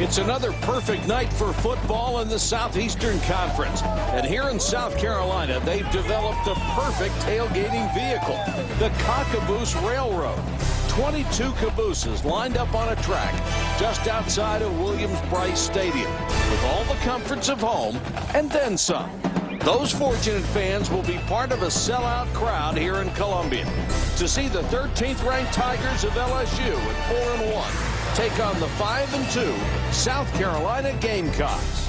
It's another perfect night for football in the Southeastern Conference. And here in South Carolina, they've developed the perfect tailgating vehicle, the Cockaboose Railroad. 22 cabooses lined up on a track just outside of Williams-Brice Stadium with all the comforts of home and then some. Those fortunate fans will be part of a sellout crowd here in Columbia to see the 13th ranked Tigers of LSU at 4-1 take on the 5-2 South Carolina Gamecocks.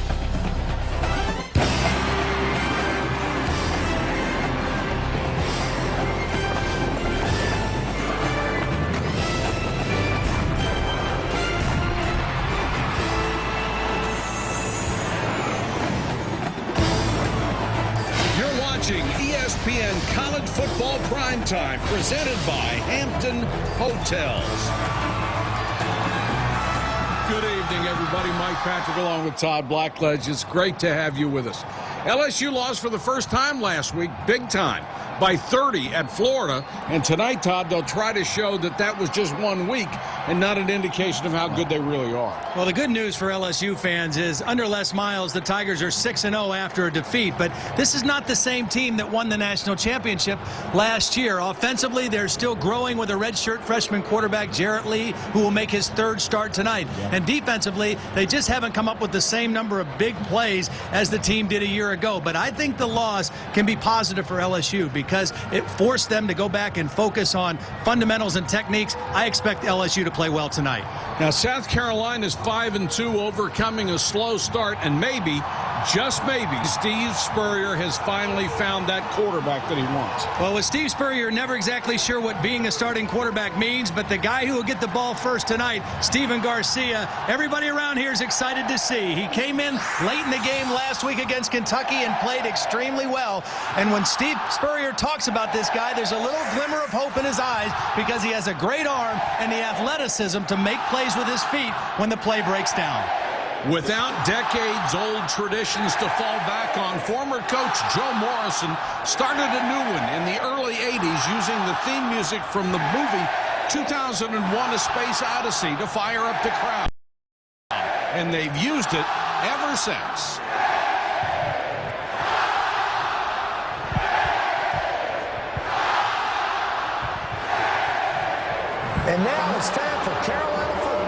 ESPN College Football Primetime, presented by Hampton Hotels. Good evening, everybody. Mike Patrick along with Todd Blackledge. It's great to have you with us. LSU lost for the first time last week, big time, by 30 at Florida. And tonight, Todd, they'll try to show that that was just 1 week and not an indication of how good they really are. Well, the good news for LSU fans is under Les Miles, the Tigers are 6-0 after a defeat. But this is not the same team that won the national championship last year. Offensively, they're still growing with a redshirt freshman quarterback, Jarrett Lee, who will make his third start tonight. Yeah. And defensively, they just haven't come up with the same number of big plays as the team did a year ago. But I think the loss can be positive for LSU because it forced them to go back and focus on fundamentals and techniques. I expect LSU to play well tonight. Now, South Carolina's 5-2, overcoming a slow start, and maybe, just maybe, Steve Spurrier has finally found that quarterback that he wants. Well, with Steve Spurrier, never exactly sure what being a starting quarterback means, but the guy who will get the ball first tonight, Stephen Garcia, everybody around here is excited to see. He came in late in the game last week against Kentucky and played extremely well. And when Steve Spurrier talks about this guy, there's a little glimmer of hope in his eyes because he has a great arm and the athleticism to make plays with his feet when the play breaks down. Without decades-old traditions to fall back on, former coach Joe Morrison started a new one in the early 80s using the theme music from the movie 2001: A Space Odyssey to fire up the crowd. And they've used it ever since. And now it's time for Carolina football.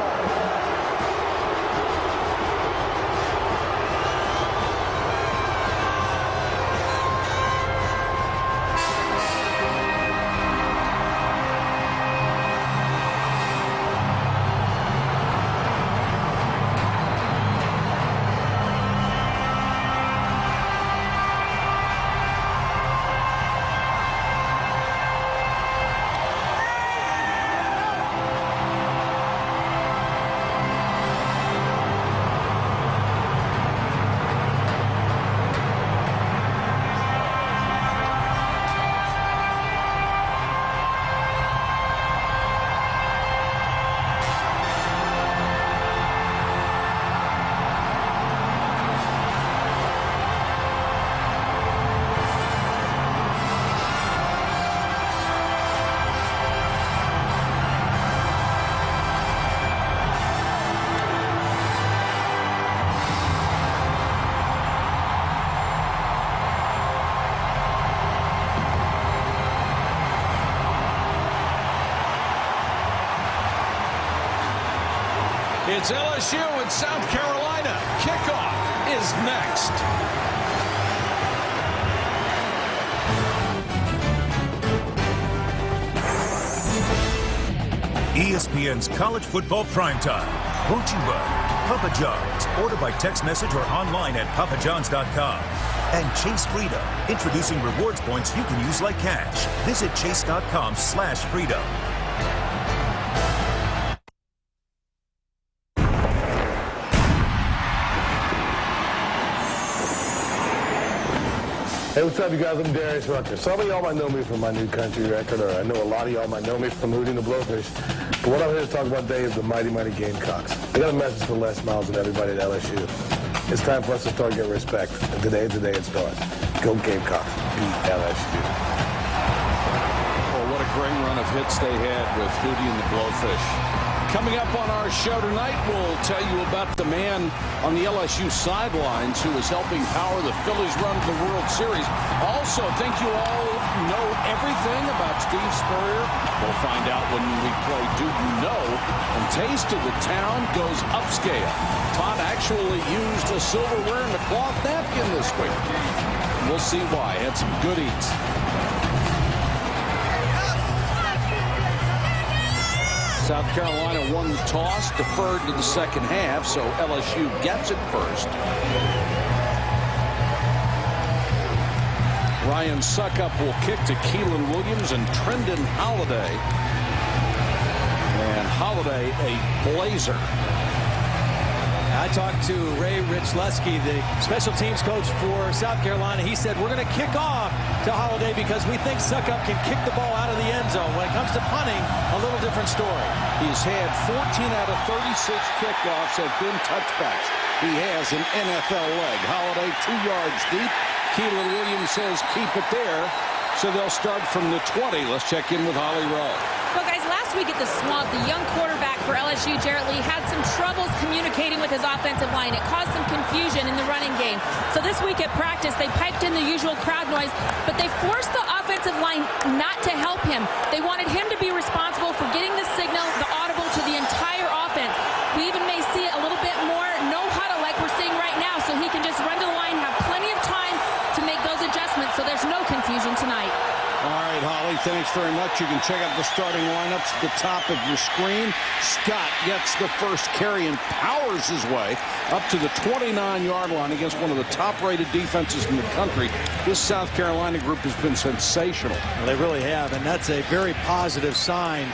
It's LSU at South Carolina. Kickoff is next. ESPN's College Football Primetime. Brought to you by Papa John's. Order by text message or online at papajohns.com. And Chase Freedom, introducing rewards points you can use like cash. Visit chase.com/freedom. Hey, what's up, you guys? I'm Darius Rucker. Some of y'all might know me from my new country record, or I know a lot of y'all might know me from Hootie and the Blowfish. But what I'm here to talk about today is the mighty, mighty Gamecocks. I got a message for Les Miles and everybody at LSU. It's time for us to start getting respect. And today it starts. Go Gamecocks. Beat LSU. Oh, what a great run of hits they had with Hootie and the Blowfish. Coming up on our show tonight, we'll tell you about the man on the LSU sidelines who is helping power the Phillies run to the World Series. Also, think you all know everything about Steve Spurrier? We'll find out when we play Do You Know? And Taste of the Town goes upscale. Todd actually used a silverware and a cloth napkin this week. We'll see why. Had some good eats. South Carolina won the toss, deferred to the second half, so LSU gets it first. Ryan Suckup will kick to Keelan Williams and Trendon Holiday. And Holiday, a blazer. I talked to Ray Richleski, the special teams coach for South Carolina. He said, we're going to kick off to Holiday because we think Suckup can kick the ball out of the end zone. When it comes to punting, a little different story. He's had 14 out of 36 kickoffs have been touchbacks. He has an NFL leg. Holiday 2 yards deep. Keelan Williams says keep it there. So they'll start from the 20. Let's check in with Holly Rowe. Well, guys, last week at the Swamp, the young quarterback for LSU, Jarrett Lee, had some troubles communicating with his offensive line. It caused some confusion in the running game. So this week at practice, they piped in the usual crowd noise, but they forced the offensive line not to help him. They wanted him to be responsible for getting the signal, the audible, to the entire offense. We even may see a little bit more no huddle like we're seeing right now, so he can just run to the line, have plenty of time to make those adjustments, so there's no confusion tonight. All right, Holly, thanks very much. You can check out the starting lineups at the top of your screen. Scott gets the first carry and powers his way up to the 29-yard line against one of the top-rated defenses in the country. This South Carolina group has been sensational. Well, they really have, and that's a very positive sign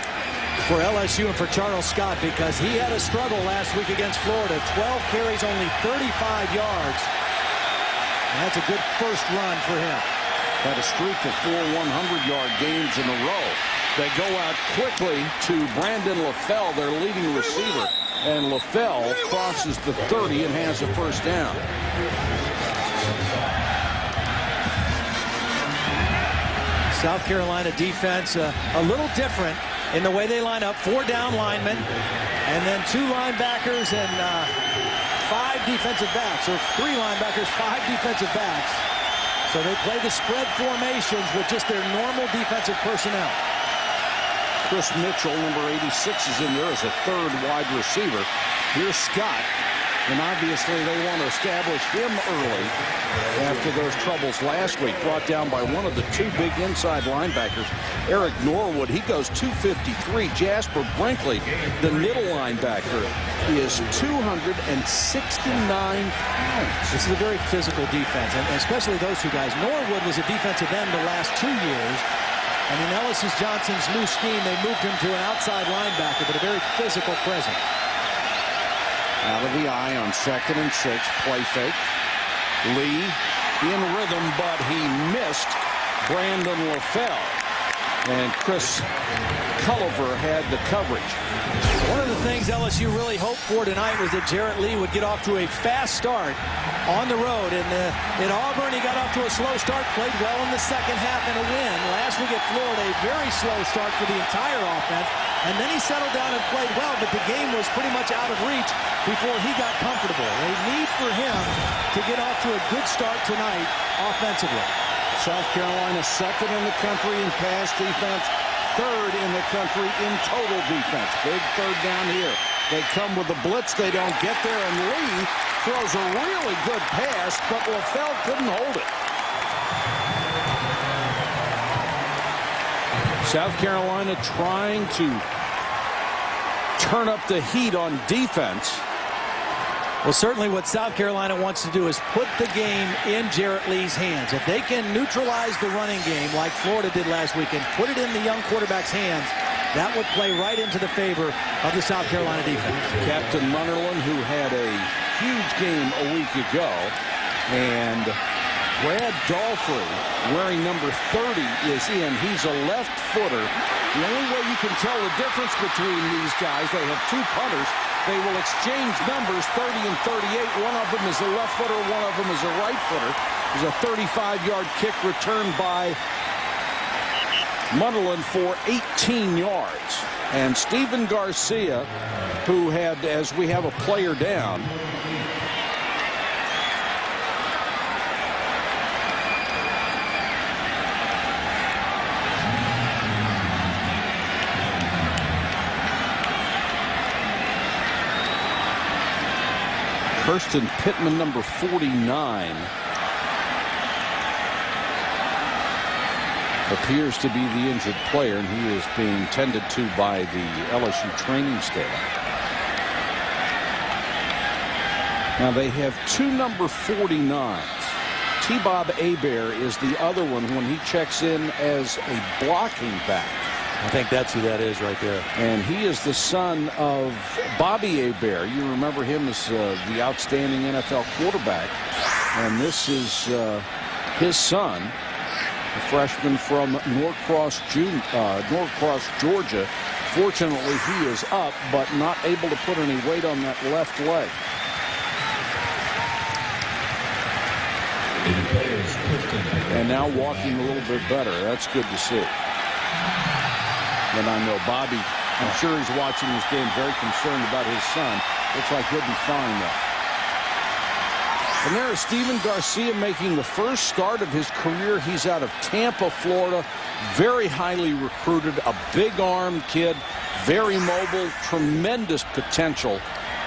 for LSU and for Charles Scott because he had a struggle last week against Florida. 12 carries, only 35 yards. And that's a good first run for him. Had a streak of 4 100-yard games in a row. They go out quickly to Brandon LaFell, their leading receiver. And LaFell crosses the 30 and has a first down. South Carolina defense a little different in the way they line up. 4 down linemen and then 2 linebackers and 5 defensive backs, or 3 linebackers, 5 defensive backs. So they play the spread formations with just their normal defensive personnel. Chris Mitchell, number 86, is in there as a third wide receiver. Here's Scott. And obviously they want to establish him early after those troubles last week. Brought down by one of the 2 big inside linebackers, Eric Norwood. He goes 253. Jasper Brinkley, the middle linebacker, is 269 pounds. This is a very physical defense, and especially those 2 guys. Norwood was a defensive end the last 2 years. And in Ellis Johnson's new scheme, they moved him to an outside linebacker, but a very physical presence. Out of the eye on 2nd and 6. Play fake. Lee in rhythm, but he missed Brandon LaFell. And Chris Culliver had the coverage. One of the things LSU really hoped for tonight was that Jarrett Lee would get off to a fast start on the road. And in Auburn, he got off to a slow start, played well in the second half and a win. Last week at Florida, a very slow start for the entire offense. And then he settled down and played well, but the game was pretty much out of reach before he got comfortable. They need for him to get off to a good start tonight offensively. South Carolina 2nd in the country in pass defense, 3rd in the country in total defense. Big 3rd down here. They come with the blitz. They don't get there, and Lee throws a really good pass, but LaFell couldn't hold it. South Carolina trying to turn up the heat on defense. Well, certainly what South Carolina wants to do is put the game in Jarrett Lee's hands. If they can neutralize the running game like Florida did last weekend, put it in the young quarterback's hands, that would play right into the favor of the South Carolina defense. Captain Munnerlyn, who had a huge game a week ago, and Brad Dahlfrey, wearing number 30, is in. He's a left footer. The only way you can tell the difference between these guys, they have 2 punters. They will exchange numbers, 30 and 38. One of them is a left footer, one of them is a right footer. There's a 35-yard kick returned by Munnerlyn for 18 yards. And Steven Garcia, who had, as we have a player down, Kirsten Pittman, number 49, appears to be the injured player, and he is being tended to by the LSU training staff. Now they have two number 49s. T-Bob Hebert is the other one when he checks in as a blocking back. I think that's who that is right there. And he is the son of Bobby Hebert. You remember him as the outstanding NFL quarterback. And this is his son, a freshman from Norcross, Georgia. Fortunately, he is up, but not able to put any weight on that left leg. And now walking a little bit better. That's good to see. And I know Bobby, I'm sure he's watching this game very concerned about his son. Looks like he'll be fine though. And there is Steven Garcia making the first start of his career. He's out of Tampa, Florida. Very highly recruited, a big-armed kid, very mobile, tremendous potential.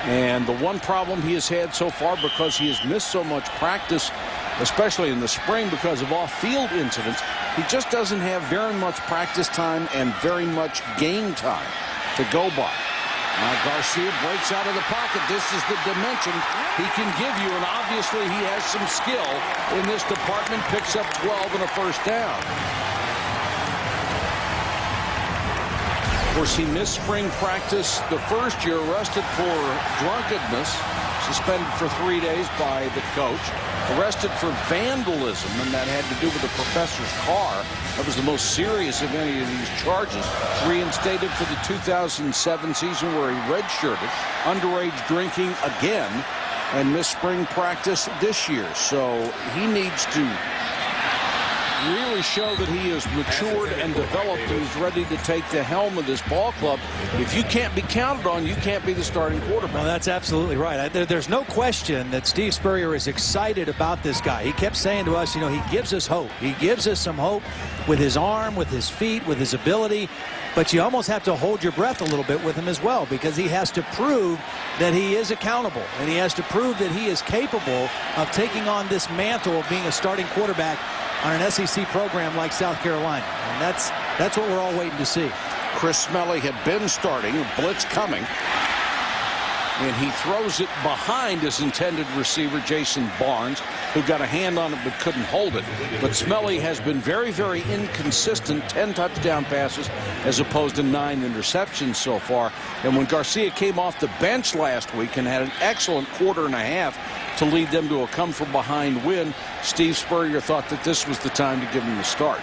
And the one problem he has had so far, because he has missed so much practice, especially in the spring because of off-field incidents, he just doesn't have very much practice time and very much game time to go by. Now Garcia breaks out of the pocket. This is the dimension he can give you, and obviously he has some skill in this department. Picks up 12 and a first down. Of course, he missed spring practice the first year, arrested for drunkenness, suspended for 3 days by the coach, arrested for vandalism, and that had to do with the professor's car. That was the most serious of any of these charges. Reinstated for the 2007 season where he redshirted, underage drinking again, and missed spring practice this year. So he needs to really show that he is matured and developed and is ready to take the helm of this ball club. If you can't be counted on, you can't be the starting quarterback. Well, that's absolutely right. There's no question that Steve Spurrier is excited about this guy. He kept saying to us, you know, he gives us hope. He gives us some hope with his arm, with his feet, with his ability. But you almost have to hold your breath a little bit with him as well, because he has to prove that he is accountable, and he has to prove that he is capable of taking on this mantle of being a starting quarterback on an SEC program like South Carolina. And that's what we're all waiting to see. Chris Smelly had been starting, a blitz coming, and he throws it behind his intended receiver, Jason Barnes, who got a hand on it but couldn't hold it. But Smelly has been very, very inconsistent, 10 touchdown passes as opposed to 9 interceptions so far. And when Garcia came off the bench last week and had an excellent quarter and a half to lead them to a come-from-behind win, Steve Spurrier thought that this was the time to give him the start.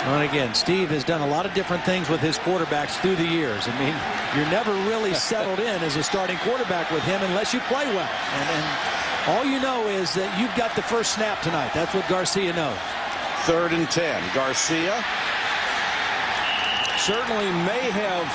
Well, and again, Steve has done a lot of different things with his quarterbacks through the years. I mean, you're never really settled in as a starting quarterback with him unless you play well. And all you know is that you've got the first snap tonight. That's what Garcia knows. 3rd and 10. Garcia certainly may have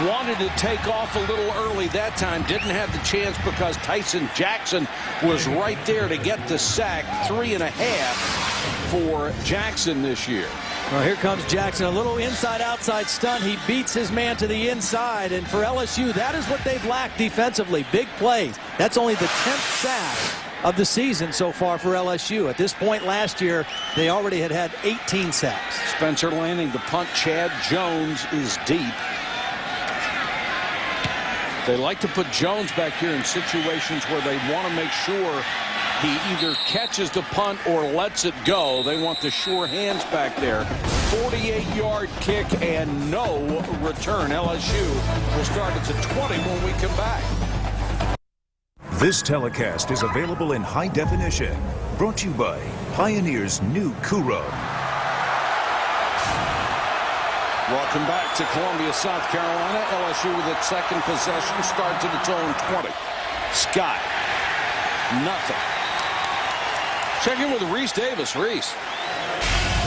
wanted to take off a little early that time. Didn't have the chance because Tyson Jackson was right there to get the sack. 3.5 for Jackson this year. Well, here comes Jackson, a little inside-outside stunt. He beats his man to the inside, and for LSU, that is what they've lacked defensively, big plays. That's only the 10th sack of the season so far for LSU. At this point last year, they already had 18 sacks. Spencer Lanning, the punt. Chad Jones is deep. They like to put Jones back here in situations where they want to make sure he either catches the punt or lets it go. They want the sure hands back there. 48-yard kick and no return. LSU will start at the 20 when we come back. This telecast is available in high definition. Brought to you by Pioneer's new Kuro. Welcome back to Columbia, South Carolina. LSU with its second possession starts at its own 20. Scott, nothing. Check in with Reese Davis. Reese.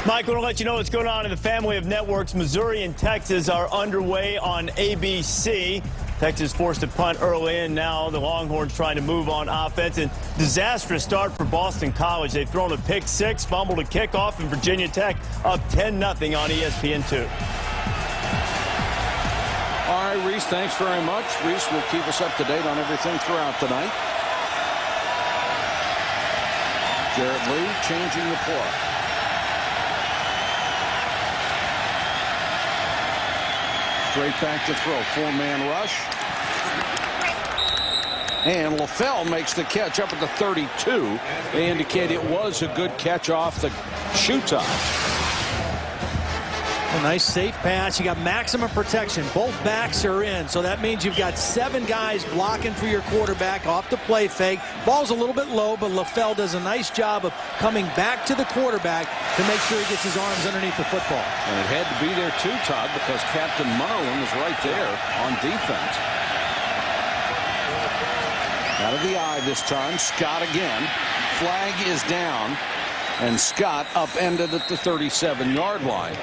Mike, I want to let you know what's going on in the family of networks. Missouri and Texas are underway on ABC. Texas forced a punt early, and now the Longhorns trying to move on offense. And disastrous start for Boston College. They've thrown a pick six, fumbled a kickoff, and Virginia Tech up 10-0 on ESPN2. All right, Reese, thanks very much. Reese will keep us up to date on everything throughout the night. Jarrett Lee changing the play. Straight back to throw. Four-man rush. And LaFell makes the catch up at the 32. They indicate it was a good catch off the shoe top. A nice safe pass. You got maximum protection. Both backs are in, so that means you've got 7 guys blocking for your quarterback off the play fake. Ball's a little bit low, but LaFell does a nice job of coming back to the quarterback to make sure he gets his arms underneath the football. And it had to be there too, Todd, because Captain Munnerlyn was right there on defense. Out of the eye this time. Scott again. Flag is down, and Scott upended at the 37-yard line.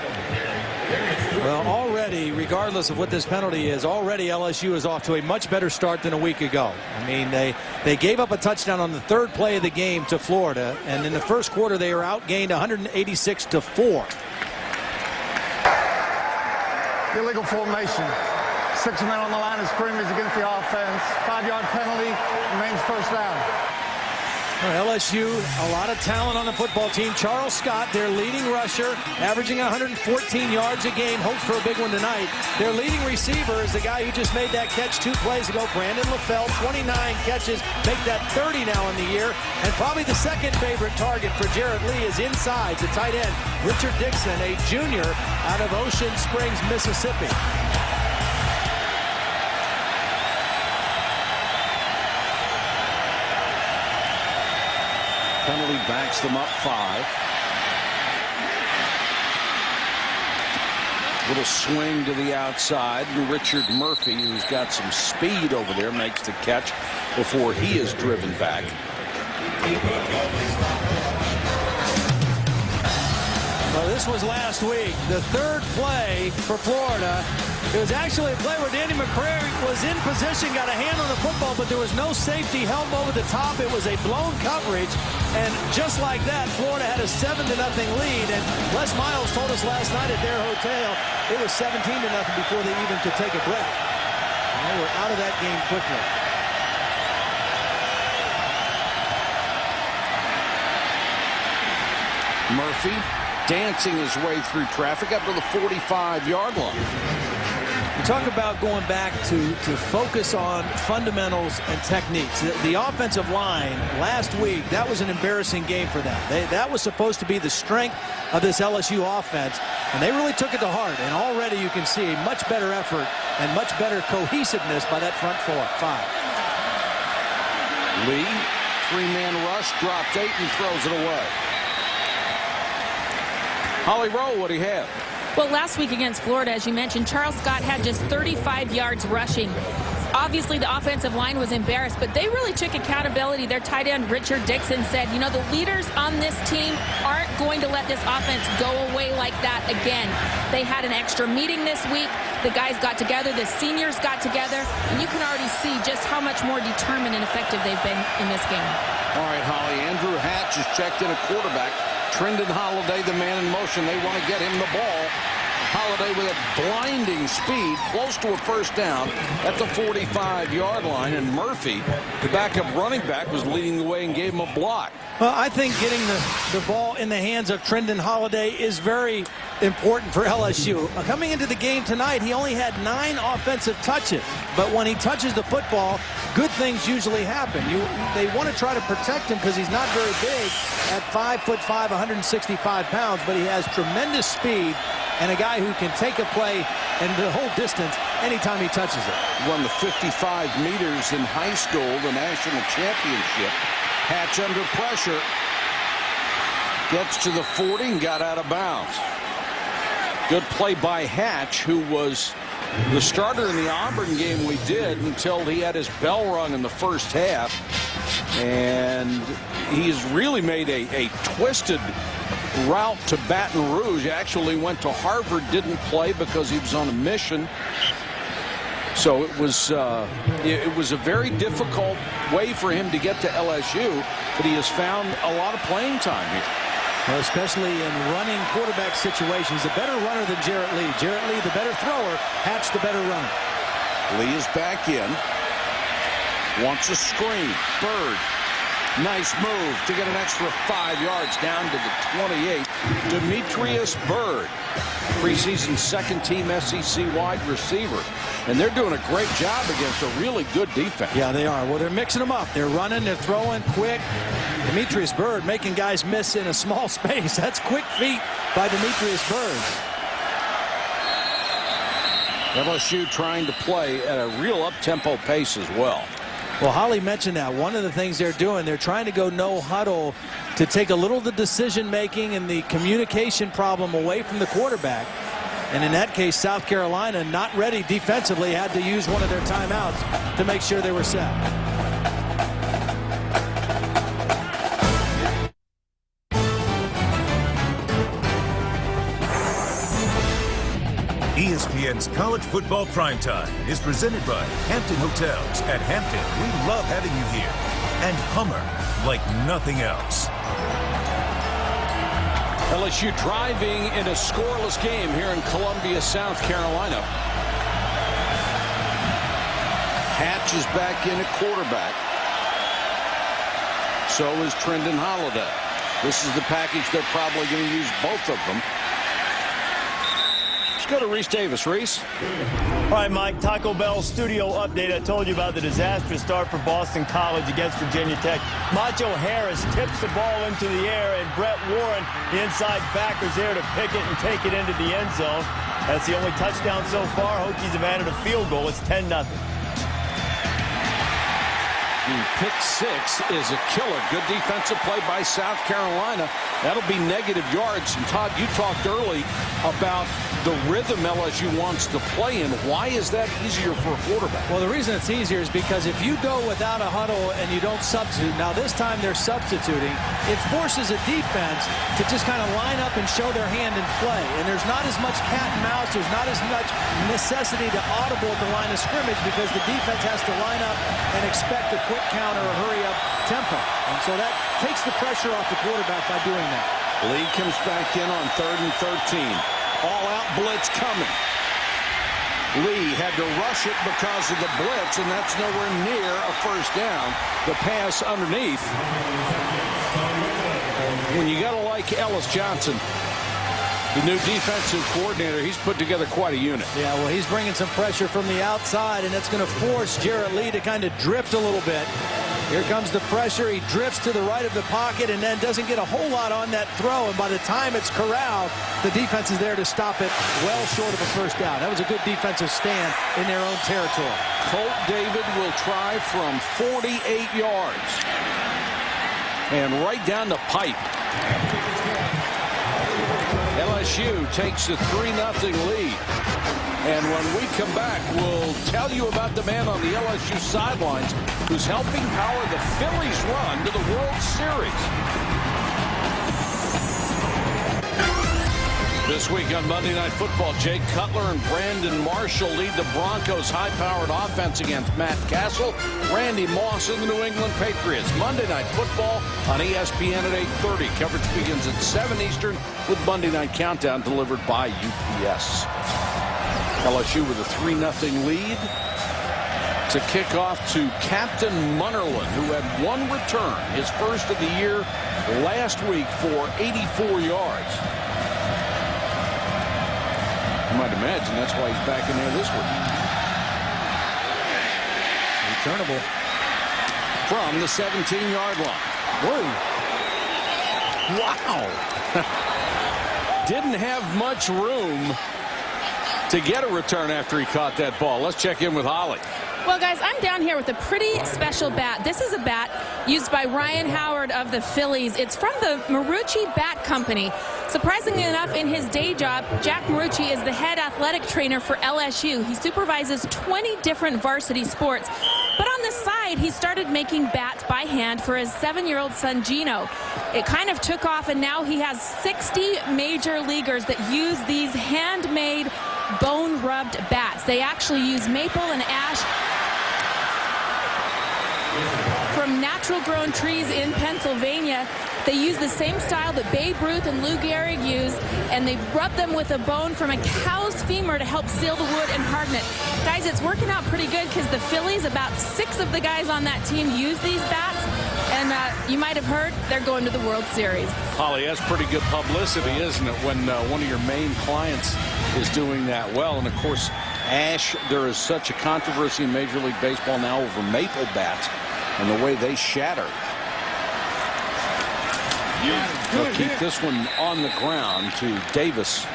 Well, already, regardless of what this penalty is, already LSU is off to a much better start than a week ago. I mean, they gave up a touchdown on the 3rd play of the game to Florida, and in the first quarter they were outgained 186-4. Illegal formation. 6 men on the line of scrimmage against the offense. 5-yard penalty, remains first down. LSU, a lot of talent on the football team. Charles Scott, their leading rusher, averaging 114 yards a game. Hopes for a big one tonight. Their leading receiver is the guy who just made that catch 2 plays ago, Brandon LaFell. 29 catches, make that 30 now in the year. And probably the second favorite target for Jarrett Lee is inside, the tight end, Richard Dixon, a junior out of Ocean Springs, Mississippi. Penalty backs them up 5. Little swing to the outside. Richard Murphy, who's got some speed over there, makes the catch before he is driven back. Well, this was last week. The 3rd play for Florida. It was actually a play where Danny McCrary was in position, got a hand on the football, but there was no safety help over the top. It was a blown coverage, and just like that, Florida had a 7-0 lead. And Les Miles told us last night at their hotel it was 17-0 before they even could take a breath. And they were out of that game quickly. Murphy dancing his way through traffic up to the 45-yard line. You talk about going back to focus on fundamentals and techniques. The offensive line last week, that was an embarrassing game for them. That was supposed to be the strength of this LSU offense, and they really took it to heart. And already you can see much better effort and much better cohesiveness by that front 5. Lee, 3-man rush, dropped 8 and throws it away. Holly Rowe, what do you have? Well, last week against Florida, as you mentioned, Charles Scott had just 35 yards rushing. Obviously, the offensive line was embarrassed, but they really took accountability. Their tight end, Richard Dixon, said, you know, the leaders on this team aren't going to let this offense go away like that again. They had an extra meeting this week. The guys got together. The seniors got together. And you can already see just how much more determined and effective they've been in this game. All right, Holly. Andrew Hatch has checked in a quarterback. Trendon Holiday, the man in motion. They want to get him the ball. Holiday with a blinding speed, close to a first down at the 45-yard line. And Murphy, the backup running back, was leading the way and gave him a block. Well, I think getting the ball in the hands of Trendon Holiday is very important for LSU. Coming into the game tonight, he only had 9 offensive touches. But when he touches the football, good things usually happen. They want to try to protect him because he's not very big at 5'5", 165 pounds, but he has tremendous speed and a guy who can take a play and the whole distance anytime he touches it. Won the 55 meters in high school, the national championship. Hatch under pressure. Gets to the 40 and got out of bounds. Good play by Hatch, who was the starter in the Auburn game we did until he had his bell rung in the first half. And he's really made a twisted route to Baton Rouge. Actually went to Harvard, didn't play because he was on a mission. So it was a very difficult way for him to get to LSU, but he has found a lot of playing time here. Well, especially in running quarterback situations. He's a better runner than Jarrett Lee. Jarrett Lee, the better thrower. Hatch, the better runner. Lee is back in. Wants a screen. Bird. Nice move to get an extra 5 yards down to the 28. Demetrius Bird, preseason second-team SEC wide receiver. And they're doing a great job against a really good defense. Yeah, they are. Well, they're mixing them up. They're running, they're throwing quick. Demetrius Bird making guys miss in a small space. That's quick feet by Demetrius Bird. LSU trying to play at a real up-tempo pace as well. Well, Holly mentioned that. One of the things they're doing, they're trying to go no huddle to take a little of the decision-making and the communication problem away from the quarterback. And in that case, South Carolina, not ready defensively, had to use one of their timeouts to make sure they were set. ESPN's College Football Primetime is presented by Hampton Hotels. At Hampton, we love having you here. And Hummer, like nothing else. LSU driving in a scoreless game here in Columbia, South Carolina. Hatch is back in at quarterback. So is Trendon Holiday. This is the package they're probably going to use, both of them. Let's go to Reese Davis. Reese. All right, Mike, Taco Bell studio update. I told you about the disastrous start for Boston College against Virginia Tech. Macho Harris tips the ball into the air, and Brett Warren, the inside backer, is there to pick it and take it into the end zone. That's the only touchdown so far. Hokies have added a field goal. It's 10-0. Pick six is a killer. Good defensive play by South Carolina. That'll be negative yards. And Todd, you talked early about the rhythm LSU wants to play in. Why is that easier for a quarterback? Well, the reason it's easier is because if you go without a huddle and you don't substitute, now this time they're substituting, it forces a defense to just kind of line up and show their hand and play. And there's not as much cat and mouse. There's not as much necessity to audible at the line of scrimmage because the defense has to line up and expect a quick counter or hurry-up tempo. And so that takes the pressure off the quarterback by doing that. Lee comes back in on 3rd and 13. All-out blitz coming. Lee had to rush it because of the blitz, and that's nowhere near a first down. The pass underneath. When you got to like Ellis Johnson, the new defensive coordinator, he's put together quite a unit. Yeah, well, he's bringing some pressure from the outside, and that's going to force Jarrett Lee to kind of drift a little bit. Here comes the pressure. He drifts to the right of the pocket and then doesn't get a whole lot on that throw. And by the time it's corralled, the defense is there to stop it well short of a first down. That was a good defensive stand in their own territory. Colt David will try from 48 yards. And right down the pipe. LSU takes a 3-0 lead. And when we come back, we'll tell you about the man on the LSU sidelines who's helping power the Phillies' run to the World Series. This week on Monday Night Football, Jake Cutler and Brandon Marshall lead the Broncos' high-powered offense against Matt Castle, Randy Moss, and the New England Patriots. Monday Night Football on ESPN at 8:30. Coverage begins at 7 Eastern with Monday Night Countdown delivered by UPS. LSU with a 3-0 lead. To kick off to Captain Munnerlyn, who had one return, his first of the year last week for 84 yards. You might imagine that's why he's back in there this week. Returnable. From the 17-yard line. Whoa. Wow. Didn't have much room to get a return after he caught that ball. Let's check in with Holly. Well, guys, I'm down here with a pretty special bat. This is a bat used by Ryan Howard of the Phillies. It's from the Marucci Bat Company. Surprisingly enough, in his day job, Jack Marucci is the head athletic trainer for LSU. He supervises 20 different varsity sports. But on the side, tonight, he started making bats by hand for his 7-year-old son, Gino. It kind of took off, and now he has 60 major leaguers that use these handmade bone-rubbed bats. They actually use maple and ash from natural-grown trees in Pennsylvania. They use the same style that Babe Ruth and Lou Gehrig use, and they rub them with a bone from a cow's femur to help seal the wood and harden it. Guys, it's working out pretty good because the Phillies, about 6 of the guys on that team use these bats, and you might have heard they're going to the World Series. Holly, that's pretty good publicity, isn't it, when one of your main clients is doing that well? And, of course, ash, there is such a controversy in Major League Baseball now over maple bats and the way they shatter. They'll keep this one on the ground to Davis,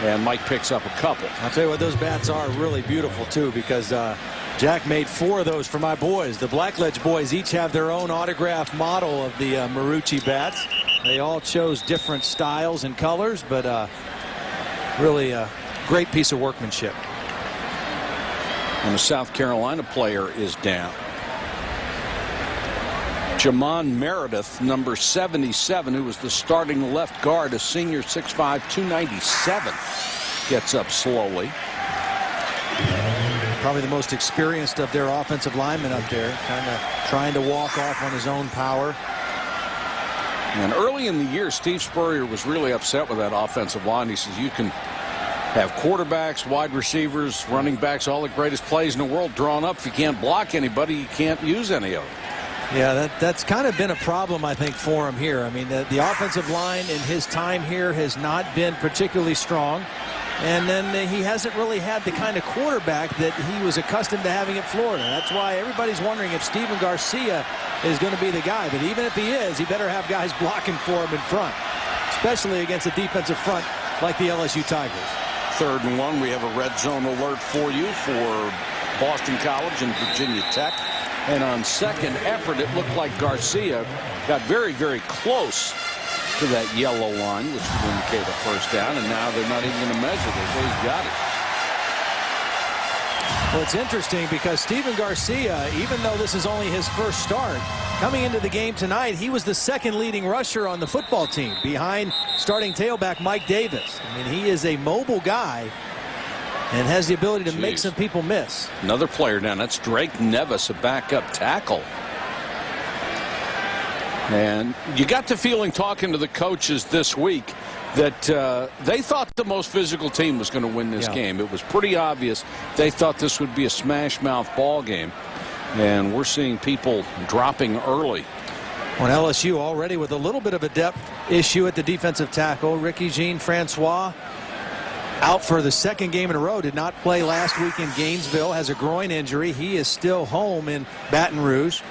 and Mike picks up a couple. I'll tell you what, those bats are really beautiful, too, because Jack made 4 of those for my boys. The Blackledge boys each have their own autograph model of the Marucci bats. They all chose different styles and colors, but really a great piece of workmanship. And the South Carolina player is down. Jamon Meredith, number 77, who was the starting left guard, a senior, 6'5", 297, gets up slowly. Probably the most experienced of their offensive linemen up there, kind of trying to walk off on his own power. And early in the year, Steve Spurrier was really upset with that offensive line. He says, you can have quarterbacks, wide receivers, running backs, all the greatest plays in the world drawn up. If you can't block anybody, you can't use any of them. Yeah, that's kind of been a problem, I think, for him here. I mean, the offensive line in his time here has not been particularly strong. And then he hasn't really had the kind of quarterback that he was accustomed to having at Florida. That's why everybody's wondering if Steven Garcia is going to be the guy. But even if he is, he better have guys blocking for him in front, especially against a defensive front like the LSU Tigers. 3rd and 1. We have a red zone alert for you for Boston College and Virginia Tech. And on second effort, it looked like Garcia got very, very close to that yellow line, which would indicate a first down. And now they're not even going to measure it. He's got it. Well, it's interesting because Steven Garcia, even though this is only his first start, coming into the game tonight, he was the 2nd leading rusher on the football team behind starting tailback Mike Davis. I mean, he is a mobile guy and has the ability to make some people miss. Another player down. That's Drake Nevis, a backup tackle. And you got the feeling, talking to the coaches this week, that they thought the most physical team was going to win this game. It was pretty obvious they thought this would be a smash-mouth ball game. And we're seeing people dropping early. On LSU already with a little bit of a depth issue at the defensive tackle. Ricky Jean-Francois out for the 2nd game in a row. Did not play last week in Gainesville. Has a groin injury. He is still home in Baton Rouge.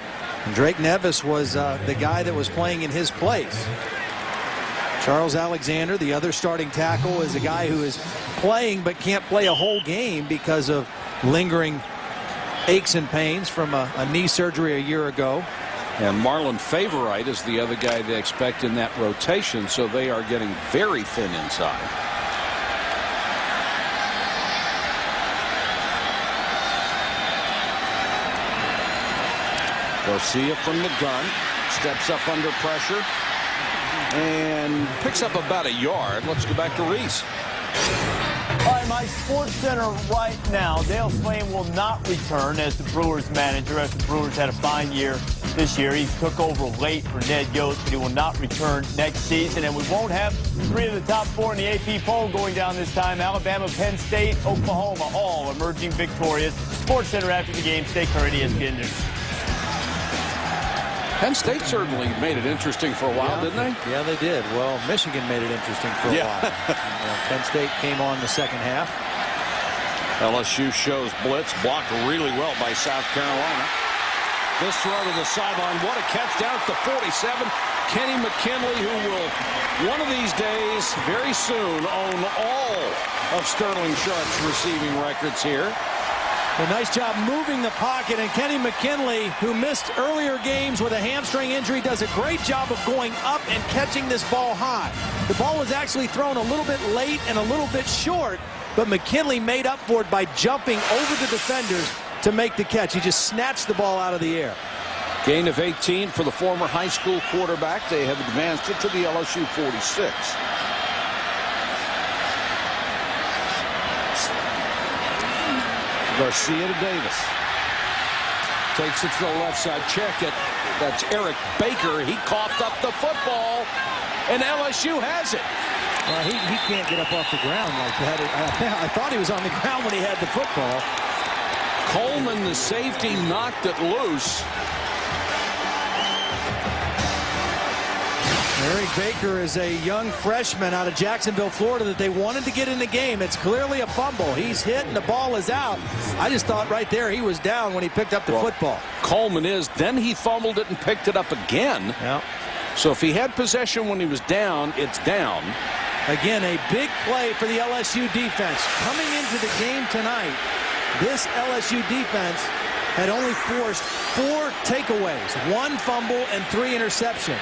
And Drake Nevis was the guy that was playing in his place. Charles Alexander, the other starting tackle, is a guy who is playing but can't play a whole game because of lingering aches and pains from a knee surgery a year ago. And Marlon Favorite is the other guy they expect in that rotation, so they are getting very thin inside. Garcia from the gun, steps up under pressure, and picks up about a yard. Let's go back to Reese. All right, my Sports Center right now. Dale Slane will not return as the Brewers manager, as the Brewers had a fine year this year. He took over late for Ned Yost, but he will not return next season. And we won't have 3 of the top 4 in the AP poll going down this time. Alabama, Penn State, Oklahoma, all emerging victorious. Sports Center after the game. Stay current, ESPN News. Penn State certainly made it interesting for a while, didn't they? Yeah, they did. Well, Michigan made it interesting for a while. Penn State came on the second half. LSU shows blitz, blocked really well by South Carolina. This throw to the sideline, what a catch down at the 47. Kenny McKinley, who will one of these days, very soon, own all of Sterling Sharp's receiving records here. A nice job moving the pocket, and Kenny McKinley, who missed earlier games with a hamstring injury, does a great job of going up and catching this ball high. The ball was actually thrown a little bit late and a little bit short, but McKinley made up for it by jumping over the defenders to make the catch. He just snatched the ball out of the air. Gain of 18 for the former high school quarterback. They have advanced it to the LSU 46. Garcia to Davis. Takes it to the left side. Check it. That's Eric Baker. He coughed up the football, and LSU has it. Well, he can't get up off the ground like that. I thought he was on the ground when he had the football. Coleman, the safety, knocked it loose. Eric Baker is a young freshman out of Jacksonville, Florida, that they wanted to get in the game. It's clearly a fumble. He's hit and the ball is out. I just thought right there he was down when he picked up the football. Coleman is. Then he fumbled it and picked it up again. Yep. So if he had possession when he was down, it's down. Again, a big play for the LSU defense. Coming into the game tonight, this LSU defense had only forced 4 takeaways, 1 fumble and 3 interceptions.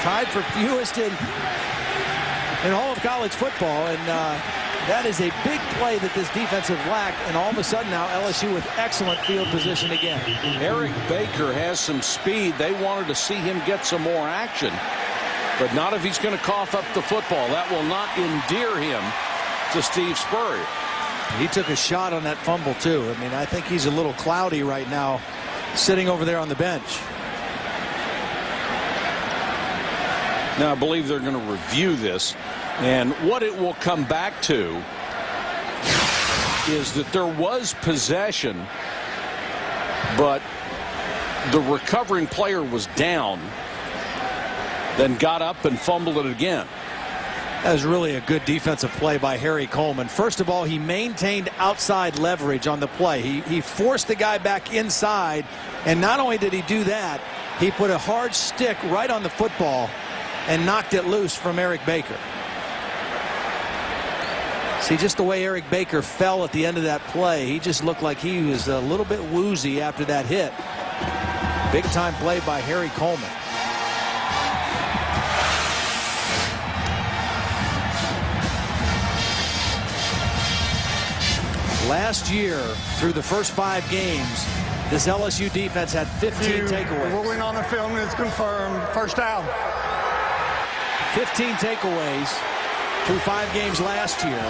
Tied for fewest in all of college football, and that is a big play that this defense have lacked, and all of a sudden now LSU with excellent field position again. Eric Baker has some speed. They wanted to see him get some more action, but not if he's going to cough up the football. That will not endear him to Steve Spurrier. He took a shot on that fumble too. I mean, I think he's a little cloudy right now sitting over there on the bench. Now, I believe they're going to review this, and what it will come back to is that there was possession, but the recovering player was down, then got up and fumbled it again. That was really a good defensive play by Harry Coleman. First of all, he maintained outside leverage on the play. He forced the guy back inside, and not only did he do that, he put a hard stick right on the football and knocked it loose from Eric Baker. See, just the way Eric Baker fell at the end of that play, he just looked like he was a little bit woozy after that hit. Big time play by Harry Coleman. Last year, through the first 5 games, this LSU defense had 15 takeaways. Ruling on the film is confirmed. First down. 15 takeaways through 5 games last year.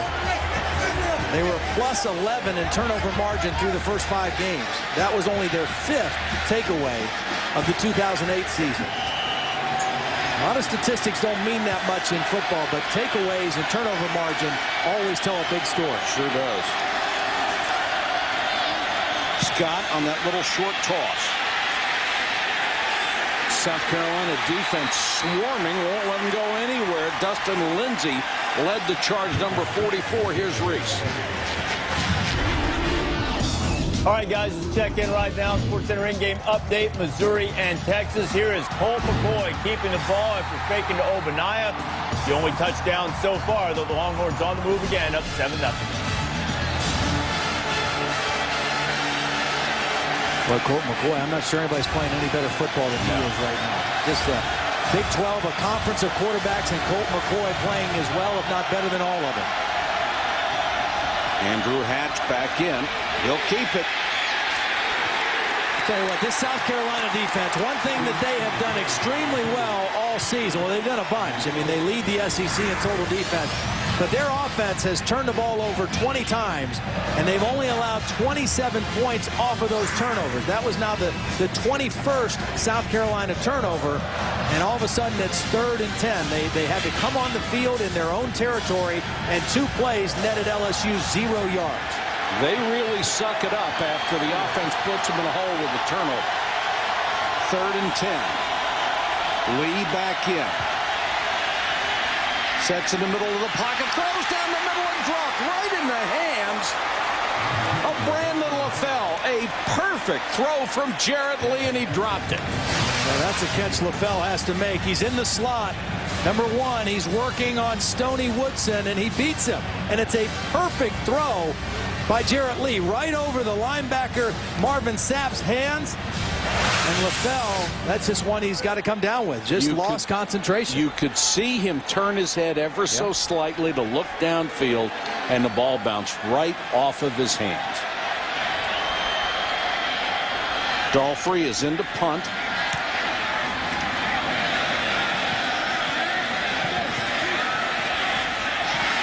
They were plus 11 in turnover margin through the first 5 games. That was only their 5th takeaway of the 2008 season. A lot of statistics don't mean that much in football, but takeaways and turnover margin always tell a big story. Sure does. Scott on that little short toss. South Carolina defense swarming, won't let him go anywhere. Dustin Lindsey led the charge, number 44. Here's Reese. All right, guys, let's check in right now. SportsCenter in-game update, Missouri and Texas. Here is Colt McCoy keeping the ball after faking to Obaniah. The only touchdown so far, though the Longhorns on the move again, up 7-0. Well, Colt McCoy, I'm not sure anybody's playing any better football than he is right now. Just a Big 12, a conference of quarterbacks, and Colt McCoy playing as well, if not better than all of them. Andrew Hatch back in. He'll keep it. Tell you what, this South Carolina defense, one thing that they have done extremely well all season, well, they've done a bunch. I mean, they lead the SEC in total defense, but their offense has turned the ball over 20 times, and they've only allowed 27 points off of those turnovers. That was now the 21st South Carolina turnover, and all of a sudden it's 3rd and 10. They had to come on the field in their own territory, and 2 plays netted LSU 0 yards. They really suck it up after the offense puts them in a hole with a turnover. 3rd and 10. Lee back in. Sets in the middle of the pocket, throws down the middle and dropped right in the hands of Brandon LaFell. A perfect throw from Jarrett Lee, and he dropped it. Now that's a catch LaFell has to make. He's in the slot. Number 1, he's working on Stoney Woodson, and he beats him. And it's a perfect throw by Jarrett Lee right over the linebacker Marvin Sapp's hands. And LaFell, that's just one he's got to come down with. Just lost concentration. You could see him turn his head ever so slightly to look downfield, and the ball bounced right off of his hands. Dalfrey is into punt.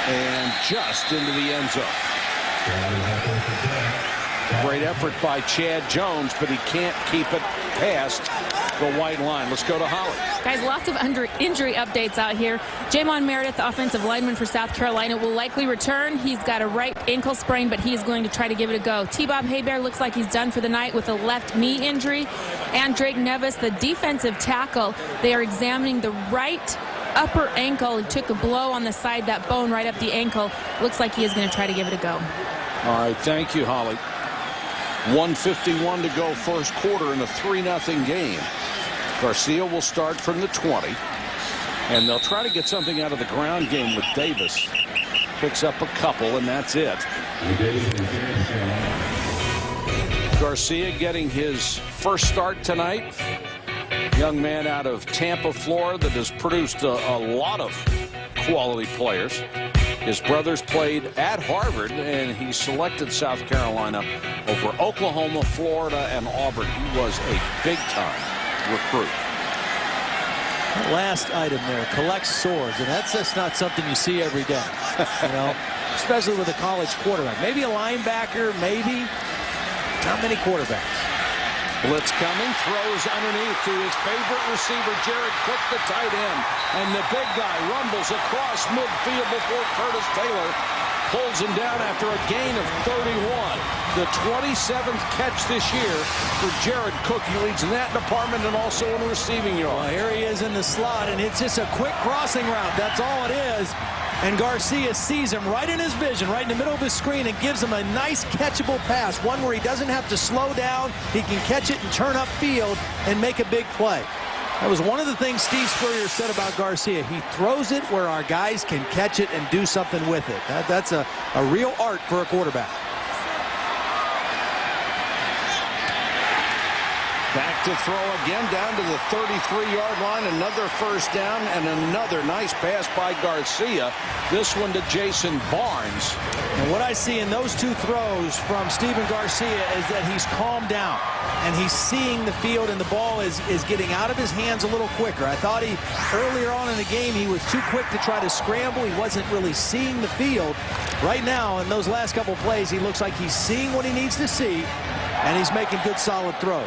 And just into the end zone. Great effort by Chad Jones, but he can't keep it past the white line. Let's go to Holly. Guys, lots of injury updates out here. Jamon Meredith, the offensive lineman for South Carolina, will likely return. He's got a right ankle sprain, but he's going to try to give it a go. T-Bob Hebert looks like he's done for the night with a left knee injury. And Drake Nevis, the defensive tackle, they are examining the right upper ankle. He took a blow on the side, that bone right up the ankle. Looks like he is going to try to give it a go. All right, thank you, Holly. 1:51 to go first quarter in a 3-0 game. Garcia will start from the 20. And they'll try to get something out of the ground game with Davis. Picks up a couple, and that's it. Garcia getting his first start tonight. Young man out of Tampa, Florida, that has produced a lot of quality players. His brothers played at Harvard, and he selected South Carolina over Oklahoma, Florida, and Auburn. He was a big-time recruit. That last item there, collects swords, and that's just not something you see every day, you know, especially with a college quarterback. Maybe a linebacker, maybe. Not many quarterbacks. Blitz coming, throws underneath to his favorite receiver, Jared Cook, the tight end. And the big guy rumbles across midfield before Curtis Taylor pulls him down after a gain of 31. The 27th catch this year for Jared Cook. He leads in that department and also in receiving yards. Well, here he is in the slot, and it's just a quick crossing route. That's all it is. And Garcia sees him right in his vision, right in the middle of his screen, and gives him a nice catchable pass, one where he doesn't have to slow down. He can catch it and turn upfield and make a big play. That was one of the things Steve Spurrier said about Garcia. He throws it where our guys can catch it and do something with it. That's a real art for a quarterback. Back to throw again, down to the 33-yard line. Another first down and another nice pass by Garcia. This one to Jason Barnes. And what I see in those two throws from Steven Garcia is that he's calmed down. And he's seeing the field, and the ball is getting out of his hands a little quicker. I thought earlier on in the game, he was too quick to try to scramble. He wasn't really seeing the field. Right now, in those last couple plays, he looks like he's seeing what he needs to see, and he's making good, solid throws.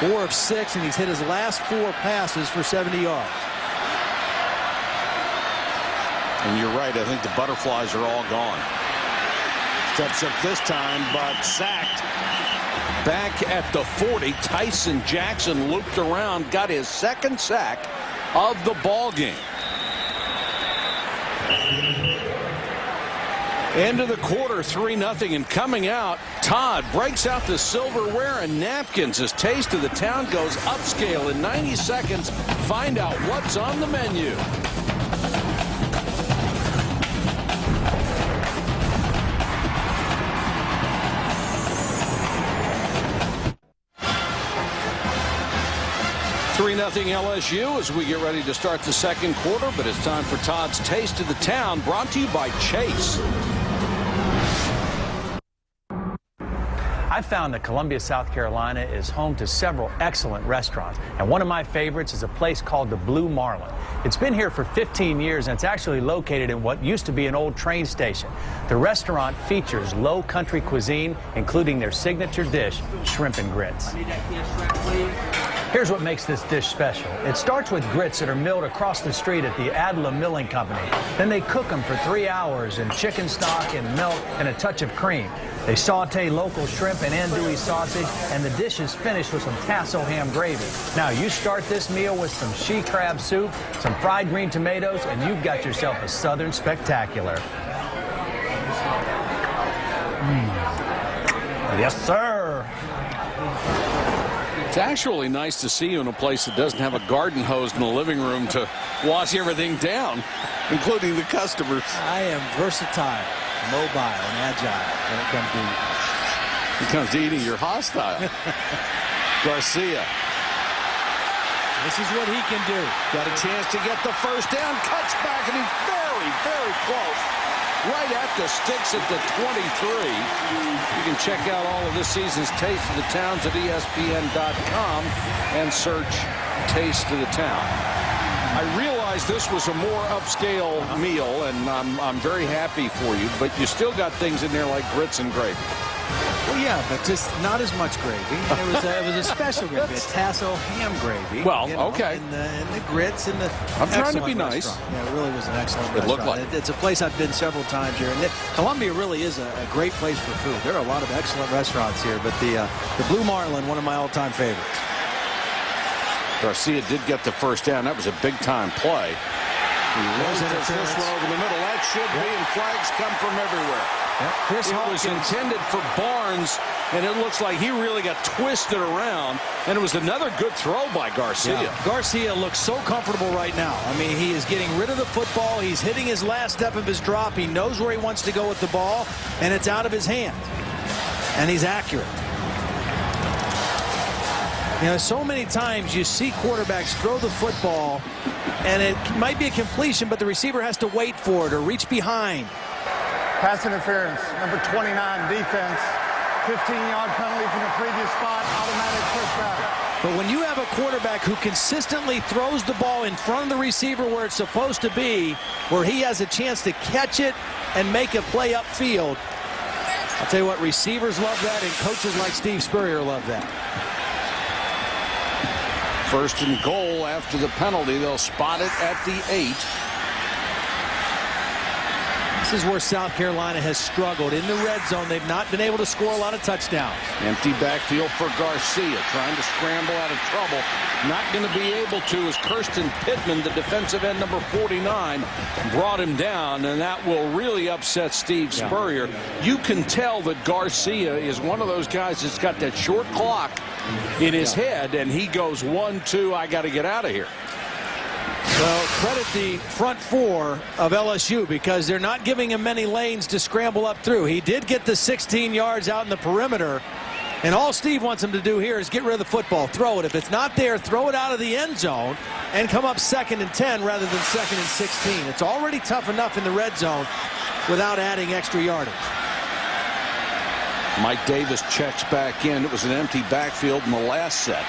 4 of 6, and he's hit his last 4 passes for 70 yards. And you're right, I think the butterflies are all gone. Steps up this time, but sacked. Back at the 40, Tyson Jackson looped around, got his second sack of the ball game. End of the quarter, 3-0, and coming out, Todd breaks out the silverware and napkins as Taste of the Town goes upscale in 90 seconds. Find out what's on the menu. Nothing LSU as we get ready to start the second quarter, but it's time for Todd's Taste of the Town, brought to you by Chase. I found that Columbia, South Carolina is home to several excellent restaurants, and one of my favorites is a place called the Blue Marlin. It's been here for 15 years, and it's actually located in what used to be an old train station. The restaurant features low country cuisine, including their signature dish, shrimp and grits. Here's what makes this dish special. It starts with grits that are milled across the street at the Adela Milling Company. Then they cook them for 3 hours in chicken stock and milk and a touch of cream. They saute local shrimp and andouille sausage, and the dish is finished with some tasso ham gravy. Now, you start this meal with some she crab soup, some fried green tomatoes, and you've got yourself a Southern spectacular. Yes, sir. It's actually nice to see you in a place that doesn't have a garden hose in the living room to wash everything down, including the customers. I am versatile, mobile, and agile when it comes to eating. When it comes to eating, you're hostile. Garcia. This is what he can do. Got a chance to get the first down, cuts back, and he's very, very close right at the sticks at the 23. You can check out all of this season's Taste of the Towns at ESPN.com and search Taste of the Town. I realize this was a more upscale meal, and I'm very happy for you, but you still got things in there like grits and gravy. Well, yeah, but just not as much gravy. It was a special gravy, a tasso ham gravy. Well, you know, okay. And the grits and the. I'm trying to be nice. Restaurant. Yeah, it really was an excellent It restaurant. looked like It's a place I've been several times here, and Columbia really is a great place for food. There are a lot of excellent restaurants here, but the Blue Marlin, one of my all-time favorites. Garcia did get the first down. That was a big-time play. He rolls this one over the middle. That should be, and flags come from everywhere. It was intended for Barnes, and it looks like he really got twisted around, and it was another good throw by Garcia. Yeah. Garcia looks so comfortable right now. I mean, he is getting rid of the football. He's hitting his last step of his drop. He knows where he wants to go with the ball, and it's out of his hand. And he's accurate. You know, so many times you see quarterbacks throw the football, and it might be a completion, but the receiver has to wait for it or reach behind. Pass interference, number 29, defense. 15-yard penalty from the previous spot, automatic pushback. But when you have a quarterback who consistently throws the ball in front of the receiver where it's supposed to be, where he has a chance to catch it and make a play upfield, I'll tell you what, receivers love that, and coaches like Steve Spurrier love that. First and goal after the penalty. They'll spot it at the 8. This is where South Carolina has struggled. In the red zone, they've not been able to score a lot of touchdowns. Empty backfield for Garcia, trying to scramble out of trouble. Not going to be able to, as Kirsten Pittman, the defensive end number 49, brought him down, and that will really upset Steve Spurrier. You can tell that Garcia is one of those guys that's got that short clock in his head, and he goes 1-2, I got to get out of here. Well, credit the front four of LSU because they're not giving him many lanes to scramble up through. He did get the 16 yards out in the perimeter, and all Steve wants him to do here is get rid of the football, throw it. If it's not there, throw it out of the end zone and come up 2nd and 10 rather than 2nd and 16. It's already tough enough in the red zone without adding extra yardage. Mike Davis checks back in. It was an empty backfield in the last set.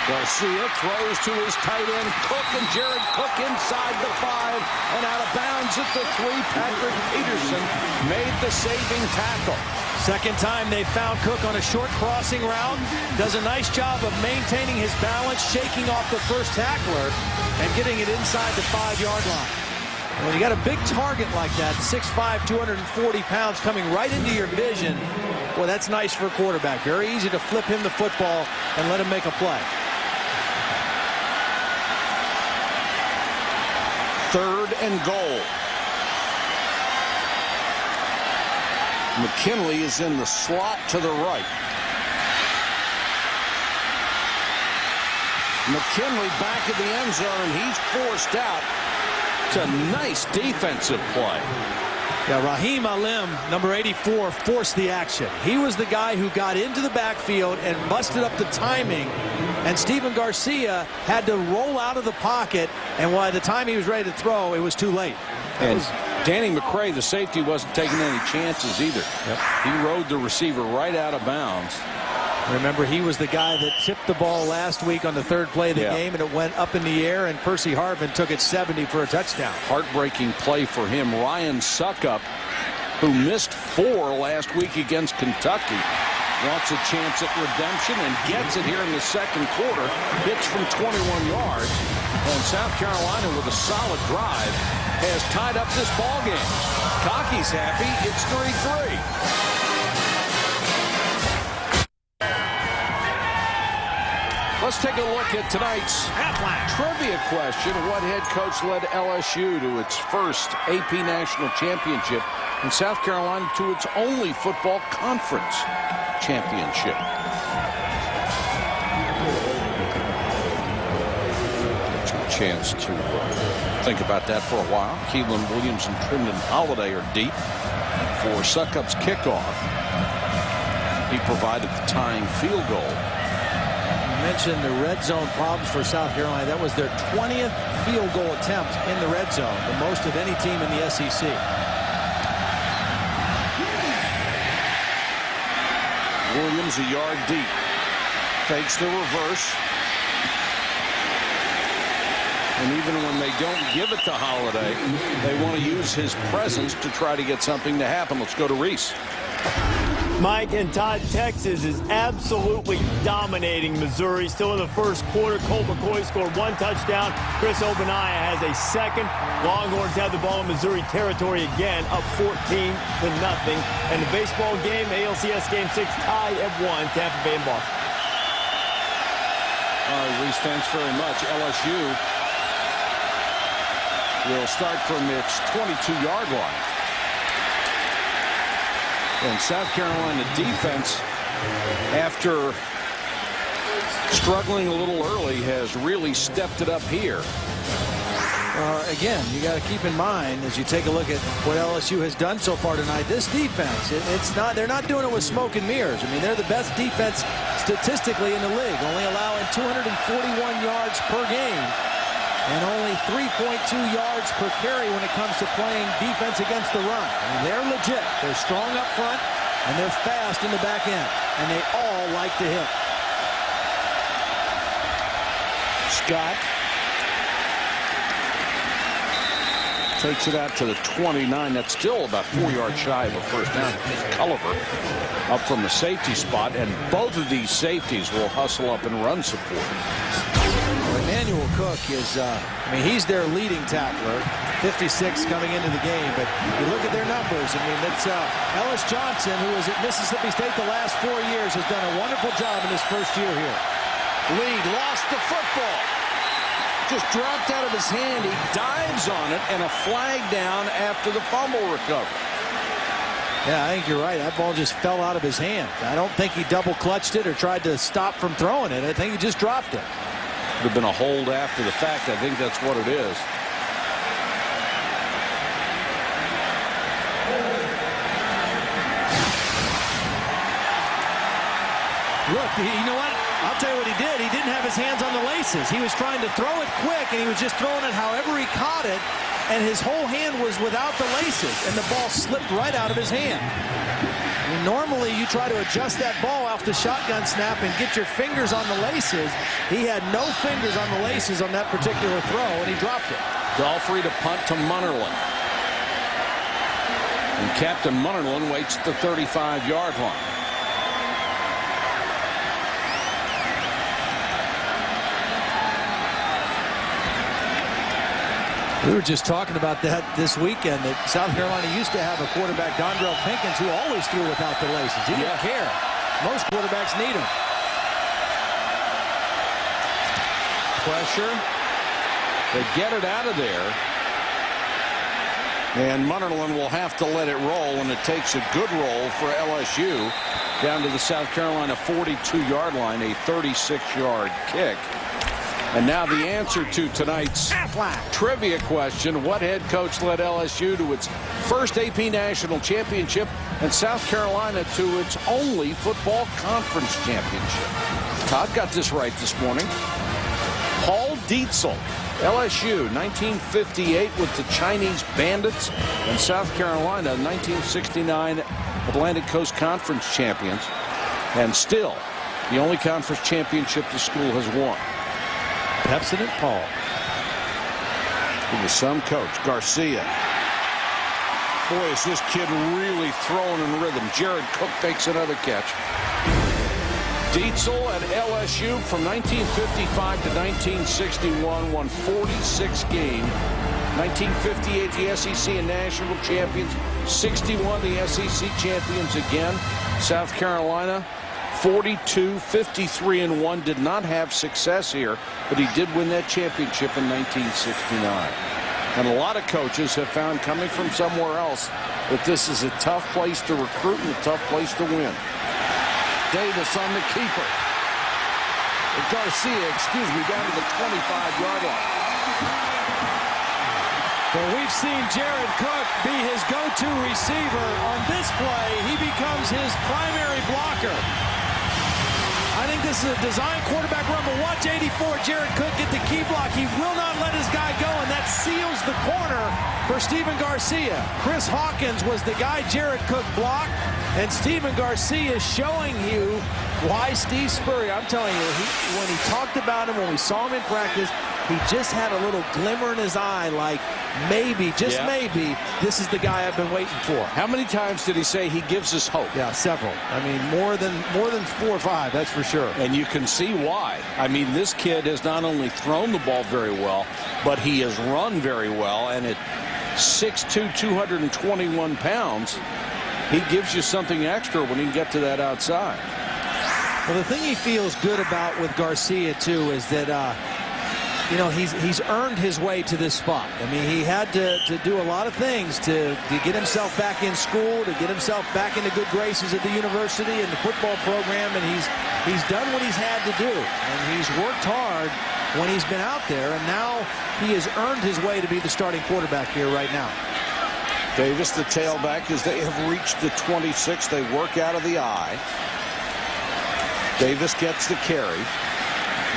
Garcia throws to his tight end Cook, and Jared Cook inside the 5 and out of bounds at the 3. Patrick Peterson made the saving tackle. Second time they found Cook on a short crossing route. Does a nice job of maintaining his balance, shaking off the first tackler and getting it inside the 5-yard line. When you got a big target like that, 6'5", 240 pounds coming right into your vision, well, that's nice for a quarterback. Very easy to flip him the football and let him make a play. 3rd and goal. McKinley is in the slot to the right. McKinley back of the end zone. He's forced out. It's a nice defensive play. Yeah, Raheem Alim, number 84, forced the action. He was the guy who got into the backfield and busted up the timing. And Steven Garcia had to roll out of the pocket, and by the time he was ready to throw, it was too late. And Danny McCray, the safety, wasn't taking any chances either. He rode the receiver right out of bounds. Remember, he was the guy that tipped the ball last week on the 3rd play of the game, and it went up in the air, and Percy Harvin took it 70 for a touchdown. Heartbreaking play for him. Ryan Suckup, who missed 4 last week against Kentucky, wants a chance at redemption and gets it here in the 2nd quarter. Hits from 21 yards. And South Carolina, with a solid drive, has tied up this ball game. Cocky's happy. It's 3-3. Let's take a look at tonight's trivia question. What head coach led LSU to its first AP National Championship and South Carolina to its only football conference championship? Chance to think about that for a while. Keelan Williams and Trendon Holiday are deep for Suckup's kickoff. He provided the tying field goal. mentioned the red zone problems for South Carolina. That was their 20th field goal attempt in the red zone, the most of any team in the SEC. Williams a yard deep. Fakes the reverse. And even when they don't give it to Holiday, they want to use his presence to try to get something to happen. Let's go to Reese. Mike and Todd, Texas is absolutely dominating Missouri. Still in the first quarter, Colt McCoy scored 1 touchdown. Chris Ogbonnaya has a second. Longhorns have the ball in Missouri territory again, up 14-0. And the baseball game, ALCS Game 6 tied at 1, Tampa Bay and Boston. All right, Reese, thanks very much. LSU will start from its 22-yard line. And South Carolina defense, after struggling a little early, has really stepped it up here. Again, you got to keep in mind as you take a look at what LSU has done so far tonight. This defense, they're not doing it with smoke and mirrors. I mean, they're the best defense statistically in the league, only allowing 241 yards per game and only 3.2 yards per carry when it comes to playing defense against the run. I mean, they're legit. They're strong up front, and they're fast in the back end, and they all like to hit. Scott takes it out to the 29. That's still about 4 yards shy of a first down. Culliver up from the safety spot, and both of these safeties will hustle up and run support. Emmanuel Cook is, he's their leading tackler, 56 coming into the game. But you look at their numbers. I mean, that's Ellis Johnson, who was at Mississippi State the last 4 years, has done a wonderful job in his first year here. Lead lost the football. Just dropped out of his hand. He dives on it, and a flag down after the fumble recovery. Yeah, I think you're right. That ball just fell out of his hand. I don't think he double clutched it or tried to stop from throwing it. I think he just dropped it. Would have been a hold after the fact. I think that's what it is. Look, you know what? I'll tell you what he did. He didn't have his hands on the laces. He was trying to throw it quick, and he was just throwing it however he caught it, and his whole hand was without the laces, and the ball slipped right out of his hand. I mean, normally, you try to adjust that ball off the shotgun snap and get your fingers on the laces. He had no fingers on the laces on that particular throw, and he dropped it. Dahlfrey to punt to Munnerlyn. And Captain Munnerlyn waits at the 35-yard line. We were just talking about that this weekend, that South Carolina used to have a quarterback, Dondrell Pinkins, who always threw without the laces. He didn't care. Most quarterbacks need them. Pressure. They get it out of there. And Munnerlyn will have to let it roll, and it takes a good roll for LSU down to the South Carolina 42-yard line, a 36-yard kick. And now the answer to tonight's trivia question: what head coach led LSU to its first AP National Championship and South Carolina to its only football conference championship? Todd got this right this morning. Paul Dietzel. LSU 1958 with the Chinese Bandits, and South Carolina 1969 Atlantic Coast Conference champions, and still the only conference championship the school has won. Pepsin and Paul. He was some coach. Garcia. Boy, is this kid really throwing in rhythm. Jared Cook makes another catch. Dietzel at LSU from 1955 to 1961 won 46 games. 1958 the SEC and national champions. 61 the SEC champions again. South Carolina 42-53-1, did not have success here, but he did win that championship in 1969. And a lot of coaches have found, coming from somewhere else, that this is a tough place to recruit and a tough place to win. Davis on the keeper. Garcia, down to the 25-yard line. Well, we've seen Jared Cook be his go-to receiver. On this play, he becomes his primary blocker. I think this is a design quarterback run, but watch 84, Jared Cook get the key block. He will not let his guy go, and that seals the corner for Steven Garcia. Chris Hawkins was the guy Jared Cook blocked, and Steven Garcia showing you why Steve Spurrier, I'm telling you, when he talked about him, when we saw him in practice, he just had a little glimmer in his eye, like maybe, just maybe, this is the guy I've been waiting for. How many times did he say he gives us hope? Yeah, several. I mean, more than 4 or 5, that's for sure. And you can see why. I mean, this kid has not only thrown the ball very well, but he has run very well. And at 6'2", 221 pounds, he gives you something extra when he can get to that outside. Well, the thing he feels good about with Garcia, too, is that you know, he's earned his way to this spot. I mean, he had to do a lot of things to get himself back in school, to get himself back into good graces at the university and the football program, and he's done what he's had to do. And he's worked hard when he's been out there, and now he has earned his way to be the starting quarterback here right now. Davis, the tailback, as they have reached the 26. They work out of the I. Davis gets the carry.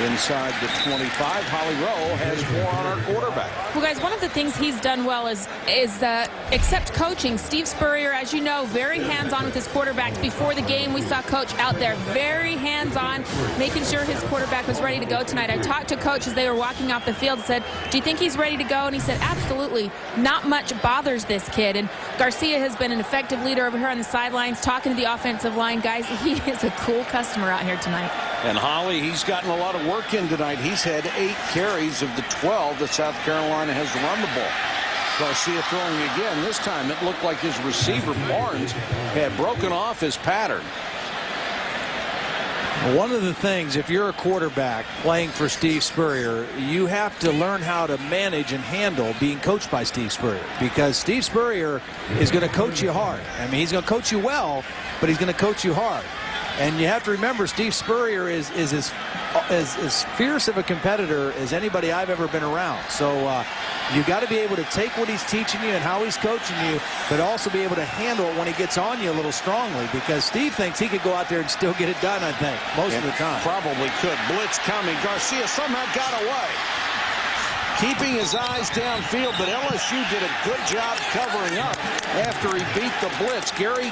Inside the 25, Holly Rowe has more on our quarterback. Well, guys, one of the things he's done well is accept coaching. Steve Spurrier, as you know, very hands-on with his quarterbacks. Before the game, we saw Coach out there very hands-on, making sure his quarterback was ready to go tonight. I talked to Coach as they were walking off the field, said, do you think he's ready to go? And he said, absolutely. Not much bothers this kid. And Garcia has been an effective leader over here on the sidelines, talking to the offensive line. Guys, he is a cool customer out here tonight. And Holly, he's gotten a lot of work in tonight. He's had 8 carries of the 12 that South Carolina has run the ball. Garcia throwing again. This time it looked like his receiver, Barnes, had broken off his pattern. One of the things, if you're a quarterback playing for Steve Spurrier, you have to learn how to manage and handle being coached by Steve Spurrier, because Steve Spurrier is going to coach you hard. I mean, he's going to coach you well, but he's going to coach you hard. And you have to remember, Steve Spurrier is as fierce of a competitor as anybody I've ever been around. So you got to be able to take what he's teaching you and how he's coaching you, but also be able to handle it when he gets on you a little strongly, because Steve thinks he could go out there and still get it done, I think, most of the time. Probably could. Blitz coming. Garcia somehow got away. Keeping his eyes downfield, but LSU did a good job covering up after he beat the blitz. Harry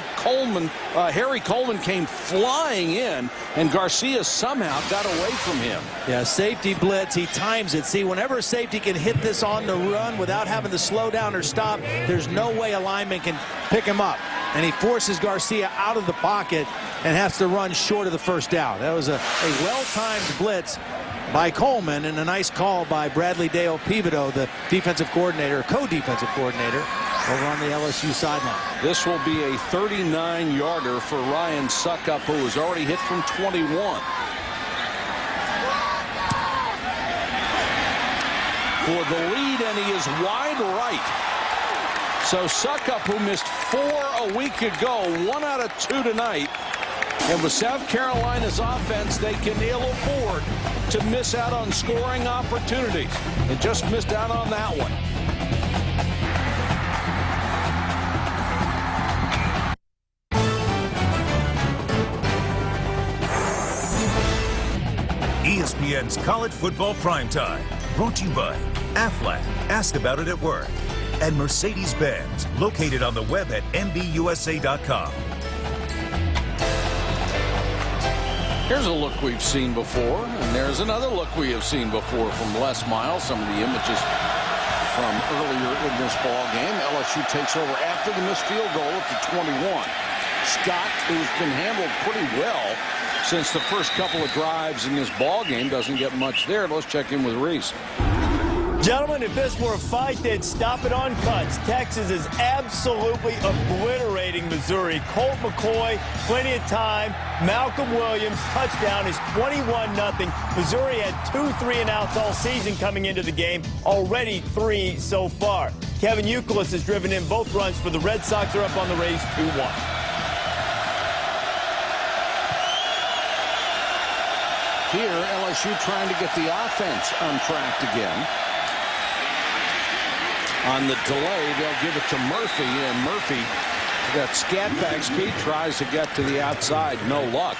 Coleman came flying in, and Garcia somehow got away from him. Yeah, safety blitz. He times it. See, whenever a safety can hit this on the run without having to slow down or stop, there's no way a lineman can pick him up. And he forces Garcia out of the pocket and has to run short of the first down. That was a well-timed blitz by Coleman, and a nice call by Bradley Dale Pivoto, the defensive coordinator, co-defensive coordinator, over on the LSU sideline. This will be a 39-yarder for Ryan Suckup, who was already hit from 21. For the lead, and he is wide right. So Suckup, who missed 4 a week ago, 1 out of 2 tonight. And with South Carolina's offense, they can ill afford to miss out on scoring opportunities. And just missed out on that one. ESPN's College Football Primetime, brought to you by Aflac, ask about it at work, and Mercedes-Benz, located on the web at MBUSA.com. Here's a look we've seen before, and there's another look we have seen before from Les Miles. Some of the images from earlier in this ball game. LSU takes over after the missed field goal at the 21. Scott, who's been handled pretty well since the first couple of drives in this ball game, doesn't get much there. Let's check in with Reese. Gentlemen, if this were a fight, they'd stop it on cuts. Texas is absolutely obliterating Missouri. Colt McCoy, plenty of time. Malcolm Williams, touchdown is 21-0. Missouri had 2 3-and-outs all season coming into the game. Already 3 so far. Kevin Youkilis has driven in both runs for the Red Sox. Are up on the Rays 2-1. Here, LSU trying to get the offense on track again. On the delay, they'll give it to Murphy, and Murphy, that scat back speed, tries to get to the outside. No luck.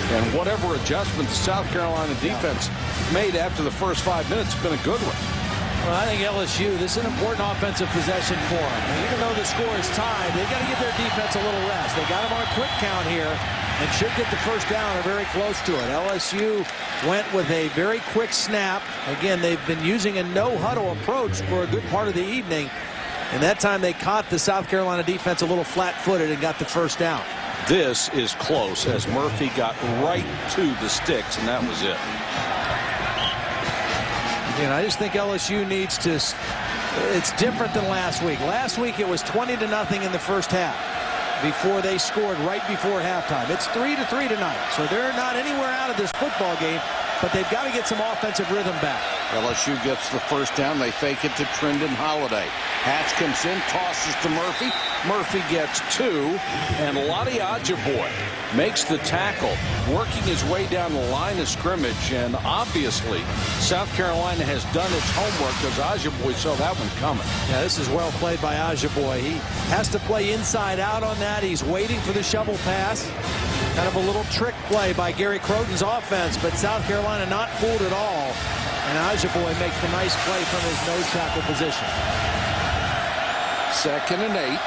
And whatever adjustment the South Carolina defense made after the first 5 minutes has been a good one. Well, I think LSU, this is an important offensive possession for them. And even though the score is tied, they've got to give their defense a little rest. They got them on a quick count here and should get the first down or very close to it. LSU went with a very quick snap. Again, they've been using a no-huddle approach for a good part of the evening. And that time they caught the South Carolina defense a little flat-footed and got the first down. This is close as Murphy got right to the sticks, and that was it. And I just think LSU needs to, it's different than last week. Last week it was 20-0 in the first half before they scored right before halftime. It's 3-3 tonight, so they're not anywhere out of this football game, but they've got to get some offensive rhythm back. LSU gets the first down. They fake it to Trendon Holiday. Hatch comes in, tosses to Murphy. Murphy gets 2, and Lottie Ajiboye makes the tackle, working his way down the line of scrimmage, and obviously South Carolina has done its homework because Ajiboye saw that one coming. Yeah, this is well played by Ajiboye. He has to play inside out on that. He's waiting for the shovel pass. Kind of a little trick play by Gary Croton's offense, but South Carolina not fooled at all. And Ajiboye makes the nice play from his nose tackle position. 2nd and 8.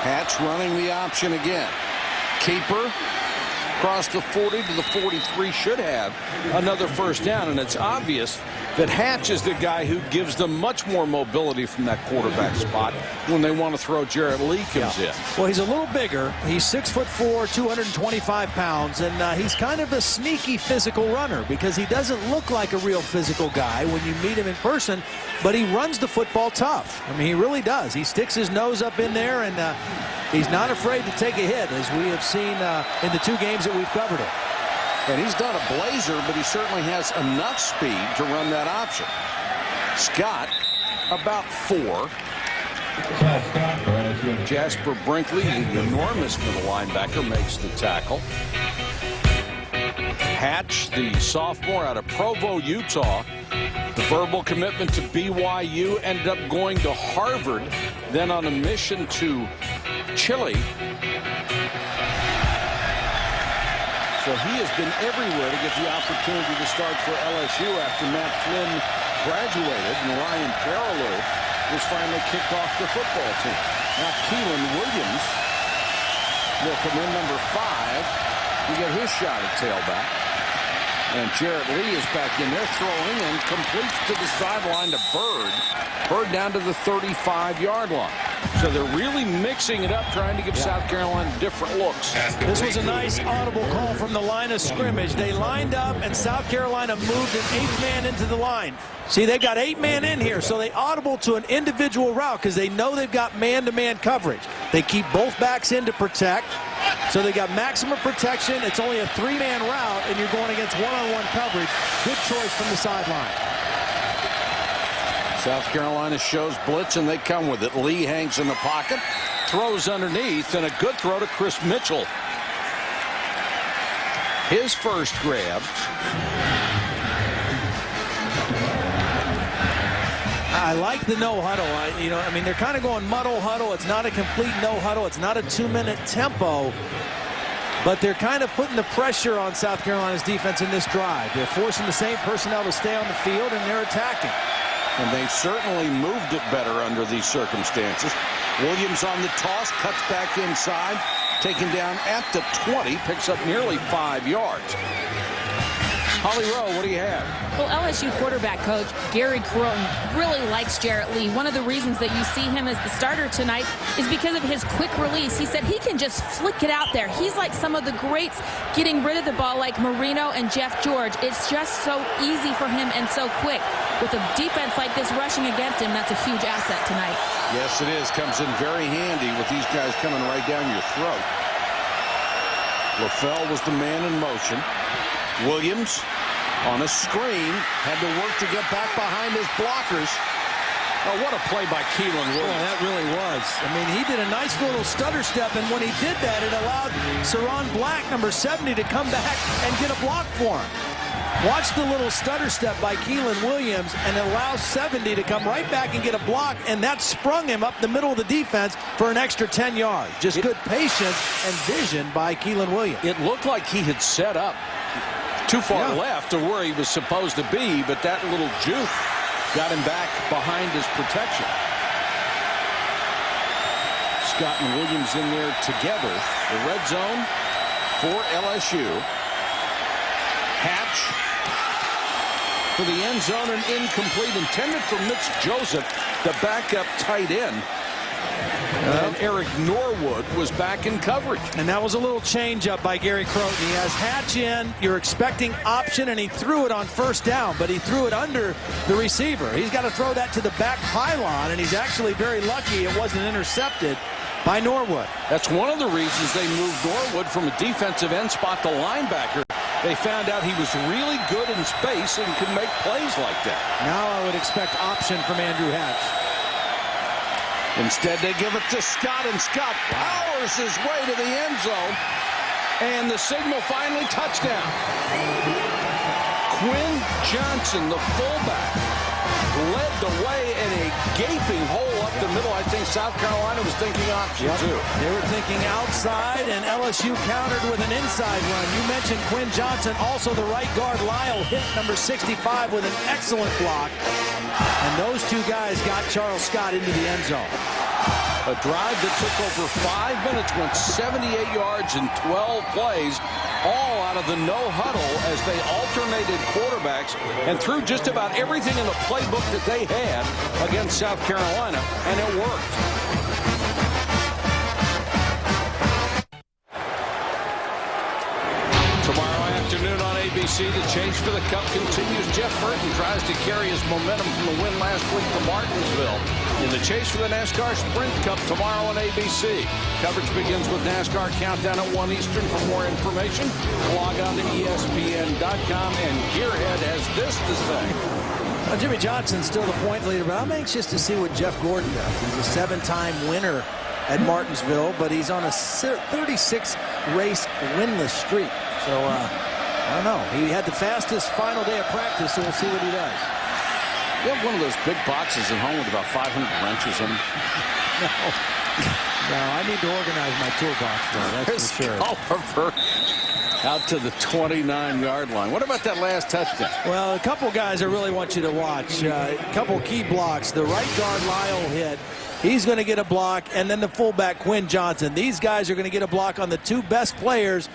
Hatch running the option again. Keeper across the 40 to the 43, should have another first down, and it's obvious that Hatch is the guy who gives them much more mobility from that quarterback spot when they want to throw. Jarrett Lee comes in. Well, he's a little bigger. He's 6'4", 225 pounds, and he's kind of a sneaky physical runner because he doesn't look like a real physical guy when you meet him in person, but he runs the football tough. I mean, he really does. He sticks his nose up in there, and he's not afraid to take a hit, as we have seen in the 2 games that we've covered it. And he's not a blazer, but he certainly has enough speed to run that option. Scott, about 4. Jasper Brinkley, the enormous middle linebacker, makes the tackle. Hatch, the sophomore out of Provo, Utah. The verbal commitment to BYU, ended up going to Harvard, then on a mission to Chile. So he has been everywhere to get the opportunity to start for LSU after Matt Flynn graduated, and Ryan Perilou was finally kicked off the football team. Now Keelan Williams will come in, number 5, to get his shot at tailback. And Jarrett Lee is back in there throwing and completes to the sideline to Bird. Bird down to the 35-yard line. So they're really mixing it up, trying to give South Carolina different looks. This was a nice audible call from the line of scrimmage. They lined up, and South Carolina moved an 8th man into the line. See, they got 8 men in here, so they audible to an individual route because they know they've got man-to-man coverage. They keep both backs in to protect, so they got maximum protection. It's only a 3-man route, and you're going against one-on-one coverage. Good choice from the sideline. South Carolina shows blitz, and they come with it. Lee hangs in the pocket, throws underneath, and a good throw to Chris Mitchell. His first grab. I like the no huddle. I mean, they're kind of going muddle huddle. It's not a complete no huddle. It's not a 2-minute tempo. But they're kind of putting the pressure on South Carolina's defense in this drive. They're forcing the same personnel to stay on the field, and they're attacking. And they certainly moved it better under these circumstances. Williams on the toss, cuts back inside, taken down at the 20, picks up nearly 5 yards. Holly Rowe, what do you have? Well, LSU quarterback coach Gary Croton really likes Jarrett Lee. One of the reasons that you see him as the starter tonight is because of his quick release. He said he can just flick it out there. He's like some of the greats getting rid of the ball, like Marino and Jeff George. It's just so easy for him and so quick. With a defense like this rushing against him, that's a huge asset tonight. Yes, it is. Comes in very handy with these guys coming right down your throat. LaFell was the man in motion. Williams on a screen, had to work to get back behind his blockers. Oh, what a play by Keelan Williams. Oh, that really was. I mean, he did a nice little stutter step, and when he did that, it allowed Saron Black, number 70, to come back and get a block for him. Watch the little stutter step by Keelan Williams, and it allows 70 to come right back and get a block, and that sprung him up the middle of the defense for an extra 10 yards. Just good patience and vision by Keelan Williams. It looked like he had set up too far left to where he was supposed to be, but that little juke got him back behind his protection. Scott and Williams in there together. The red zone for LSU. Hatch for the end zone and incomplete, intended for Mitch Joseph, the backup tight end. And Eric Norwood was back in coverage. And that was a little change up by Gary Croton. He has Hatch in. You're expecting option, and he threw it on first down, but he threw it under the receiver. He's got to throw that to the back pylon, and he's actually very lucky it wasn't intercepted by Norwood. That's one of the reasons they moved Norwood from a defensive end spot to linebacker. They found out he was really good in space and could make plays like that. Now I would expect option from Andrew Hatch. Instead, they give it to Scott, and Scott powers his way to the end zone. And the signal finally touchdown. Quinn Johnson, the fullback, led the way in a gaping hole up the middle. I think South Carolina was thinking option too. They were thinking outside, and LSU countered with an inside run. You mentioned Quinn Johnson. Also the right guard, Lyle, hit number 65 with an excellent block. And those two guys got Charles Scott into the end zone. A drive that took over 5 minutes, went 78 yards in 12 plays, all out of the no huddle as they alternated quarterbacks and threw just about everything in the playbook that they had against South Carolina, and it worked. Tomorrow afternoon on ABC, the chase for the Cup continues. Jeff Burton tries to carry his momentum from the win last week to Martinsville in the chase for the NASCAR Sprint Cup tomorrow on ABC. Coverage begins with NASCAR Countdown at 1 Eastern. For more information, log on to ESPN.com, and Gearhead has this to say. Well, Jimmy Johnson's still the point leader, but I'm anxious to see what Jeff Gordon does. He's a 7-time winner at Martinsville, but he's on a 36-race winless streak. So, I don't know. He had the fastest final day of practice, so we'll see what he does. You have one of those big boxes at home with about 500 wrenches in them. No, I need to organize my toolbox, though. That's for sure. Oliver out to the 29-yard line. What about that last touchdown? Well, a couple guys I really want you to watch. A couple key blocks. The right guard, Lyle, hit. He's going to get a block, and then the fullback, Quinn Johnson. These guys are going to get a block on the two best players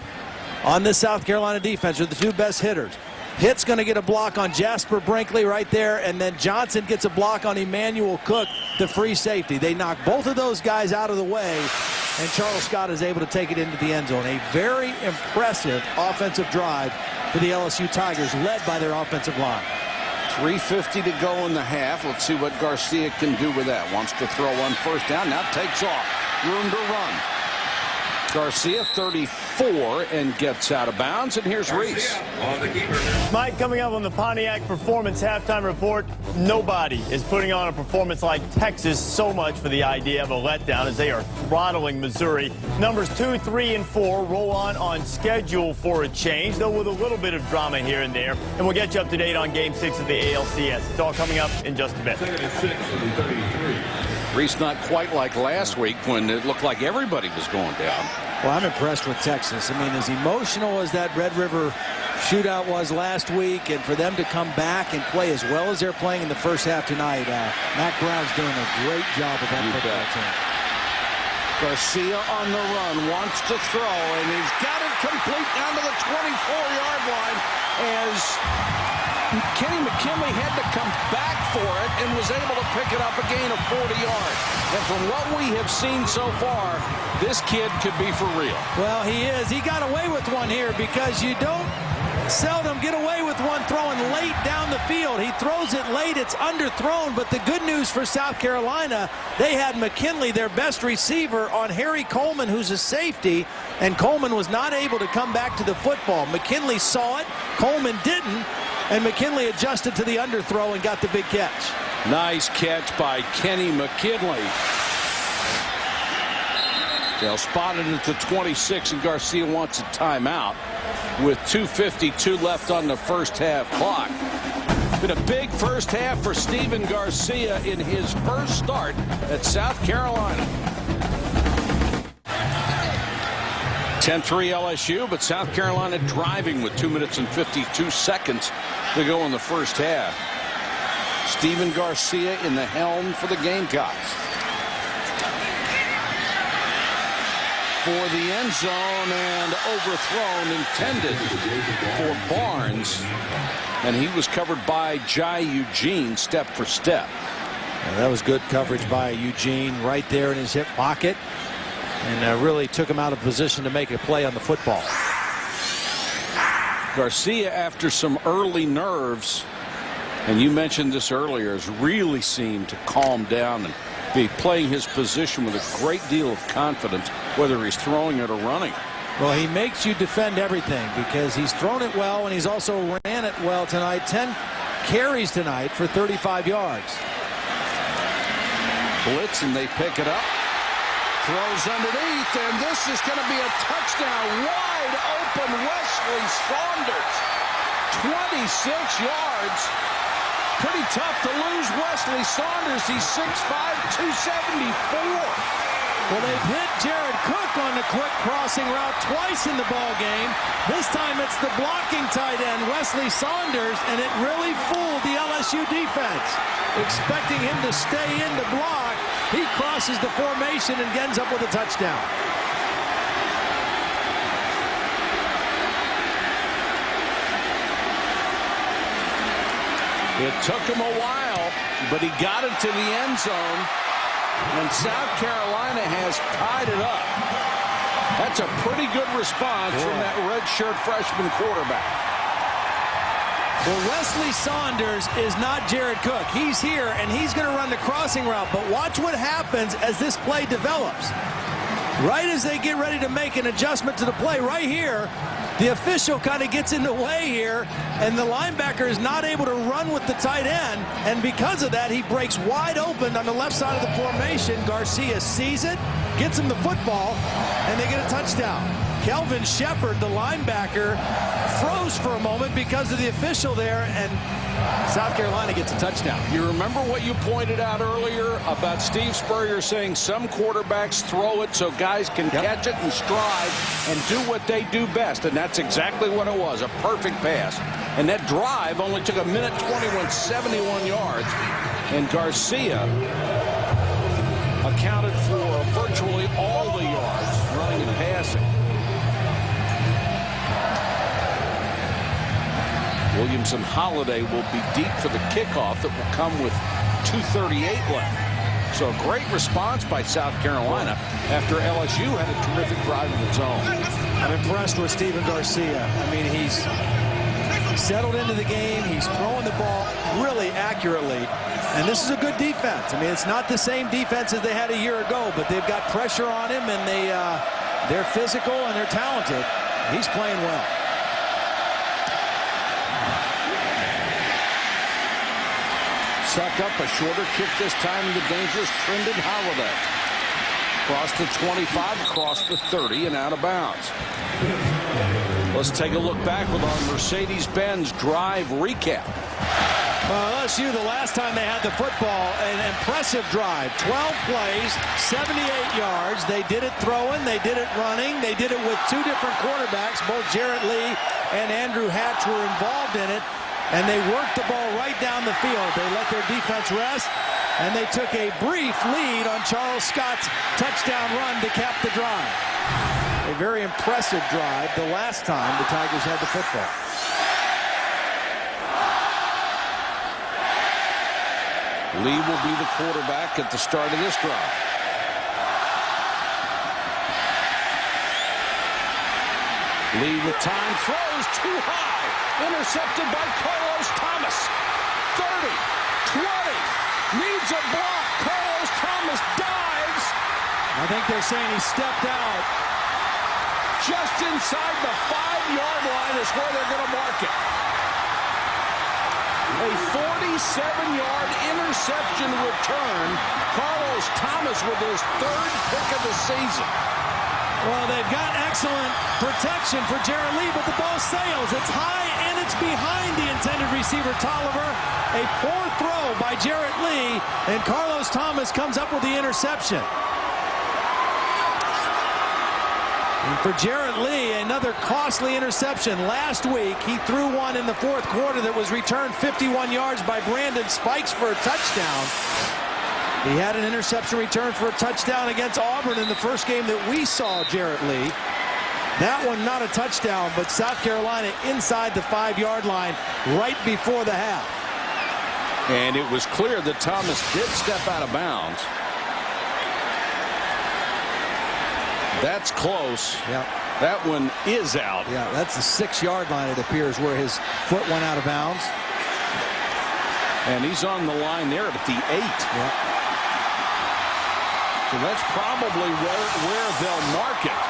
on this South Carolina defense, are the two best hitters. Hitt's going to get a block on Jasper Brinkley right there, and then Johnson gets a block on Emmanuel Cook, the free safety. They knock both of those guys out of the way, and Charles Scott is able to take it into the end zone. A very impressive offensive drive for the LSU Tigers, led by their offensive line. 3:50 to go in the half. Let's see what Garcia can do with that. Wants to throw on first down. Now takes off. Room to run. Garcia, 34, and gets out of bounds. And here's Reese. Mike, coming up on the Pontiac Performance Halftime Report, nobody is putting on a performance like Texas. So much for the idea of a letdown as they are throttling Missouri. Numbers 2, 3, and 4 roll on schedule for a change, though with a little bit of drama here and there. And we'll get you up to date on Game 6 of the ALCS. It's all coming up in just a bit. Reese not quite like last week when it looked like everybody was going down. Well, I'm impressed with Texas. I mean, as emotional as that Red River shootout was last week, and for them to come back and play as well as they're playing in the first half tonight, Mac Brown's doing a great job with that football team. Garcia on the run, wants to throw, and he's got it complete down to the 24-yard line as Kenny McKinley had to come back for it and was able to pick it up a gain of 40 yards. And from what we have seen so far, this kid could be for real. Well, he is. He got away with one here because you don't seldom get away with one throwing late down the field. He throws it late. It's underthrown. But the good news for South Carolina, they had McKinley, their best receiver, on Harry Coleman, who's a safety, and Coleman was not able to come back to the football. McKinley saw it. Coleman didn't. And McKinley adjusted to the underthrow and got the big catch. Nice catch by Kenny McKinley. They'll spot it at the 26, and Garcia wants a timeout with 2:52 left on the first half clock. Been a big first half for Stephen Garcia in his first start at South Carolina. 10-3 LSU, but South Carolina driving with 2 minutes and 52 seconds to go in the first half. Stephen Garcia in the helm for the Gamecocks. For the end zone, and overthrown, intended for Barnes. And he was covered by Jai Eugene step for step. And that was good coverage by Eugene right there in his hip pocket. And really took him out of position to make a play on the football. Garcia, after some early nerves, and you mentioned this earlier, has really seemed to calm down and be playing his position with a great deal of confidence, whether he's throwing it or running. Well, he makes you defend everything because he's thrown it well and he's also ran it well tonight. 10 carries tonight for 35 yards. Blitz, and they pick it up. Throws underneath, and this is going to be a touchdown. Wide open Wesley Saunders. 26 yards. Pretty tough to lose Wesley Saunders. He's 6'5", 274. Well, they've hit Jared Cook on the quick crossing route twice in the ball game. This time it's the blocking tight end, Wesley Saunders, and it really fooled the LSU defense. Expecting him to stay in the block, he crosses the formation and ends up with a touchdown. It took him a while, but he got it to the end zone, and South Carolina has tied it up. That's a pretty good response from that redshirt freshman quarterback. Well, Wesley Saunders is not Jared Cook. He's here, and he's going to run the crossing route. But watch what happens as this play develops. Right as they get ready to make an adjustment to the play, right here, the official kind of gets in the way here, and the linebacker is not able to run with the tight end. And because of that, he breaks wide open on the left side of the formation. Garcia sees it, gets him the football, and they get a touchdown. Kelvin Shepard, the linebacker, froze for a moment because of the official there, and South Carolina gets a touchdown. You remember what you pointed out earlier about Steve Spurrier saying some quarterbacks throw it so guys can catch it and stride and do what they do best, and that's exactly what it was, a perfect pass. And that drive only took 1:21, 71 yards, and Garcia accounted for virtually all the yards running and passing. Williamson Holiday will be deep for the kickoff that will come with 2:38 left. So a great response by South Carolina after LSU had a terrific drive of its own. I'm impressed with Stephen Garcia. I mean, he's settled into the game. He's throwing the ball really accurately. And this is a good defense. I mean, it's not the same defense as they had a year ago, but they've got pressure on him, and they're physical and they're talented. He's playing well. Suck up a shorter kick this time in the dangerous Trendon Holiday. Across the 25, across the 30, and out of bounds. Let's take a look back with our Mercedes-Benz drive recap. LSU, the last time they had the football, an impressive drive. 12 plays, 78 yards. They did it throwing, they did it running, they did it with two different quarterbacks. Both Jarrett Lee and Andrew Hatch were involved in it. And they worked the ball right down the field. They let their defense rest, and they took a brief lead on Charles Scott's touchdown run to cap the drive. A very impressive drive the last time the Tigers had the football. Lee will be the quarterback at the start of this drive. Lee with time, throws too high. Intercepted by Carlos Thomas. 30, 20, needs a block. Carlos Thomas dives. I think they're saying he stepped out. Just inside the 5-yard line is where they're going to mark it. A 47-yard interception return. Carlos Thomas with his third pick of the season. Well, they've got excellent protection for Jarrett Lee, but the ball sails. It's high and it's behind the intended receiver, Tolliver. A poor throw by Jarrett Lee, and Carlos Thomas comes up with the interception. And for Jarrett Lee, another costly interception. Last week, he threw one in the fourth quarter that was returned 51 yards by Brandon Spikes for a touchdown. He had an interception return for a touchdown against Auburn in the first game that we saw Jarrett Lee. That one not a touchdown, but South Carolina inside the 5-yard line right before the half. And it was clear that Thomas did step out of bounds. That's close. Yeah. That one is out. Yeah, that's the 6-yard line, it appears, where his foot went out of bounds. And he's on the line there at the 8. Yeah. So that's probably where they'll mark it.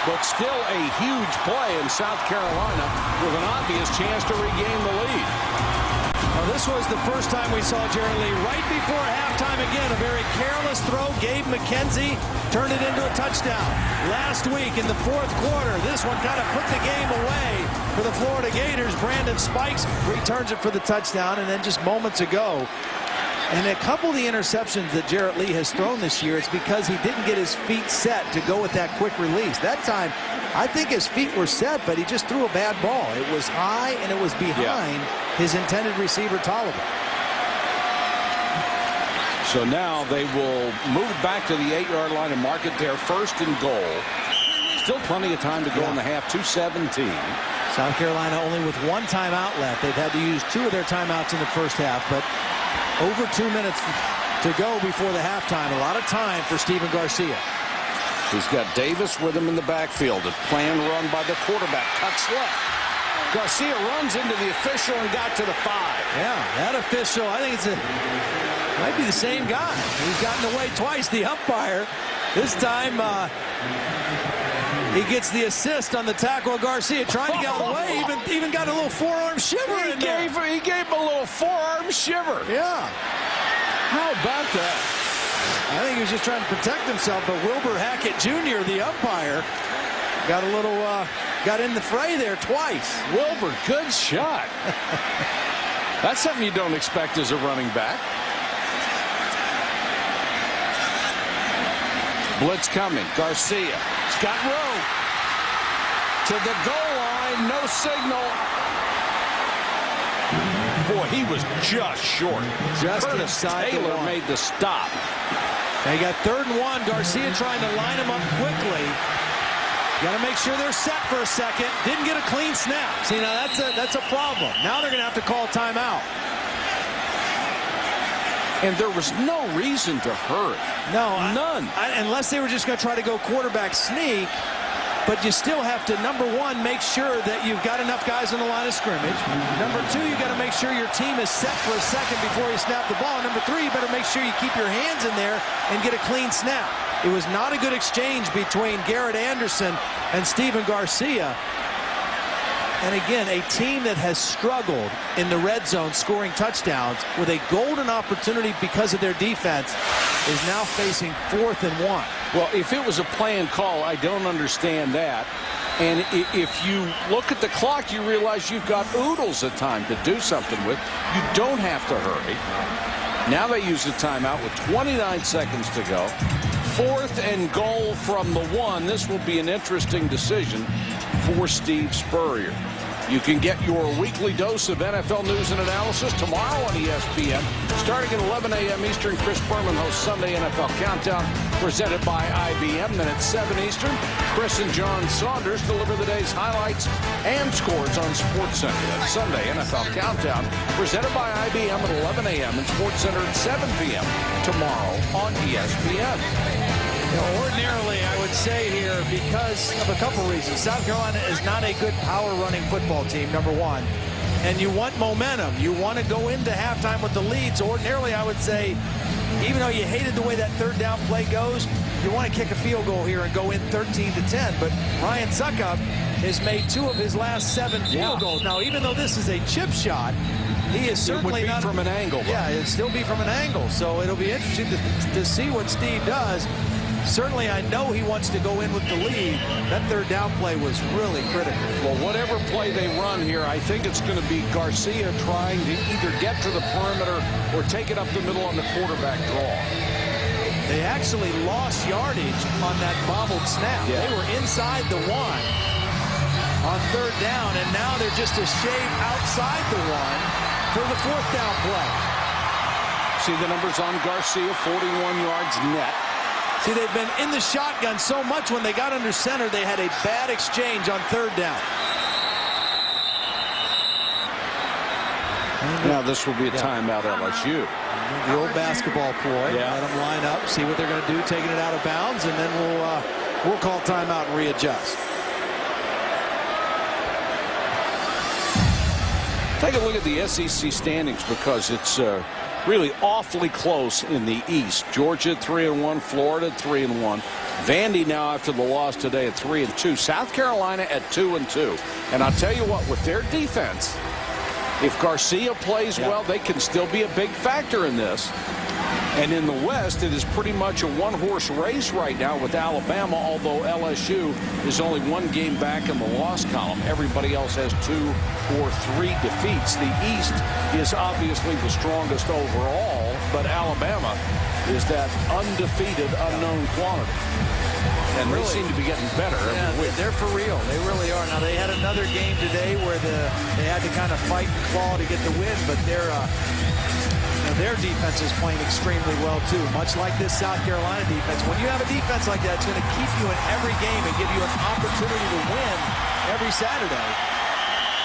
But still a huge play in South Carolina with an obvious chance to regain the lead. Well, this was the first time we saw Jarrett Lee right before halftime again. A very careless throw. Gabe McKenzie turned it into a touchdown. Last week in the fourth quarter, this one kind of put the game away for the Florida Gators. Brandon Spikes returns it for the touchdown, and then just moments ago, and a couple of the interceptions that Jarrett Lee has thrown this year, it's because he didn't get his feet set to go with that quick release. That time, I think his feet were set, but he just threw a bad ball. It was high, and it was behind his intended receiver, Tolliver. So now they will move it back to the 8-yard line and mark it there, first and goal. Still plenty of time to go in the half, 2:17. South Carolina only with one timeout left. They've had to use 2 of their timeouts in the first half, but over 2 minutes to go before the halftime. A lot of time for Stephen Garcia. He's got Davis with him in the backfield. A planned run by the quarterback. Cuts left. Garcia runs into the official and got to the 5. Yeah, that official, I think might be the same guy. He's gotten away twice, the umpire. This time, he gets the assist on the tackle of Garcia, trying to get out of the way. Even got a little forearm shiver in there. He gave him a little forearm shiver. Yeah. How about that? I think he was just trying to protect himself, but Wilbur Hackett Jr., the umpire, got a little, got in the fray there twice. Wilbur, good shot. That's something you don't expect as a running back. Blitz coming. Garcia. Scott Rowe to the goal line. No signal. Boy, he was just short. Just Curtis inside Taylor the one. made the stop. They got 3rd and 1. Garcia trying to line him up quickly. Got to make sure they're set for a second. Didn't get a clean snap. See, now that's a problem. Now they're going to have to call timeout. And there was no reason to hurry. No, none. Unless they were just going to try to go quarterback sneak. But you still have to, number one, make sure that you've got enough guys on the line of scrimmage. Number two, you got to make sure your team is set for a second before you snap the ball. Number three, you better make sure you keep your hands in there and get a clean snap. It was not a good exchange between Garrett Anderson and Stephen Garcia. And again, a team that has struggled in the red zone scoring touchdowns with a golden opportunity because of their defense is now facing 4th and 1. Well, if it was a planned call, I don't understand that. And if you look at the clock, you realize you've got oodles of time to do something with. You don't have to hurry. Now they use the timeout with 29 seconds to go. 4th and goal from the 1. This will be an interesting decision for Steve Spurrier. You can get your weekly dose of NFL news and analysis tomorrow on ESPN. Starting at 11 a.m. Eastern, Chris Berman hosts Sunday NFL Countdown, presented by IBM. Then at 7 Eastern, Chris and John Saunders deliver the day's highlights and scores on SportsCenter. That's Sunday NFL Countdown, presented by IBM at 11 a.m. and SportsCenter at 7 p.m. tomorrow on ESPN. You know, ordinarily, I would say here, because of a couple reasons. South Carolina is not a good power-running football team, number one. And you want momentum. You want to go into halftime with the lead. So ordinarily, I would say, even though you hated the way that 3rd down play goes, you want to kick a field goal here and go in 13-10. But Ryan Suckup has made 2 of his last 7 field goals. Now, even though this is a chip shot, he is certainly not from an angle. Yeah, it'll still be from an angle. So it'll be interesting to see what Steve does. certainly I know he wants to go in with the lead. That third down play was really critical. Well, whatever play they run here, I think it's going to be Garcia trying to either get to the perimeter or take it up the middle on the quarterback draw. They actually lost yardage on that bobbled snap. Yeah. They were inside the 1 on third down, and now they're just a shade outside the 1 for the fourth down play. See the numbers on Garcia, 41 yards net. See, they've been in the shotgun so much when they got under center, they had a bad exchange on third down. Now this will be a timeout, LSU. The old basketball ploy. Yeah. Let them line up, see what they're going to do, taking it out of bounds, and then we'll call timeout and readjust. Take a look at the SEC standings because it's really awfully close in the East. Georgia 3-1, Florida 3-1. Vandy now after the loss today at 3-2. South Carolina at 2-2. And I'll tell you what, with their defense, if Garcia plays well, they can still be a big factor in this. And in the West, it is pretty much a one-horse race right now with Alabama, although LSU is only 1 game back in the loss column. Everybody else has 2 or 3 defeats. The East is obviously the strongest overall, but Alabama is that undefeated unknown quantity. And they seem to be getting better every week. They're for real. They really are. Now, they had another game today where they had to kind of fight and claw to get the win, but their defense is playing extremely well, too, much like this South Carolina defense. When you have a defense like that, it's going to keep you in every game and give you an opportunity to win every Saturday.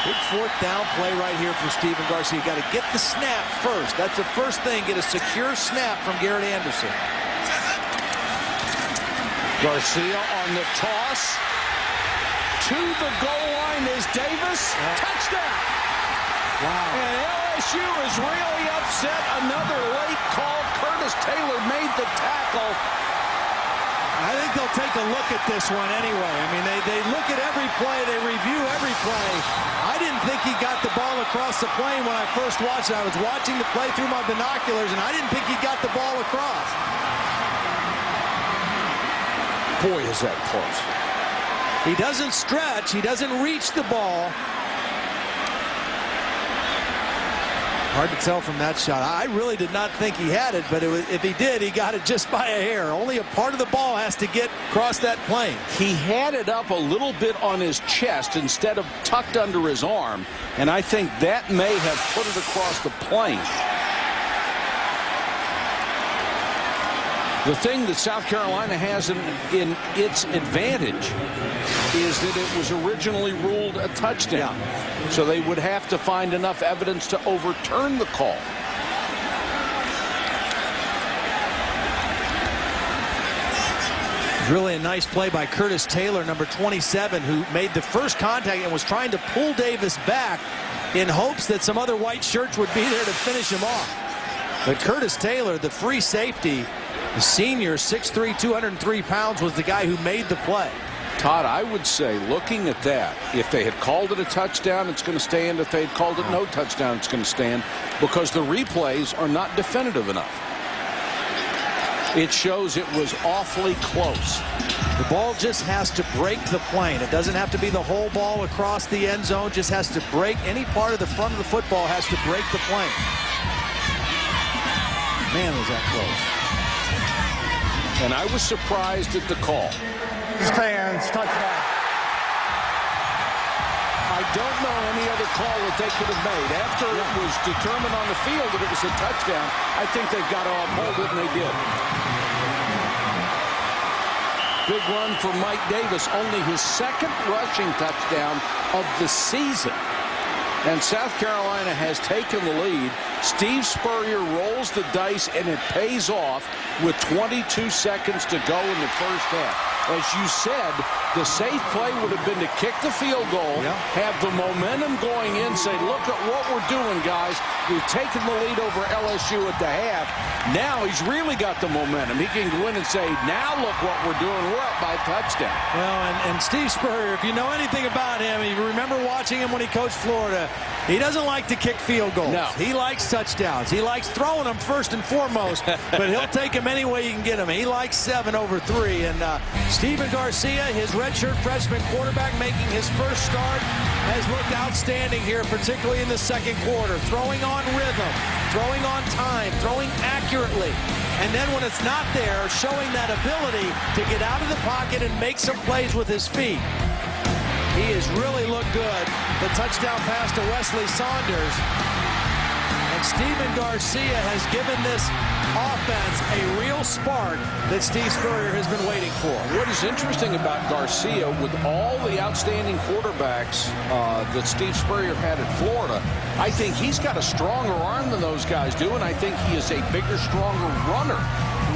Big fourth down play right here for Stephen Garcia. You got to get the snap first. That's the first thing. Get a secure snap from Garrett Anderson. Garcia on the toss. To the goal line is Davis. Touchdown. Wow. And LSU is really upset. Another late call. Curtis Taylor made the tackle. I think they'll take a look at this one anyway. I mean, they look at every play. They review every play. I didn't think he got the ball across the plane when I first watched it. I was watching the play through my binoculars, and I didn't think he got the ball across. Boy, is that close. He doesn't stretch. He doesn't reach the ball. Hard to tell from that shot. I really did not think he had it, but if he did, he got it just by a hair. Only a part of the ball has to get across that plane. He had it up a little bit on his chest instead of tucked under his arm, and I think that may have put it across the plane. The thing that South Carolina has in its advantage is that it was originally ruled a touchdown. So they would have to find enough evidence to overturn the call. Really a nice play by Curtis Taylor, number 27, who made the first contact and was trying to pull Davis back in hopes that some other white shirts would be there to finish him off. But Curtis Taylor, the free safety, the senior, 6'3", 203 pounds, was the guy who made the play. Todd, I would say, looking at that, if they had called it a touchdown, it's going to stand. If they had called it no touchdown, it's going to stand, because the replays are not definitive enough. It shows it was awfully close. The ball just has to break the plane. It doesn't have to be the whole ball across the end zone. Just has to break. Any part of the front of the football has to break the plane. Man, was that close. And I was surprised at the call. Stands, touchdown. I don't know any other call that they could have made. After it was determined on the field that it was a touchdown, I think they've got to uphold it, and they did. Big run for Mike Davis, only his second rushing touchdown of the season. And South Carolina has taken the lead. Steve Spurrier rolls the dice, and it pays off with 22 seconds to go in the first half. As you said, the safe play would have been to kick the field goal, have the momentum going in, say, look at what we're doing, guys. We've taken the lead over LSU at the half. Now he's really got the momentum. He can go in and say, now look what we're doing. We're up by a touchdown. Well, and Steve Spurrier, if you know anything about him, you remember watching him when he coached Florida, he doesn't like to kick field goals. No. He likes touchdowns. He likes throwing them first and foremost, but he'll take them any way you can get them. He likes 7 over 3. And Steven Garcia, his redshirt freshman quarterback, making his first start, has looked outstanding here, particularly in the second quarter. Throwing on rhythm, throwing on time, throwing accurately. And then when it's not there, showing that ability to get out of the pocket and make some plays with his feet. He has really looked good. The touchdown pass to Wesley Saunders. And Steven Garcia has given this offense a real spark that Steve Spurrier has been waiting for. What is interesting about Garcia, with all the outstanding quarterbacks that Steve Spurrier had at Florida, I think he's got a stronger arm than those guys do, and I think he is a bigger, stronger runner.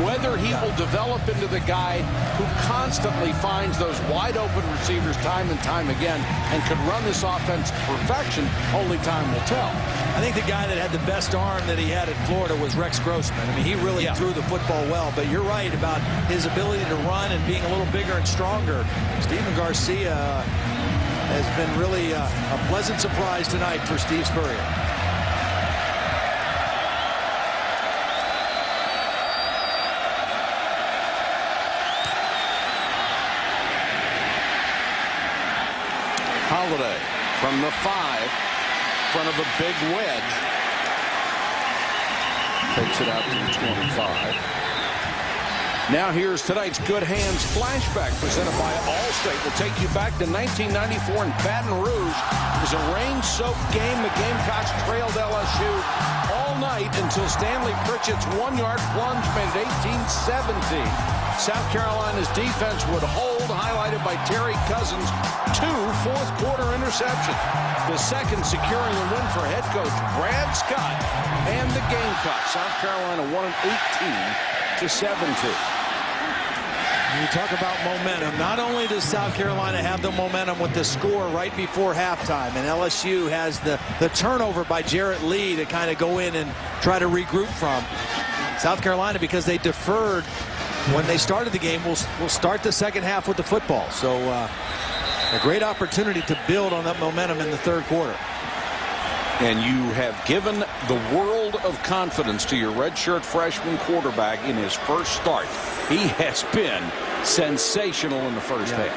Whether he will develop into the guy who constantly finds those wide open receivers time and time again and could run this offense to perfection, only time will tell. I think the guy that had the best arm that he had at Florida was Rex Grossman. I mean, he really threw the football well, but you're right about his ability to run and being a little bigger and stronger. Steven Garcia has been really a pleasant surprise tonight for Steve Spurrier. Holiday from the 5, in front of a big wedge. Takes it out to the 25. Now here's tonight's Good Hands flashback presented by Allstate. We'll take you back to 1994 in Baton Rouge. It was a rain-soaked game. The Gamecocks trailed LSU all night until Stanley Pritchett's 1-yard plunge made it 18-17. South Carolina's defense would hold, highlighted by Terry Cousins' 2 fourth-quarter interceptions. The second securing the win for head coach Brad Scott and the Gamecocks. South Carolina won 18-17. You talk about momentum. Not only does South Carolina have the momentum with the score right before halftime, and LSU has the turnover by Jarrett Lee to kind of go in and try to regroup from. South Carolina, because they deferred when they started the game, will start the second half with the football. So a great opportunity to build on that momentum in the third quarter. And you have given the world of confidence to your redshirt freshman quarterback in his first start. He has been sensational in the first half.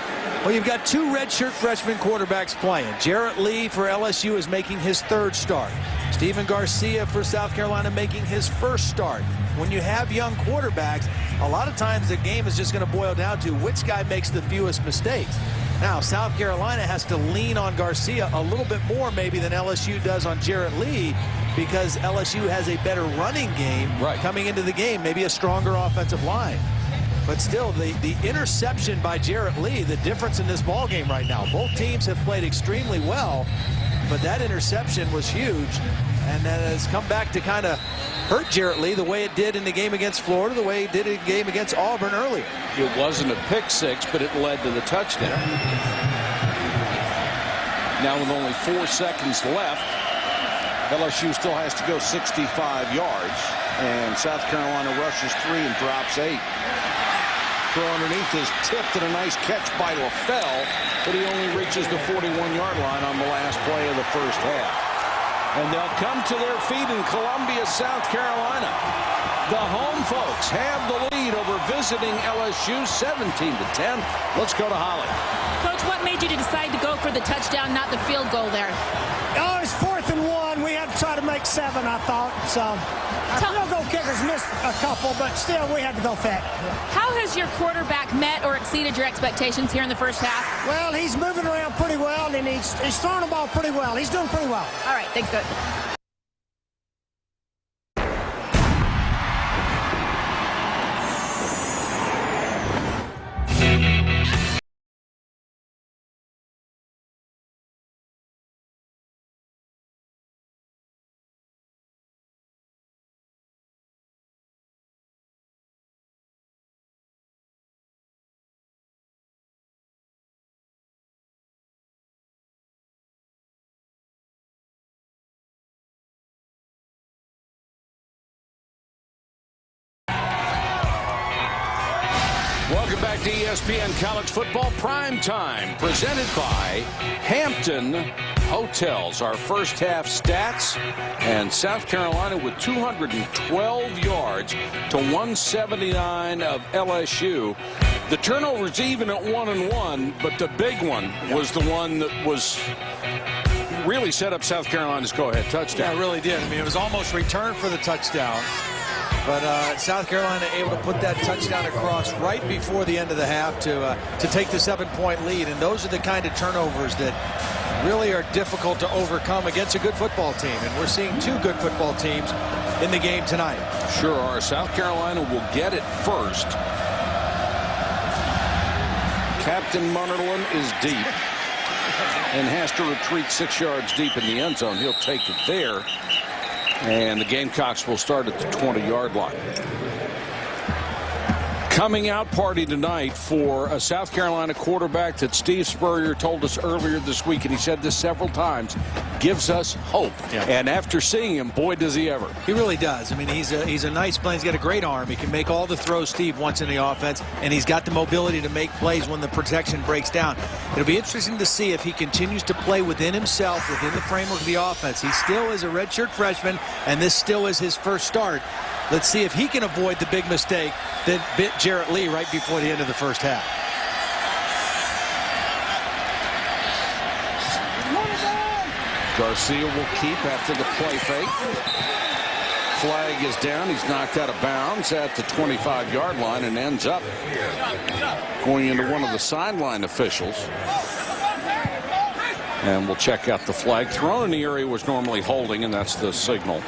Well, you've got 2 redshirt freshman quarterbacks playing. Jarrett Lee for LSU is making his 3rd start. Steven Garcia for South Carolina making his first start. When you have young quarterbacks, a lot of times the game is just going to boil down to which guy makes the fewest mistakes. Now, South Carolina has to lean on Garcia a little bit more maybe than LSU does on Jarrett Lee, because LSU has a better running game coming into the game, maybe a stronger offensive line. But still, the interception by Jarrett Lee, the difference in this ball game right now. Both teams have played extremely well, but that interception was huge, and that has come back to kind of hurt Jarrett Lee the way it did in the game against Florida, the way it did in the game against Auburn earlier. It wasn't a pick six, but it led to the touchdown. Now with only 4 seconds left, LSU still has to go 65 yards, and South Carolina rushes 3 and drops 8. Throw underneath is tipped and a nice catch by LaFell, but he only reaches the 41-yard line on the last play of the first half. And they'll come to their feet in Columbia, South Carolina. The home folks have the lead over visiting LSU 17-10. Let's go to Holly. Coach, what made you decide to go for the touchdown, not the field goal there? Oh, it's 4th and 1. We had to try to make 7, I thought. So our field goal kickers missed a couple, but still we had to go for it. How has your quarterback met or exceeded your expectations here in the first half? Well, he's moving around pretty well, and he's throwing the ball pretty well. He's doing pretty well. All right, thanks, Coach. back to ESPN College Football Prime Time, presented by Hampton Hotels. Our first half stats, and South Carolina with 212 yards to 179 of LSU. The turnovers even at 1-1, but the big one was the one that was really set up South Carolina's go-ahead touchdown. Yeah, it really did. I mean, it was almost returned for the touchdown. But South Carolina able to put that touchdown across right before the end of the half to take the 7-point lead. And those are the kind of turnovers that really are difficult to overcome against a good football team. And we're seeing two good football teams in the game tonight. Sure are. South Carolina will get it first. Captain Munnerlyn is deep and has to retreat 6 yards deep in the end zone. He'll take it there. And the Gamecocks will start at the 20-yard line. Coming out party tonight for a South Carolina quarterback that Steve Spurrier told us earlier this week, and he said this several times, gives us hope. Yeah. And after seeing him, boy, does he ever. He really does. I mean, he's a nice player. He's got a great arm. He can make all the throws Steve wants in the offense, and he's got the mobility to make plays when the protection breaks down. It'll be interesting to see if he continues to play within himself, within the framework of the offense. He still is a redshirt freshman, and this still is his first start. Let's see if he can avoid the big mistake that bit Jarrett Lee right before the end of the first half. Garcia will keep after the play fake. Flag is down. He's knocked out of bounds at the 25-yard line and ends up going into one of the sideline officials. And we'll check out the flag. Thrown in the area was normally holding, and that's the signal.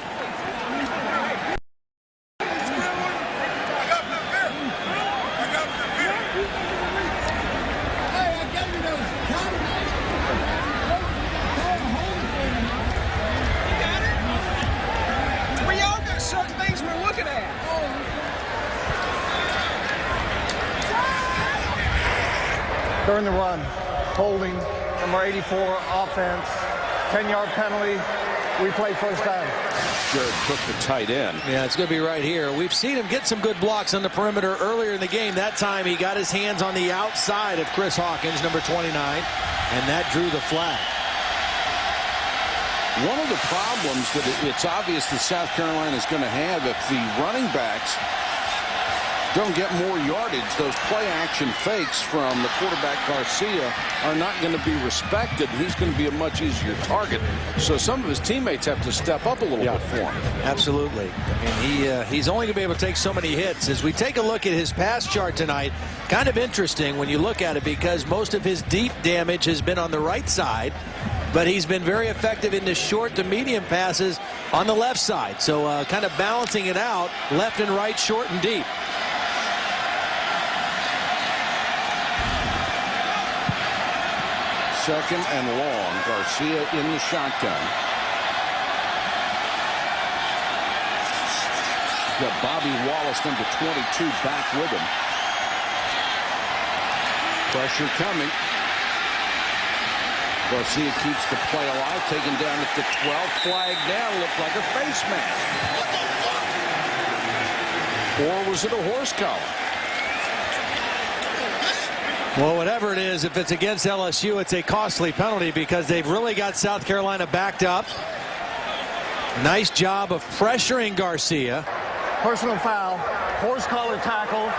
During the run, holding, number 84 offense, 10-yard penalty, we play first down. Jared Cook, the tight end. Yeah, it's going to be right here. We've seen him get some good blocks on the perimeter earlier in the game. That time he got his hands on the outside of Chris Hawkins, number 29, and that drew the flag. One of the problems that it's obvious that South Carolina is going to have if the running backs don't get more yardage, those play-action fakes from the quarterback Garcia are not going to be respected. He's going to be a much easier target. So some of his teammates have to step up a little bit for him. Absolutely. I mean, he's only going to be able to take so many hits. As we take a look at his pass chart tonight, kind of interesting when you look at it because most of his deep damage has been on the right side, but he's been very effective in the short to medium passes on the left side. So kind of balancing it out, left and right, short and deep. Second and long. Garcia in the shotgun. He's got Bobby Wallace, number 22, back with him. Pressure coming. Garcia keeps the play alive, taken down at the 12. Flag down, looked like a face mask. Or was it a horse collar? Well, whatever it is, if it's against LSU, it's a costly penalty because they've really got South Carolina backed up. Nice job of pressuring Garcia. Personal foul, horse collar tackle,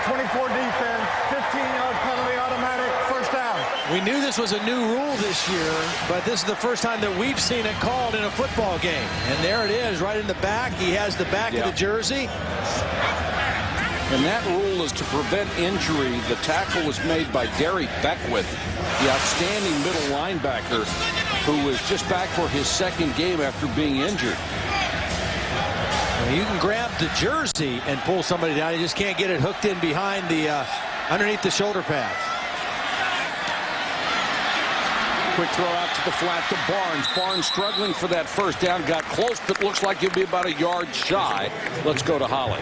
24 defense, 15-yard penalty, automatic, first down. We knew this was a new rule this year, but this is the first time that we've seen it called in a football game. And there it is, right in the back. He has the back of the jersey. And that rule is to prevent injury. The tackle was made by Derry Beckwith, the outstanding middle linebacker who was just back for his second game after being injured. Well, you can grab the jersey and pull somebody down. You just can't get it hooked in behind the underneath the shoulder pads. Quick throw out to the flat to Barnes. Barnes struggling for that first down. Got close, but looks like he'll be about a yard shy. Let's go to Holly.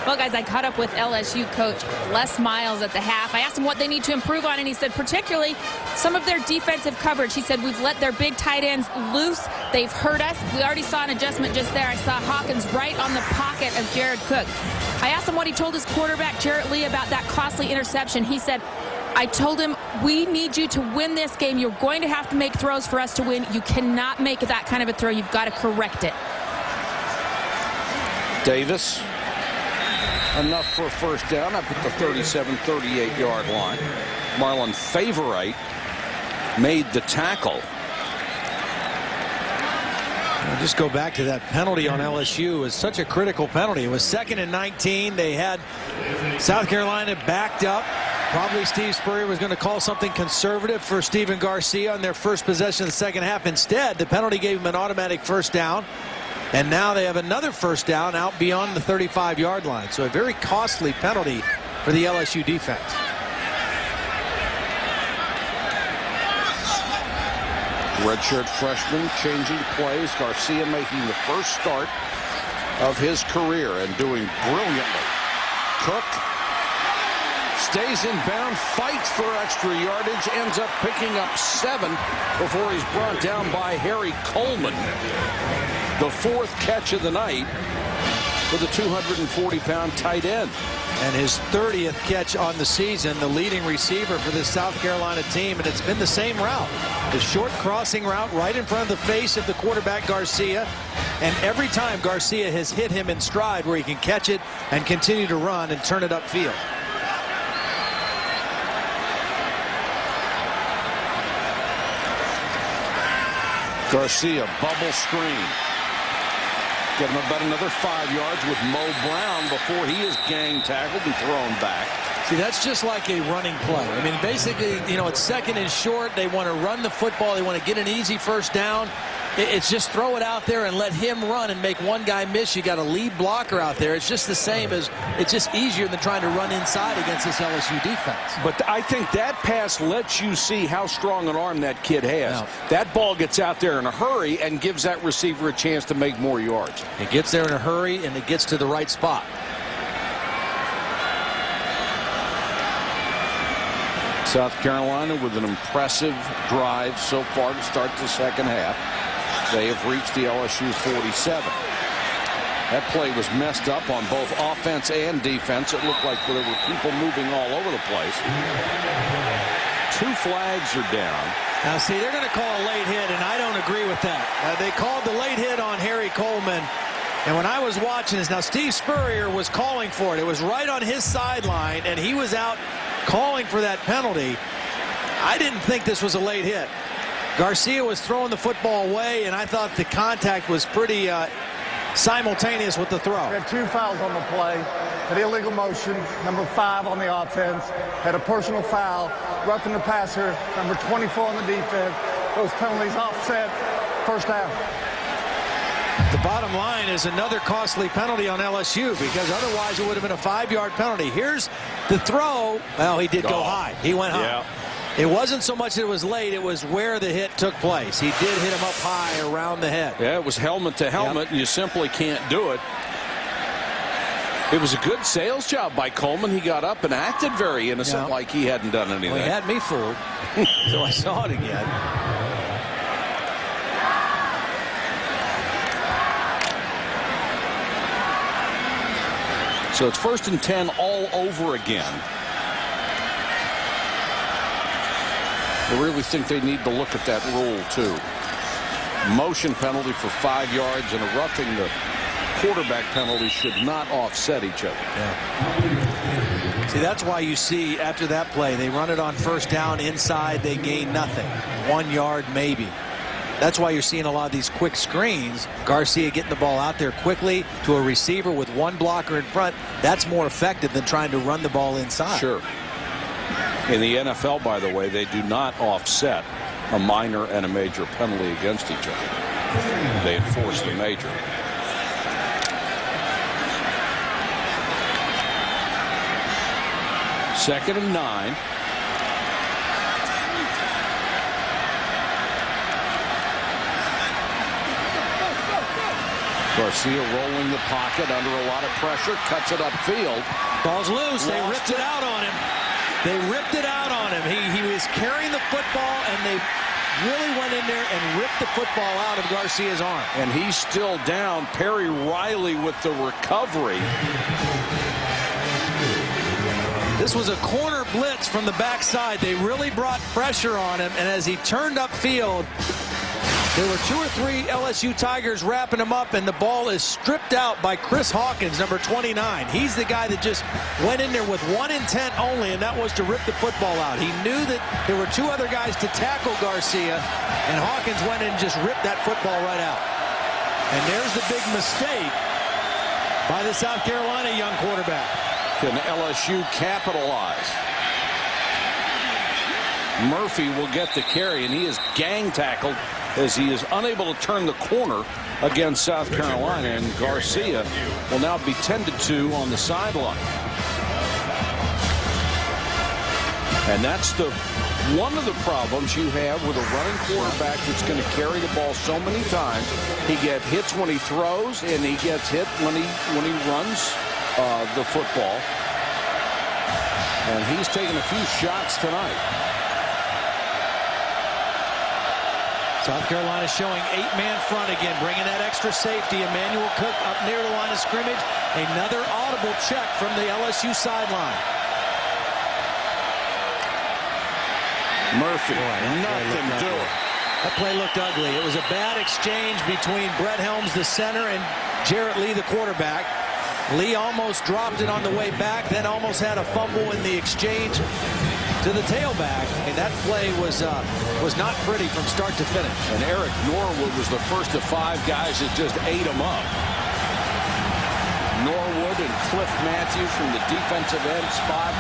Well, guys, I caught up with LSU coach Les Miles at the half. I asked him what they need to improve on, and he said particularly some of their defensive coverage. He said, we've let their big tight ends loose. They've hurt us. We already saw an adjustment just there. I saw Hawkins right on the pocket of Jared Cook. I asked him what he told his quarterback, Jarrett Lee, about that costly interception. He said, I told him, we need you to win this game. You're going to have to make throws for us to win. You cannot make that kind of a throw. You've got to correct it. Davis. Enough for a first down up at the 37-38-yard line. Marlon Favorite made the tackle. I'll just go back to that penalty on LSU. It was such a critical penalty. It was 2nd and 19. They had South Carolina backed up. Probably Steve Spurrier was going to call something conservative for Steven Garcia on their first possession of the second half. Instead, the penalty gave him an automatic first down. And now they have another first down out beyond the 35-yard line. So a very costly penalty for the LSU defense. Redshirt freshman changing plays. Garcia making the first start of his career and doing brilliantly. Cook stays in bound, fights for extra yardage, ends up picking up 7 before he's brought down by Harry Coleman. The 4th catch of the night for the 240-pound tight end. And his 30th catch on the season, the leading receiver for this South Carolina team, and it's been the same route. The short crossing route right in front of the face of the quarterback, Garcia. And every time Garcia has hit him in stride where he can catch it and continue to run and turn it upfield. Garcia, bubble screen. Get him about another 5 yards with Mo Brown before he is gang tackled and thrown back. See, that's just like a running play. I mean, basically, you know, it's 2nd and short. They want to run the football. They want to get an easy first down. It's just throw it out there and let him run and make one guy miss. You got a lead blocker out there. It's just the same as, it's just easier than trying to run inside against this LSU defense. But I think that pass lets you see how strong an arm that kid has. Now, that ball gets out there in a hurry and gives that receiver a chance to make more yards. It gets there in a hurry and it gets to the right spot. South Carolina with an impressive drive so far to start the second half. They have reached the LSU 47. That play was messed up on both offense and defense. It looked like there were people moving all over the place. 2 flags are down. Now, see, they're going to call a late hit, and I don't agree with that. They called the late hit on Harry Coleman. And when I was watching this, now Steve Spurrier was calling for it. It was right on his sideline, and he was out calling for that penalty. I didn't think this was a late hit. Garcia was throwing the football away, and I thought the contact was pretty simultaneous with the throw. We had 2 fouls on the play. Had illegal motion, number 5 on the offense. Had a personal foul, roughing the passer, number 24 on the defense. Those penalties offset first half. The bottom line is another costly penalty on LSU, because otherwise it would have been a 5-yard penalty. Here's the throw. Well, he did go high. He went high. Yeah. It wasn't so much that it was late, it was where the hit took place. He did hit him up high around the head. Yeah, it was helmet to helmet, and you simply can't do it. It was a good sales job by Coleman. He got up and acted very innocent, like he hadn't done anything. Well, he had me fooled, so I saw it again. So it's 1st and 10 all over again. I really think they need to look at that rule, too. Motion penalty for 5 yards and a roughing the quarterback penalty should not offset each other. Yeah. See, that's why you see after that play, they run it on first down inside, they gain nothing. 1 yard maybe. That's why you're seeing a lot of these quick screens. Garcia getting the ball out there quickly to a receiver with 1 blocker in front. That's more effective than trying to run the ball inside. Sure. In the NFL, by the way, they do not offset a minor and a major penalty against each other. They enforce the major. Second and 9. Garcia rolling the pocket under a lot of pressure, cuts it upfield. Ball's loose. They ripped it out on him. They ripped it out on him. He was carrying the football, and they really went in there and ripped the football out of Garcia's arm. And he's still down. Perry Riley with the recovery. This was a corner blitz from the backside. They really brought pressure on him, and as he turned upfield, there were 2 or 3 LSU Tigers wrapping him up, and the ball is stripped out by Chris Hawkins, number 29. He's the guy that just went in there with one intent only, and that was to rip the football out. He knew that there were 2 other guys to tackle Garcia, and Hawkins went in and just ripped that football right out. And there's the big mistake by the South Carolina young quarterback. Can LSU capitalize? Murphy will get the carry, and he is gang tackled as he is unable to turn the corner against South Carolina, and Garcia will now be tended to on the sideline. And that's one of the problems you have with a running quarterback that's going to carry the ball so many times. He gets hits when he throws, and he gets hit when he runs the football. And he's taken a few shots tonight. South Carolina showing 8-man front again, bringing that extra safety. Emmanuel Cook up near the line of scrimmage. Another audible check from the LSU sideline. Murphy, nothing doing. That play looked ugly. It was a bad exchange between Brett Helms, the center, and Jarrett Lee, the quarterback. Lee almost dropped it on the way back, then almost had a fumble in the exchange to the tailback, and that play was not pretty from start to finish. And Eric Norwood was the first of 5 guys that just ate him up. Norwood and Cliff Matthews from the defensive end spot.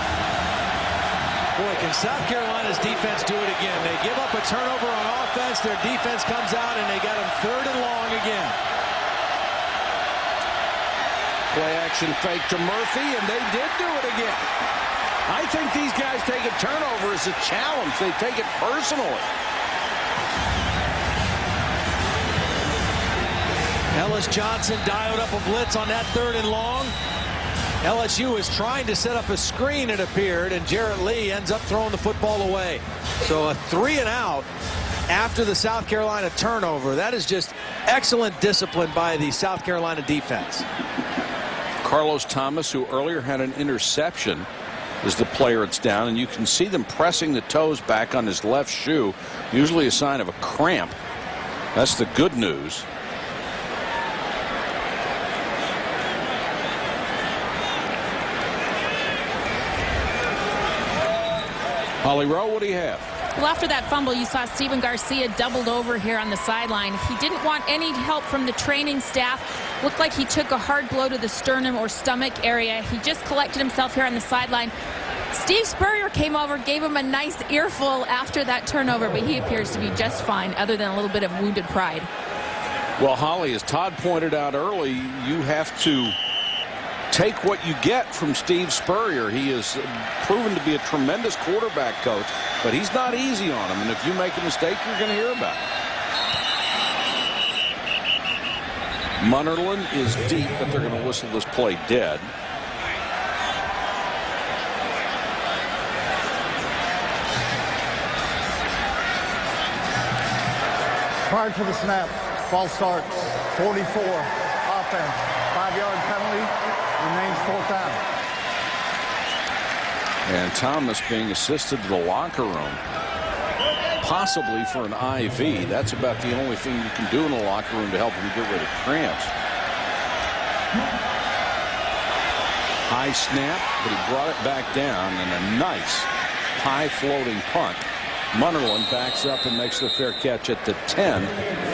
Boy, can South Carolina's defense do it again? They give up a turnover on offense, their defense comes out, and they got them 3rd and long again. Play action fake to Murphy, and they did do it again. I think these guys take a turnover as a challenge. They take it personally. Ellis Johnson dialed up a blitz on that 3rd and long. LSU is trying to set up a screen, it appeared, and Jarrett Lee ends up throwing the football away. So a 3 and out after the South Carolina turnover. That is just excellent discipline by the South Carolina defense. Carlos Thomas, who earlier had an interception, is the player that's down, and you can see them pressing the toes back on his left shoe, usually a sign of a cramp. That's the good news. Holly Rowe, what do you have? Well, after that fumble, you saw Steven Garcia doubled over here on the sideline. He didn't want any help from the training staff. Looked like he took a hard blow to the sternum or stomach area. He just collected himself here on the sideline. Steve Spurrier came over, gave him a nice earful after that turnover, but he appears to be just fine, other than a little bit of wounded pride. Well, Holly, as Todd pointed out early, you have to take what you get from Steve Spurrier. He has proven to be a tremendous quarterback coach, but he's not easy on him, and if you make a mistake, you're going to hear about it. Munnerlyn is deep, but they're going to whistle this play dead. Prior to the snap, false start, 44, offense, 5-yard penalty, remains 4th down. And Thomas being assisted to the locker room, possibly for an IV. That's about the only thing you can do in the locker room to help him get rid of cramps. High snap, but he brought it back down, and a nice high floating punt. Munnerlyn backs up and makes the fair catch at the 10.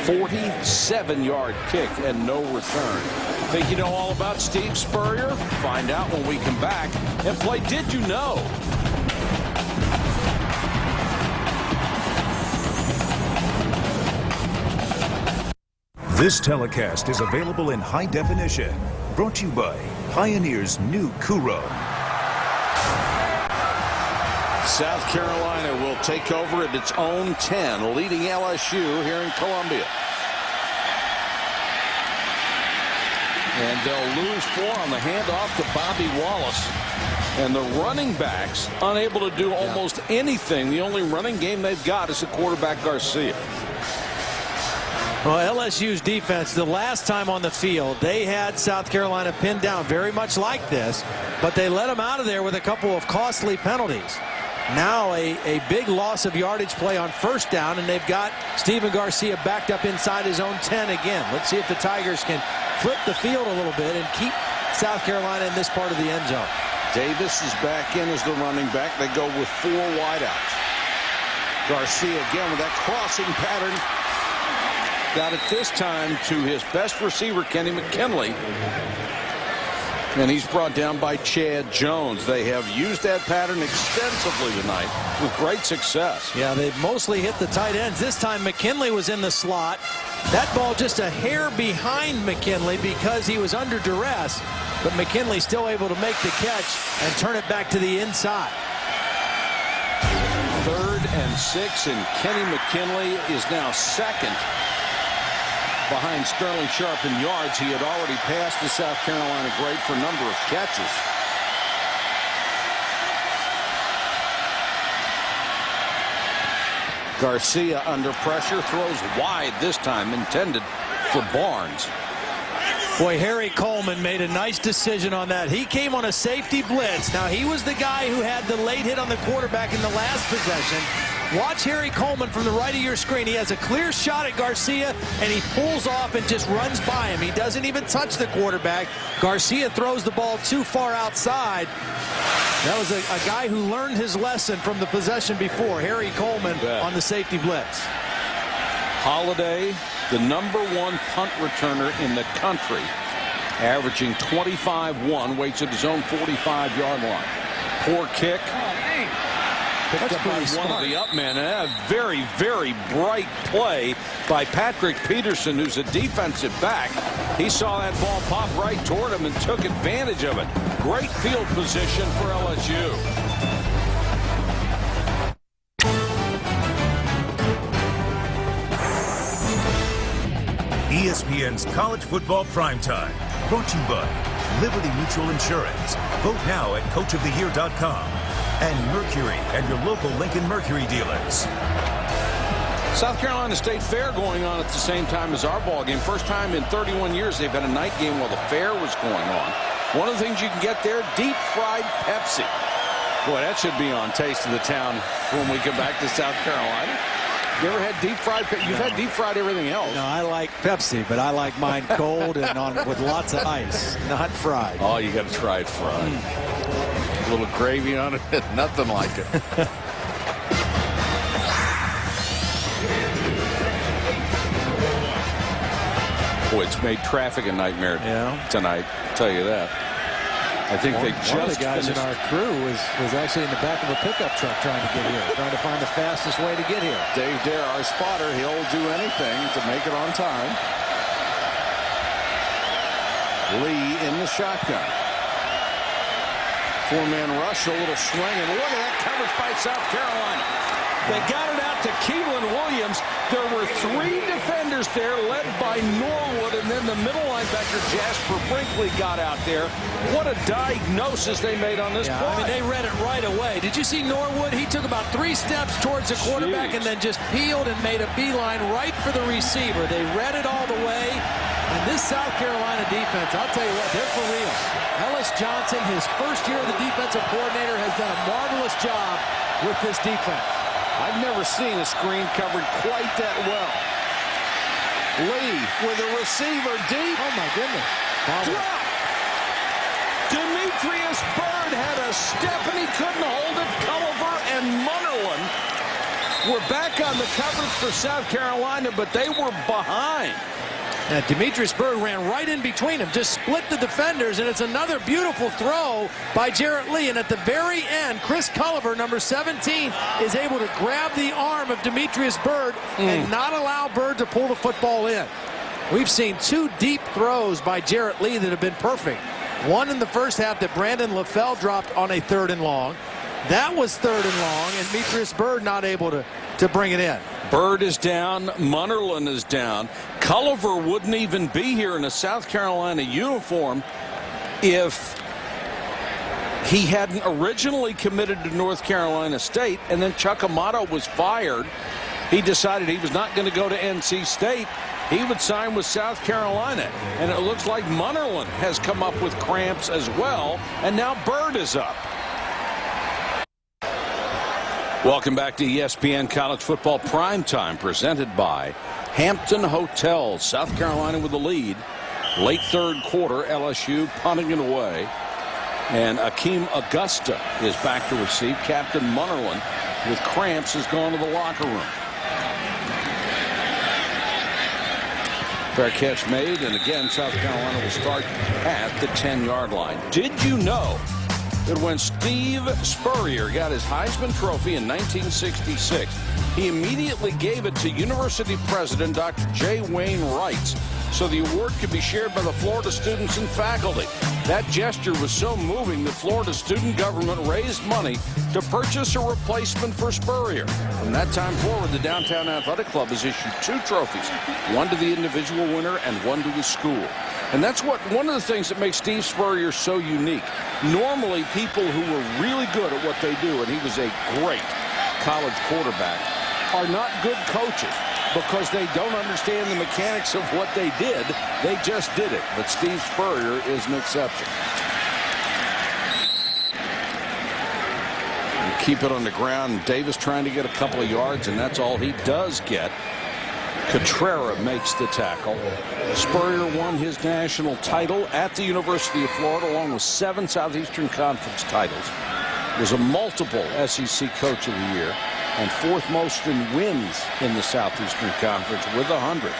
47-yard kick and no return. Think you know all about Steve Spurrier? Find out when we come back and play Did You Know? This telecast is available in high definition. Brought to you by Pioneer's new Kuro. South Carolina will take over at its own 10, leading LSU here in Columbia. And they'll lose 4 on the handoff to Bobby Wallace. And the running backs unable to do almost anything. The only running game they've got is the quarterback Garcia. Well, LSU's defense, the last time on the field, they had South Carolina pinned down very much like this, but they let them out of there with a couple of costly penalties. Now a big loss of yardage play on first down, and they've got Stephen Garcia backed up inside his own 10 again. Let's see if the Tigers can flip the field a little bit and keep South Carolina in this part of the end zone. Davis is back in as the running back. They go with 4 wideouts. Garcia again with that crossing pattern. Got it this time to his best receiver, Kenny McKinley. And he's brought down by Chad Jones. They have used that pattern extensively tonight with great success. Yeah, they've mostly hit the tight ends. This time McKinley was in the slot. That ball just a hair behind McKinley because he was under duress. But McKinley still able to make the catch and turn it back to the inside. 3rd and 6, and Kenny McKinley is now second behind Sterling Sharp in yards. He had already passed the South Carolina great for a number of catches. Garcia under pressure, throws wide this time, intended for Barnes. Boy, Harry Coleman made a nice decision on that. He came on a safety blitz. Now, he was the guy who had the late hit on the quarterback in the last possession. Watch Harry Coleman from the right of your screen. He has a clear shot at Garcia, and he pulls off and just runs by him. He doesn't even touch the quarterback. Garcia throws the ball too far outside. That was a guy who learned his lesson from the possession before. Harry Coleman on the safety blitz. Holiday, the #1 punt returner in the country, averaging 25-1, waits at his own 45-yard line. Poor kick. Picked up by one of the up men. A very, very bright play by Patrick Peterson, who's a defensive back. He saw that ball pop right toward him and took advantage of it. Great field position for LSU. ESPN's College Football Primetime. Brought to you by Liberty Mutual Insurance. Vote now at coachoftheyear.com. And Mercury and your local Lincoln Mercury dealers. South Carolina State Fair going on at the same time as our ball game. First time in 31 years they've had a night game while the fair was going on. One of the things you can get there, deep fried Pepsi. Boy, that should be on Taste of the Town when we come back to South Carolina. You ever had deep fried? You've had deep fried everything else. No, I like Pepsi, but I like mine cold and with lots of ice, not fried. Oh, you got to try it fried. A little gravy on it, nothing like it. Boy, it's made traffic a nightmare tonight, I'll tell you that. I think they just one of the guys in our crew was actually in the back of a pickup truck trying to get here, trying to find the fastest way to get here. Dave Dare, our spotter, he'll do anything to make it on time. Lee in the shotgun. 4-man rush, a little swing, and look at that coverage by South Carolina. They got it out to Keelan Williams. There were 3 defenders there, led by Norwood, and then the middle linebacker Jasper Brinkley got out there. What a diagnosis they made on this play. I mean, they read it right away. Did you see Norwood? He took about 3 steps towards the quarterback and then just peeled and made a beeline right for the receiver. They read it all the way. And this South Carolina defense, I'll tell you what, they're for real. Ellis Johnson, his first year as the defensive coordinator, has done a marvelous job with this defense. I've never seen a screen covered quite that well. Lee with a receiver deep. Oh, my goodness. Drop. Demetrius Byrd had a step and he couldn't hold it. Culliver and Munnerlyn were back on the coverage for South Carolina, but they were behind. Now, Demetrius Byrd ran right in between them, just split the defenders, and it's another beautiful throw by Jarrett Lee. And at the very end, Chris Culliver, number 17, is able to grab the arm of Demetrius Byrd and not allow Byrd to pull the football in. We've seen 2 deep throws by Jarrett Lee that have been perfect. One in the first half that Brandon LaFell dropped on a 3rd and long. That was 3rd and long, and Demetrius Byrd not able to bring it in. Bird is down. Munnerlyn is down. Culliver wouldn't even be here in a South Carolina uniform if he hadn't originally committed to North Carolina State, and then Chuck Amato was fired. He decided he was not going to go to NC State. He would sign with South Carolina, and it looks like Munnerlyn has come up with cramps as well, and now Bird is up. Welcome back to ESPN College Football Primetime, presented by Hampton Hotels. South Carolina with the lead. Late third quarter, LSU punting it away. And Akeem Augusta is back to receive. Captain Munnerlyn, with cramps, has gone to the locker room. Fair catch made, and again, South Carolina will start at the 10-yard line. Did you know that when Steve Spurrier got his Heisman Trophy in 1966, he immediately gave it to University President Dr. J. Wayne Wrights so the award could be shared by the Florida students and faculty? That gesture was so moving that Florida student government raised money to purchase a replacement for Spurrier. From that time forward, the Downtown Athletic Club has issued 2 trophies, one to the individual winner and one to his school. And that's one of the things that makes Steve Spurrier so unique. Normally, people who were really good at what they do, and he was a great college quarterback, are not good coaches because they don't understand the mechanics of what they did. They just did it. But Steve Spurrier is an exception. And keep it on the ground. Davis trying to get a couple of yards, and that's all he does get. Cotrera makes the tackle. Spurrier won his national title at the University of Florida, along with 7 Southeastern Conference titles. Was a multiple SEC Coach of the Year and 4th most in wins in the Southeastern Conference with 100.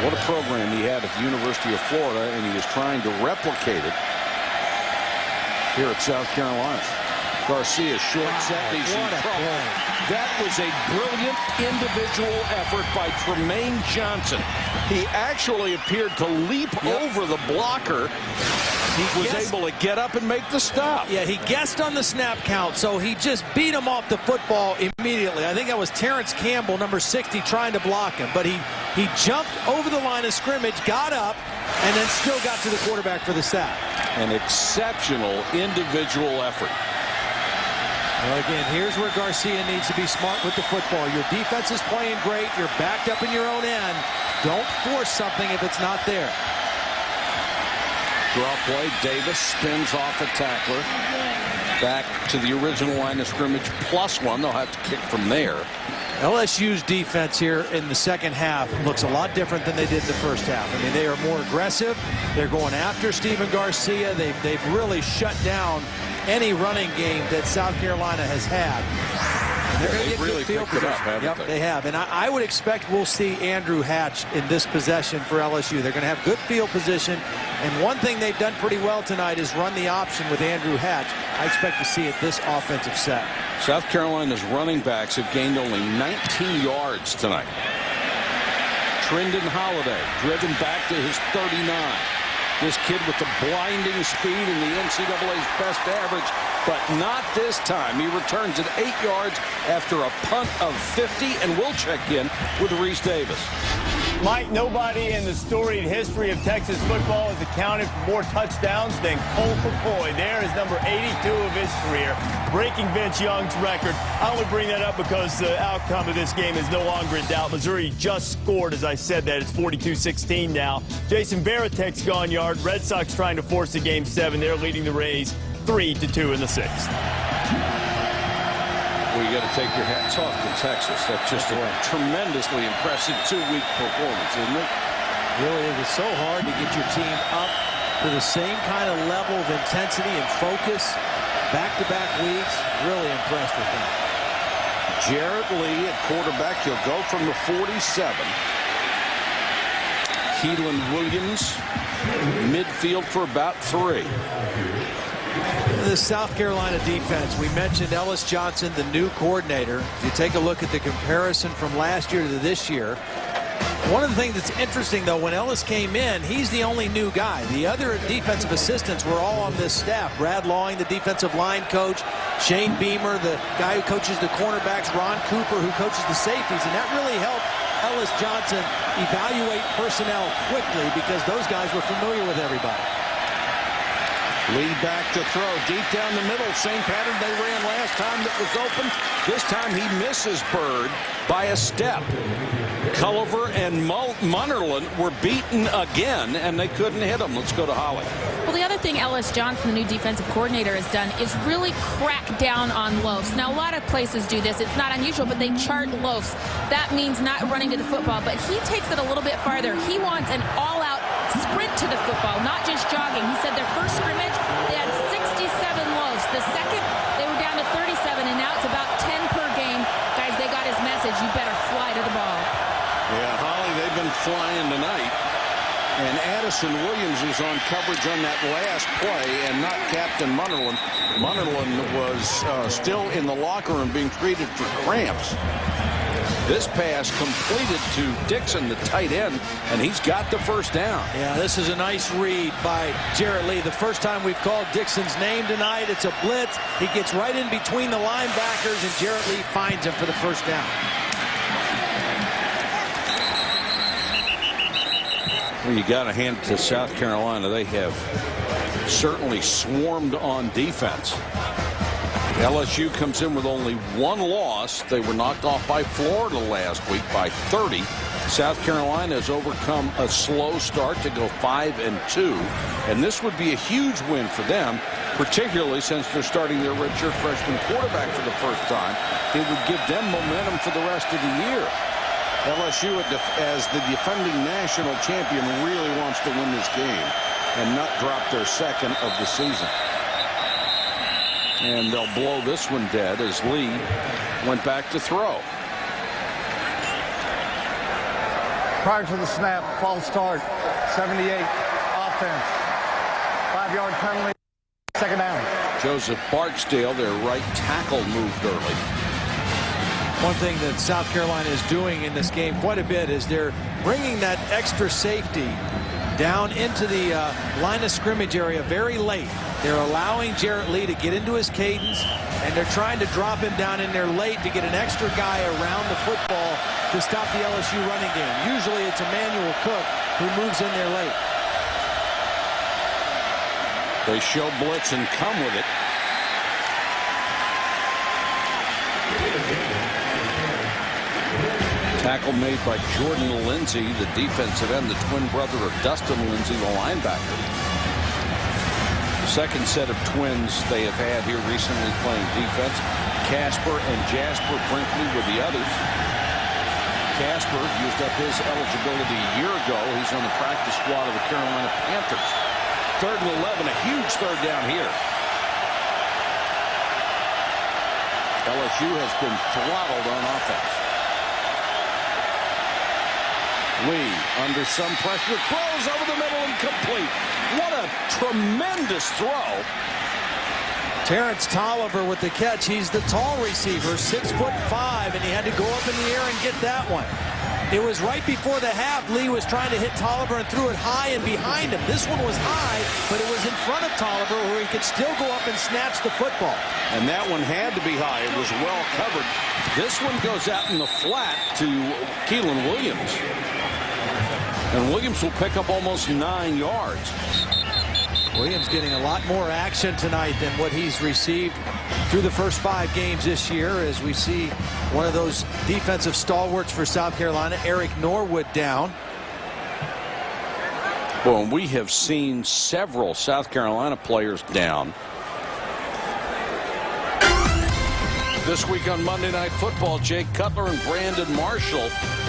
What a program he had at the University of Florida, and he was trying to replicate it here at South Carolina. Garcia short set. He's in trouble. That was a brilliant individual effort by Tremaine Johnson. He actually appeared to leap over the blocker. He was able to get up and make the stop. Yeah, he guessed on the snap count, so he just beat him off the football immediately. I think that was Terrence Campbell, number 60, trying to block him. But he jumped over the line of scrimmage, got up, and then still got to the quarterback for the sack. An exceptional individual effort. Well, again, here's where Garcia needs to be smart with the football. Your defense is playing great. You're backed up in your own end. Don't force something if it's not there. Draw play. Davis spins off a tackler. Back to the original line of scrimmage, +1. They'll have to kick from there. LSU's defense here in the second half looks a lot different than they did in the first half. I mean, they are more aggressive. They're going after Stephen Garcia. They've really shut down any running game that South Carolina has had. They're going to get really good field picked it up, position. haven't They have. And I would expect we'll see Andrew Hatch in this possession for LSU. They're going to have good field position. And one thing they've done pretty well tonight is run the option with Andrew Hatch. I expect to see it this offensive set. South Carolina's running backs have gained only 19 yards tonight. Trendon Holiday driven back to his 39. This kid with the blinding speed and the NCAA's best average, but not this time. He returns at 8 yards after a punt of 50, and we'll check in with Reese Davis. Mike, nobody in the storied history of Texas football has accounted for more touchdowns than Colt McCoy. There is number 82 of his career, breaking Vince Young's record. I only bring that up because the outcome of this game is no longer in doubt. Missouri just scored, as I said that. It's 42-16 now. Jason Varitek's gone yard. Red Sox trying to force a Game 7. They're leading the Rays 3-2 in the 6th. Well, you got to take your hats off to Texas. That's just a tremendously impressive 2-week performance, isn't it? Really, it is so hard to get your team up to the same kind of level of intensity and focus back-to-back weeks. Really impressed with them. Jarrett Lee at quarterback. He'll go from the 47. Keelan Williams, midfield for about 3. The South Carolina defense, we mentioned Ellis Johnson, the new coordinator. If you take a look at the comparison from last year to this year, One of the things that's interesting, though, when Ellis came in, he's the only new guy. The other defensive assistants were all on this staff. Brad Lawing, the defensive line coach, Shane Beamer, the guy who coaches the cornerbacks, Ron Cooper, who coaches the safeties, and that really helped Ellis Johnson evaluate personnel quickly because those guys were familiar with everybody. Lead back to throw deep down the middle. Same pattern they ran last time that was open. This time he misses Bird by a step. Culliver and Munnerlyn were beaten again, and they couldn't hit him. Let's go to Holly. Well, the other thing Ellis Johnson, the new defensive coordinator, has done is really crack down on loafs. Now, a lot of places do this. It's not unusual, but they chart loafs. That means not running to the football, but he takes it a little bit farther. He wants an all-out sprint to the football, not just jogging. He said their first scrimmage, they had 67 loafs. The second, they were down to 37, and now it's about 10 per game. Guys, they got his message. You better fly to the ball. Yeah, Holly, they've been flying tonight. And Addison Williams was on coverage on that last play, and not Captain Munnerlyn. Munnerlyn was still in the locker room being treated for cramps. This pass completed to Dixon, the tight end, and he's got the first down. Yeah, this is a nice read by Jarrett Lee. The first time we've called Dixon's name tonight, it's a blitz. He gets right in between the linebackers, and Jarrett Lee finds him for the first down. Well, you got to hand it to South Carolina. They have certainly swarmed on defense. LSU comes in with only one loss. They were knocked off by Florida last week by 30. South Carolina has overcome a slow start to go 5-2. And this would be a huge win for them, particularly since they're starting their redshirt freshman quarterback for the first time. It would give them momentum for the rest of the year. LSU, as the defending national champion, really wants to win this game and not drop their second of the season. And they'll blow this one dead as Lee went back to throw. Prior to the snap, false start, 78, offense. 5-yard penalty, second down. Joseph Barksdale, their right tackle, moved early. One thing that South Carolina is doing in this game quite a bit is they're bringing that extra safety down into the line of scrimmage area very late. They're allowing Jarrett Lee to get into his cadence, and they're trying to drop him down in there late to get an extra guy around the football to stop the LSU running game. Usually it's Emmanuel Cook who moves in there late. They show blitz and come with it. Tackle made by Jordan Lindsay, the defensive end, the twin brother of Dustin Lindsay, the linebacker. Second set of twins they have had here recently playing defense. Casper and Jasper Brinkley were the others. Casper used up his eligibility a year ago. He's on the practice squad of the Carolina Panthers. 3rd and 11, a huge third down here. LSU has been throttled on offense. Lee under some pressure, throws over the middle and complete. What a tremendous throw. Terrence Tolliver with the catch. He's the tall receiver, 6'5", and he had to go up in the air and get that one. It was right before the half. Lee was trying to hit Tolliver and threw it high and behind him. This one was high, but it was in front of Tolliver where he could still go up and snatch the football. And that one had to be high. It was well covered. This one goes out in the flat to Keelan Williams. And Williams will pick up almost 9 yards. Williams getting a lot more action tonight than what he's received through the first 5 games this year, as we see one of those defensive stalwarts for South Carolina, Eric Norwood, down. Well, we have seen several South Carolina players down. This week on Monday Night Football, Jake Cutler and Brandon Marshall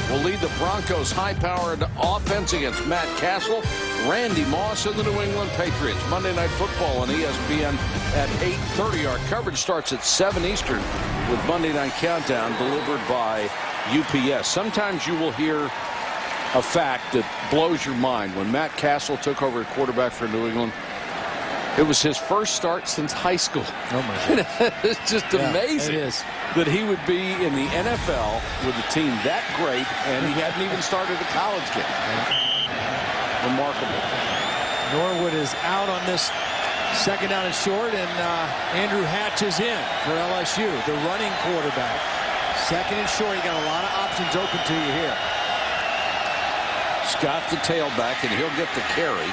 will lead the Broncos' high-powered offense against Matt Castle, Randy Moss, and the New England Patriots. Monday Night Football on ESPN at 8:30. Our coverage starts at 7 Eastern with Monday Night Countdown delivered by UPS. Sometimes you will hear a fact that blows your mind. When Matt Castle took over at quarterback for New England, It was his first start since high school. Oh my God. It's just amazing it is. that he would be in the NFL with a team that great, and he hadn't even started a college game. Remarkable. Norwood is out on this second down and short, and Andrew Hatch is in for LSU, the running quarterback. Second and short, you got a lot of options open to you here. Scott the tailback, and he'll get the carry.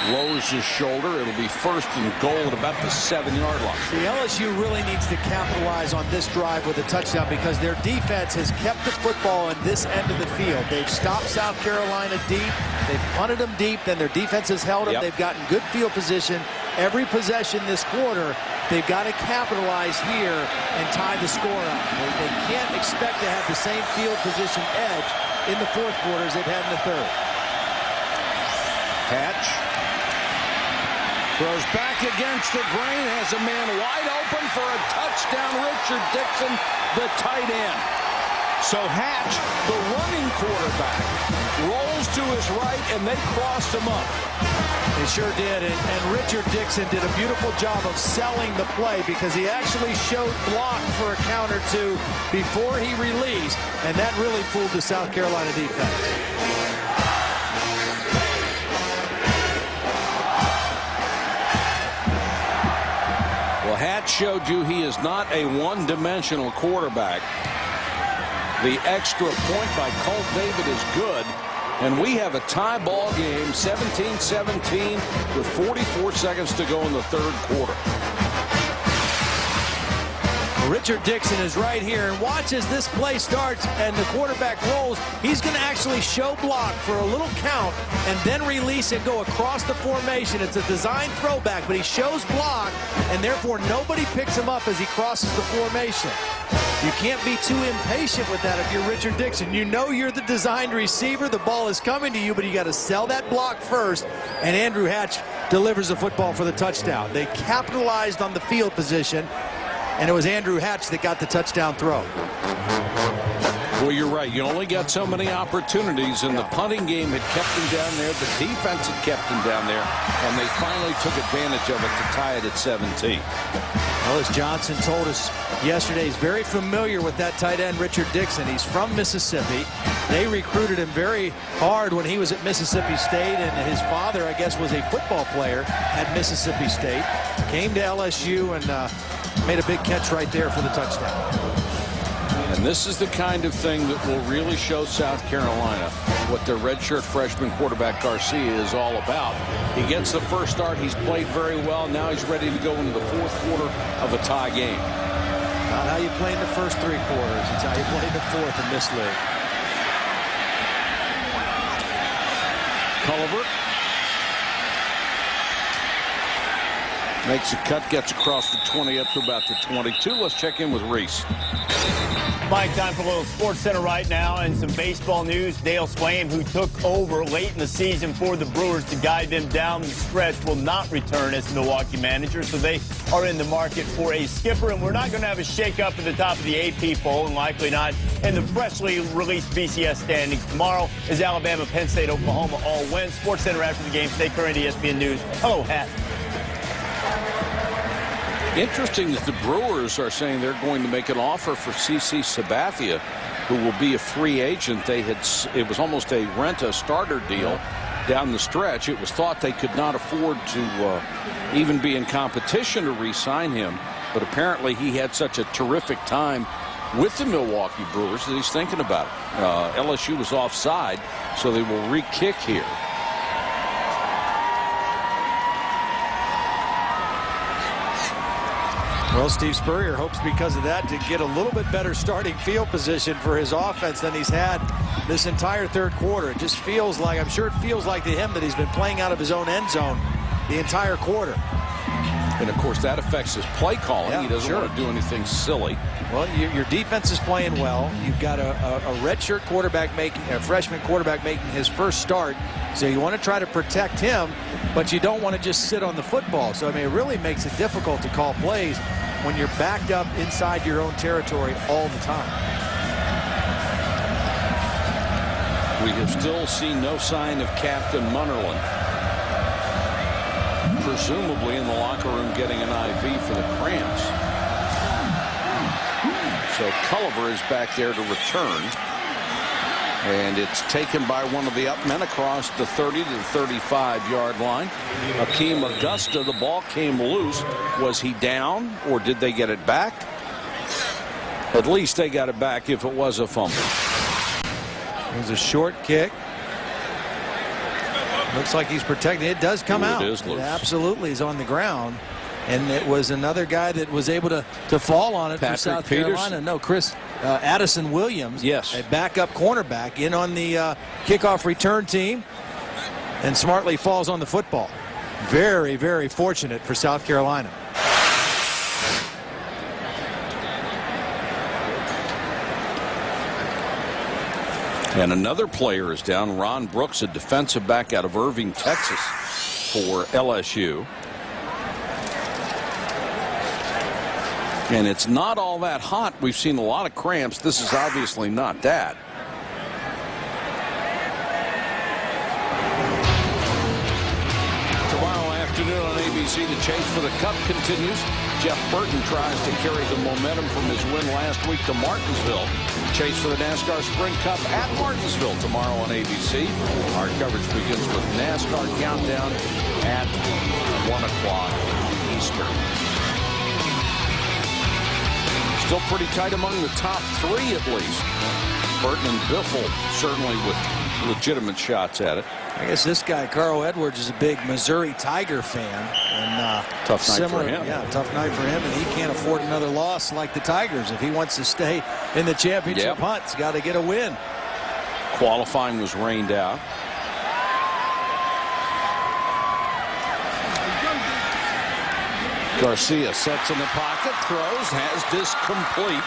Lowers his shoulder. It'll be first and goal at about the 7-yard line. The LSU really needs to capitalize on this drive with a touchdown because their defense has kept the football on this end of the field. They've stopped South Carolina deep. They've punted them deep. Then their defense has held them. Yep. They've gotten good field position every possession this quarter. They've got to capitalize here and tie the score up. They can't expect to have the same field position edge in the fourth quarter as they've had in the third. Hatch throws back against the grain, has a man wide open for a touchdown. Richard Dixon, the tight end. So Hatch, the running quarterback, rolls to his right, and they crossed him up. They sure did, and Richard Dixon did a beautiful job of selling the play because he actually showed block for a count or two before he released, and that really fooled the South Carolina defense. Hatch showed you he is not a one-dimensional quarterback. The extra point by Colt David is good, and we have a tie ball game, 17-17, with 44 seconds to go in the third quarter. Richard Dixon is right here, and watch as this play starts and the quarterback rolls. He's going to actually show block for a little count and then release and go across the formation. It's a design throwback, but he shows block, and therefore nobody picks him up as he crosses the formation. You can't be too impatient with that if you're Richard Dixon. You know you're the designed receiver. The ball is coming to you, but you got to sell that block first, and Andrew Hatch delivers the football for the touchdown. They capitalized on the field position, and it was Andrew Hatch that got the touchdown throw. Well, you're right. You only got so many opportunities, and the punting game had kept him down there. The defense had kept him down there, and they finally took advantage of it to tie it at 17. Well, as Johnson told us yesterday, he's very familiar with that tight end, Richard Dixon. He's from Mississippi. They recruited him very hard when he was at Mississippi State, and his father, I guess, was a football player at Mississippi State. Came to LSU and made a big catch right there for the touchdown. And this is the kind of thing that will really show South Carolina what their redshirt freshman quarterback Garcia is all about. He gets the first start. He's played very well. Now he's ready to go into the fourth quarter of a tie game. Not how you play in the first three quarters. It's how you play in the fourth in this league. Culliver makes a cut, gets across the 20 up to about the 22. Let's check in with Reese. Mike, time for a little Sports Center right now and some baseball news. Dale Swain, who took over late in the season for the Brewers to guide them down the stretch, will not return as Milwaukee manager, so they are in the market for a skipper. And we're not going to have a shakeup at the top of the AP poll, and likely not in the freshly released BCS standings tomorrow, as Alabama, Penn State, Oklahoma all win. Sports Center after the game. Stay current, ESPN News. Hello, Hat. Interesting that the Brewers are saying they're going to make an offer for CC Sabathia, who will be a free agent. It was almost a rent-a-starter deal down the stretch. It was thought they could not afford to even be in competition to re-sign him, but apparently he had such a terrific time with the Milwaukee Brewers that he's thinking about it. LSU was offside, so they will re-kick here. Well, Steve Spurrier hopes because of that to get a little bit better starting field position for his offense than he's had this entire third quarter. It just feels like, I'm sure it feels like to him that he's been playing out of his own end zone the entire quarter. And, of course, that affects his play calling. Yeah, he doesn't want to do anything silly. Well, your defense is playing well. You've got a redshirt quarterback a freshman quarterback making his first start. So you want to try to protect him, but you don't want to just sit on the football. So, I mean, it really makes it difficult to call plays when you're backed up inside your own territory all the time. We have still seen no sign of Captain Munnerlyn. presumably in the locker room getting an IV for the cramps. So Culliver is back there to return. And it's taken by one of the up men across the 30 to the 35-yard line. Akeem Augusta, the ball came loose. Was he down, or did they get it back? At least they got it back if it was a fumble. It was a short kick. Looks like he's protected. It does come out. It is loose. It absolutely is on the ground. And it was another guy that was able to fall on it for South Carolina. No, Addison Williams, yes, a backup cornerback, in on the kickoff return team, and smartly falls on the football. Very, very fortunate for South Carolina. And another player is down. Ron Brooks, a defensive back out of Irving, Texas, for LSU. And it's not all that hot. We've seen a lot of cramps. This is obviously not that. Tomorrow afternoon on ABC, the chase for the Cup continues. Jeff Burton tries to carry the momentum from his win last week to Martinsville. Chase for the NASCAR Sprint Cup at Martinsville tomorrow on ABC. Our coverage begins with NASCAR Countdown at 1 o'clock Eastern. Still pretty tight among the top three, at least. Burton and Biffle certainly with legitimate shots at it. I guess this guy, Carl Edwards, is a big Missouri Tiger fan. And tough night for him. Yeah, tough night for him. And he can't afford another loss like the Tigers. If he wants to stay in the championship hunt, he's got to get a win. Qualifying was rained out. Garcia sets in the pocket, throws, has this complete.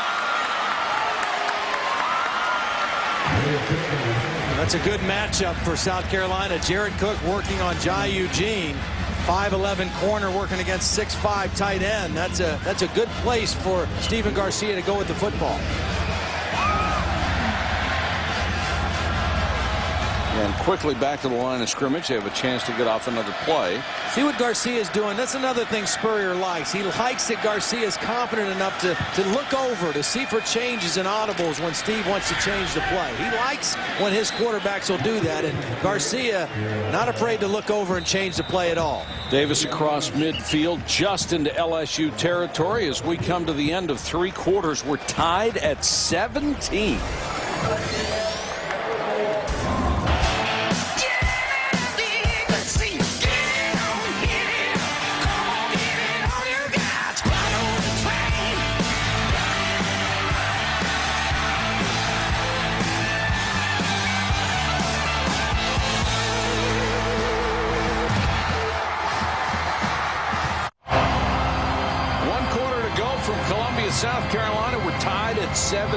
That's a good matchup for South Carolina. Jared Cook working on Jai Eugene. 5'11" corner working against 6'5" tight end. That's a good place for Stephen Garcia to go with the football. And quickly back to the line of scrimmage. They have a chance to get off another play. See what Garcia's doing. That's another thing Spurrier likes. He likes that Garcia's confident enough to look over, to see for changes and audibles when Steve wants to change the play. He likes when his quarterbacks will do that, and Garcia not afraid to look over and change the play at all. Davis across midfield, just into LSU territory. As we come to the end of three quarters, we're tied at 17. South Carolina, we're tied at 17.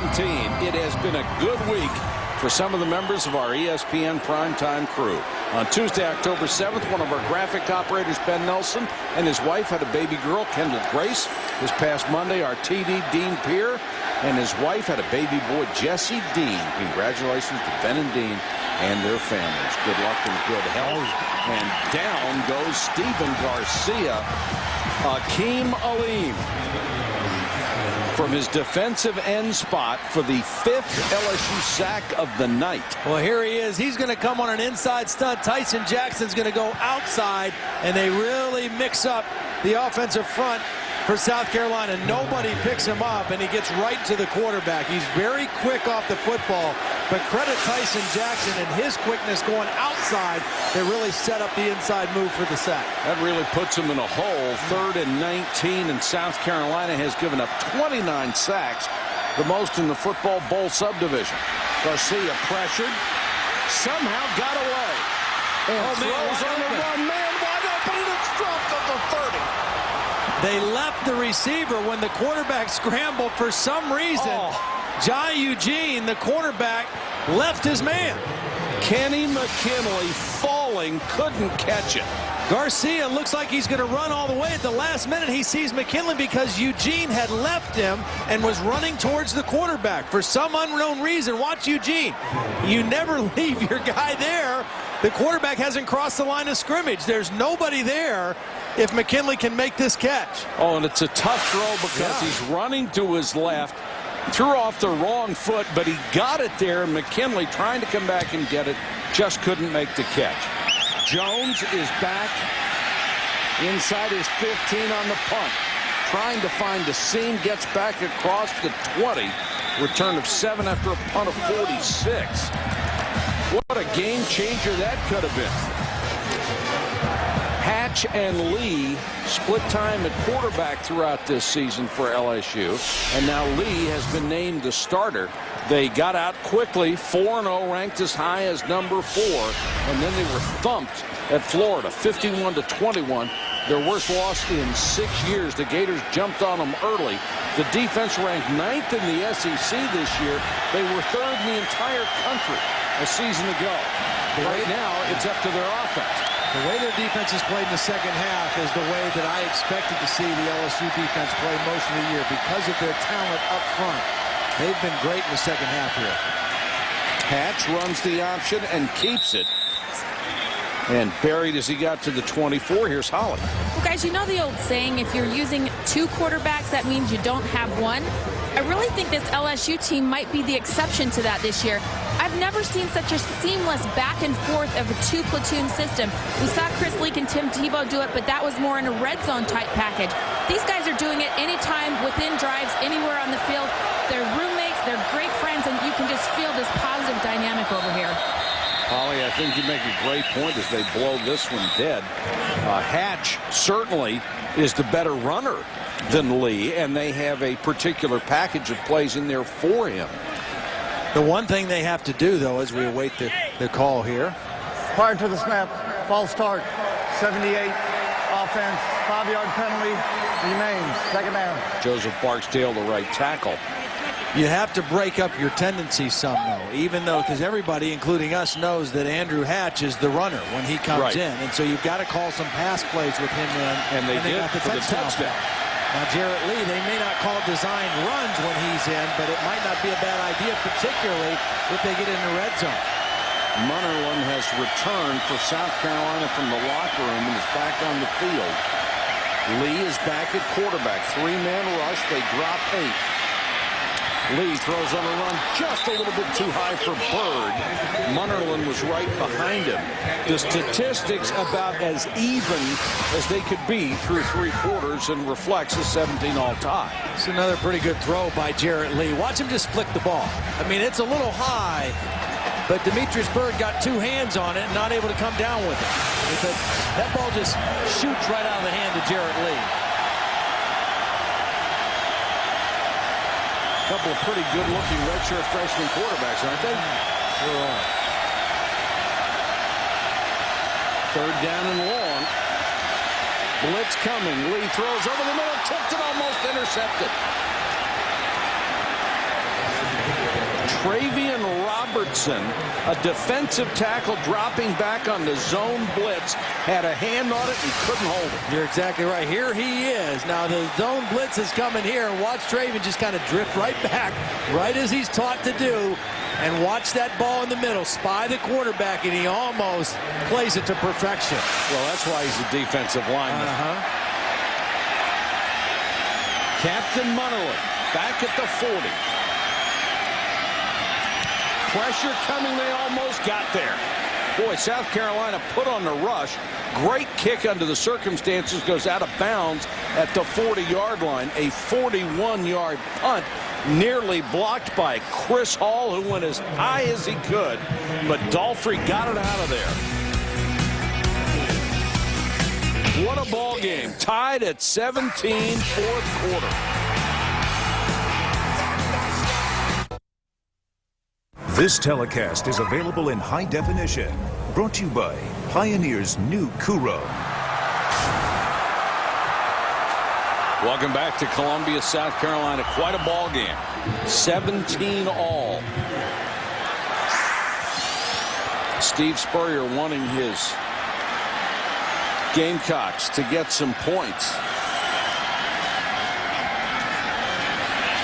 It has been a good week for some of the members of our ESPN primetime crew. On Tuesday, October 7th, one of our graphic operators, Ben Nelson, and his wife had a baby girl, Kendall Grace. This past Monday, our TD, Dean Peer, and his wife had a baby boy, Jesse Dean. Congratulations to Ben and Dean and their families. Good luck and good health. And down goes Stephen Garcia. Akeem Alim from his defensive end spot for the 5th LSU sack of the night. Well, here he is. He's going to come on an inside stunt. Tyson Jackson's going to go outside, and they really mix up the offensive front for South Carolina. Nobody picks him up, and he gets right to the quarterback. He's very quick off the football, but credit Tyson Jackson and his quickness going outside. They really set up the inside move for the sack. That really puts him in a hole. 3rd and 19, and South Carolina has given up 29 sacks, the most in the football bowl subdivision. Garcia pressured, somehow got away, and throws on the run. Man wide open, and it's dropped at the 30. They left the receiver when the quarterback scrambled for some reason. Jai Eugene, the quarterback, left his man. Kenny McKinley falling, couldn't catch it. Garcia looks like he's going to run all the way. At the last minute, he sees McKinley because Eugene had left him and was running towards the quarterback. For some unknown reason, watch Eugene. You never leave your guy there. The quarterback hasn't crossed the line of scrimmage. There's nobody there if McKinley can make this catch. Oh, and it's a tough throw because he's running to his left. Threw off the wrong foot, but he got it there. McKinley trying to come back and get it, just couldn't make the catch. Jones is back inside his 15 on the punt. Trying to find a seam, gets back across the 20. Return of 7 after a punt of 46. What a game changer that could have been. Hatch and Lee split time at quarterback throughout this season for LSU. And now Lee has been named the starter. They got out quickly, 4-0, ranked as high as number 4. And then they were thumped at Florida, 51-21. Their worst loss in 6 years. The Gators jumped on them early. The defense ranked 9th in the SEC this year. They were 3rd in the entire country a season ago. Right now, it's up to their offense. The way their defense has played in the second half is the way that I expected to see the LSU defense play most of the year because of their talent up front. They've been great in the second half here. Hatch runs the option and keeps it. And buried as he got to the 24. Here's Holly. Well, guys, you know the old saying, if you're using 2 quarterbacks, that means you don't have one. I really think this LSU team might be the exception to that this year. I've never seen such a seamless back and forth of a 2-platoon system. We saw Chris Leak and Tim Tebow do it, but that was more in a red zone type package. These guys are doing it anytime, within drives, anywhere on the field. They're roommates, they're great friends, and you can just feel this positive dynamic over here. Holly, I think you make a great point as they blow this one dead. Hatch certainly is the better runner than Lee, and they have a particular package of plays in there for him. The one thing they have to do, though, as we await the call here. Prior to the snap, false start, 78, offense, 5-yard penalty, remains, second down. Joseph Barksdale, the right tackle. You have to break up your tendencies some, though, even though, because everybody, including us, knows that Andrew Hatch is the runner when he comes in. And so you've got to call some pass plays with him in. And they did got the for the touchdown. Now, Jarrett Lee, they may not call designed runs when he's in, but it might not be a bad idea, particularly if they get in the red zone. Munnerlyn has returned for South Carolina from the locker room and is back on the field. Lee is back at quarterback. 3-man rush. They drop 8. Lee throws on a run just a little bit too high for Bird. Munnerlyn was right behind him. The statistics about as even as they could be through 3 quarters and reflects a 17-all tie. It's another pretty good throw by Jarrett Lee. Watch him just flick the ball. I mean, it's a little high, but Demetrius Bird got 2 hands on it and not able to come down with it. That ball just shoots right out of the hand of Jarrett Lee. Couple of pretty good-looking redshirt freshman quarterbacks, aren't they? Sure are. 3rd down and long. Blitz coming. Lee throws over the middle, tipped it, almost intercepted. Travian Robertson, a defensive tackle dropping back on the zone blitz, had a hand on it and couldn't hold it. You're exactly right. Here he is. Now the zone blitz is coming here. Watch Travian just kind of drift right back, right as he's taught to do. And watch that ball in the middle. Spy the quarterback, and he almost plays it to perfection. Well, that's why he's a defensive lineman. Captain Munnerlyn back at the 40. Pressure coming, they almost got there. Boy, South Carolina put on the rush. Great kick under the circumstances, goes out of bounds at the 40-yard line. A 41-yard punt, nearly blocked by Chris Hall, who went as high as he could, but Dalfrey got it out of there. What a ball game. Tied at 17, 4th quarter. This telecast is available in high definition. Brought to you by Pioneer's new Kuro. Welcome back to Columbia, South Carolina. Quite a ball game. 17 all. Steve Spurrier wanting his Gamecocks to get some points.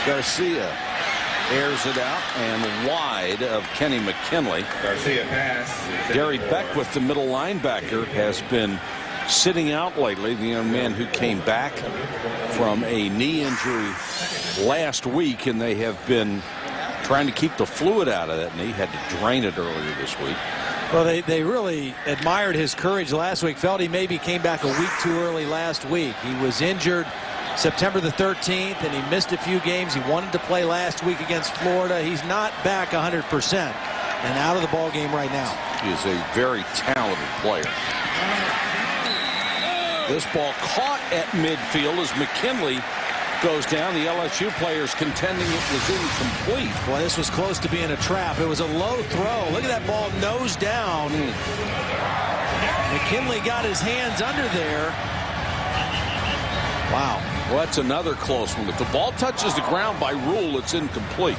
Garcia airs it out and wide of Kenny McKinley. Garcia pass. Gary Beckwith, the middle linebacker, has been sitting out lately. The young man who came back from a knee injury last week, and they have been trying to keep the fluid out of that knee. Had to drain it earlier this week. Well, they really admired his courage last week. Felt he maybe came back a week too early last week. He was injured September the 13th, and he missed a few games. He wanted to play last week against Florida. He's not back 100% and out of the ball game right now. He is a very talented player. This ball caught at midfield as McKinley goes down. The LSU players contending it was incomplete. Boy, this was close to being a trap. It was a low throw. Look at that ball nose down. McKinley got his hands under there. Wow. Well, that's another close one. If the ball touches the ground by rule, it's incomplete.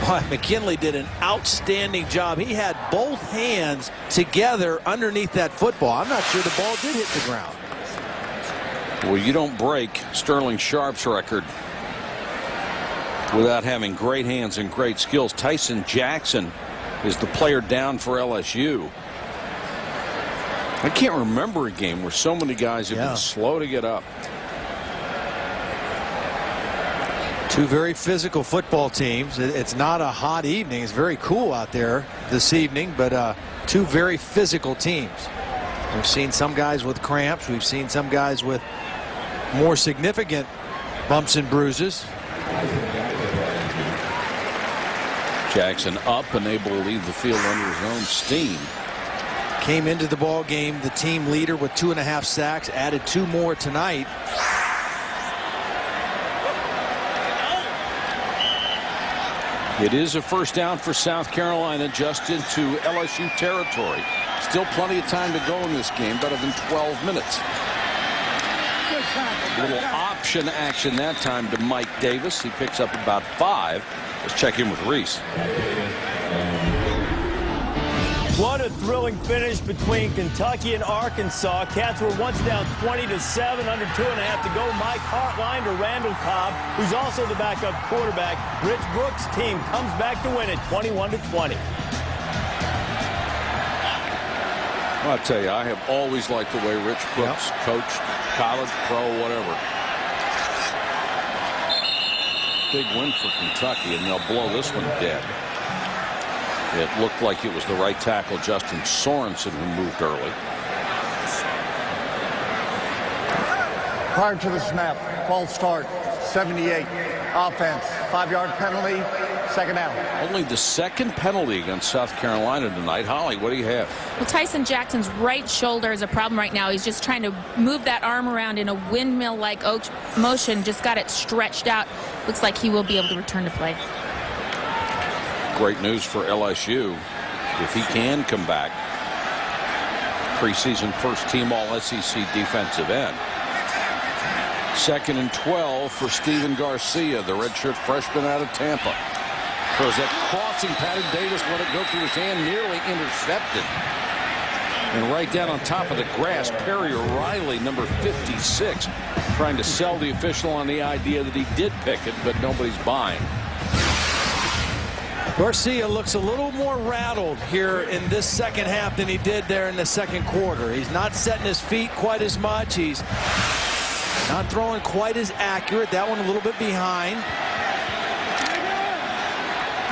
Boy, McKinley did an outstanding job. He had both hands together underneath that football. I'm not sure the ball did hit the ground. Well, you don't break Sterling Sharp's record without having great hands and great skills. Tyson Jackson is the player down for LSU. I can't remember a game where so many guys have been slow to get up. Two very physical football teams. It's not a hot evening. It's very cool out there this evening, but two very physical teams. We've seen some guys with cramps. We've seen some guys with more significant bumps and bruises. Jackson up and able to leave the field under his own steam. Came into the ball game the team leader with 2.5 sacks, added 2 more tonight. It is a first down for South Carolina, just into LSU territory. Still plenty of time to go in this game, better than 12 minutes. A little option action that time to Mike Davis. He picks up about 5. Let's check in with Reese. What a thrilling finish between Kentucky and Arkansas. Cats were once down 20-7, under 2.5 to go. Mike Hartline to Randall Cobb, who's also the backup quarterback. Rich Brooks' team comes back to win it 21-20. Well, I'll tell you, I have always liked the way Rich Brooks coached, college, pro, whatever. Big win for Kentucky, and they'll blow this one dead. It looked like it was the right tackle, Justin Sorensen, who moved early. Prior to the snap, false start, 78. Offense, 5-yard penalty, second down. Only the second penalty against South Carolina tonight. Holly, what do you have? Well, Tyson Jackson's right shoulder is a problem right now. He's just trying to move that arm around in a windmill-like motion. Just got it stretched out. Looks like he will be able to return to play. Great news for LSU if he can come back. Preseason first team All-SEC defensive end. 2nd and 12 for Steven Garcia, the redshirt freshman out of Tampa. Throws that crossing pattern. Davis let it go through his hand, nearly intercepted. And right down on top of the grass, Perry O'Reilly, number 56, trying to sell the official on the idea that he did pick it, but nobody's buying. Garcia looks a little more rattled here in this second half than he did there in the second quarter. He's not setting his feet quite as much. He's not throwing quite as accurate. That one a little bit behind.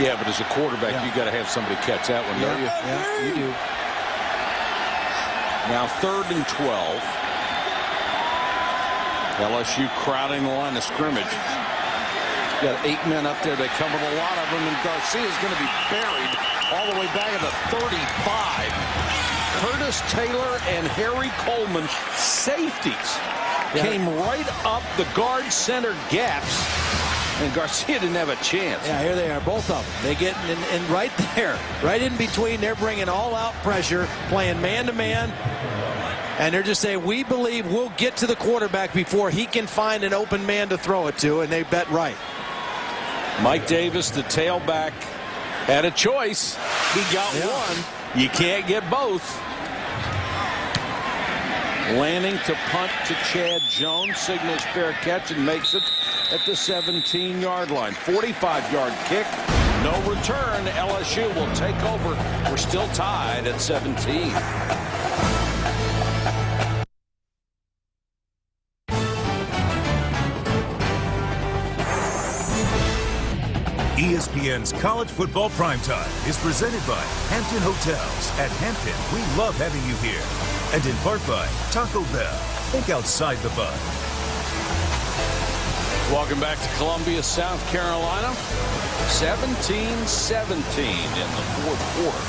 Yeah, but as a quarterback, you got to have somebody catch that one, don't you? Yeah, you do. Now 3rd and 12. LSU crowding the line of scrimmage. Got 8 men up there. They come with a lot of them, and Garcia's going to be buried all the way back at the 35. Curtis Taylor and Harry Coleman, safeties, came right up the guard center gaps, and Garcia didn't have a chance. Yeah, here they are, both of them. They get in right there, right in between. They're bringing all-out pressure, playing man-to-man, and they're just saying, we believe we'll get to the quarterback before he can find an open man to throw it to, and they bet right. Mike Davis, the tailback, had a choice. He got one. You can't get both. Lanning to punt to Chad Jones. Signals fair catch and makes it at the 17-yard line. 45-yard kick. No return. LSU will take over. We're still tied at 17. ESPN's College Football Primetime is presented by Hampton Hotels. At Hampton, we love having you here. And in part by Taco Bell. Think outside the bun. Welcome back to Columbia, South Carolina. 17-17 in the fourth quarter.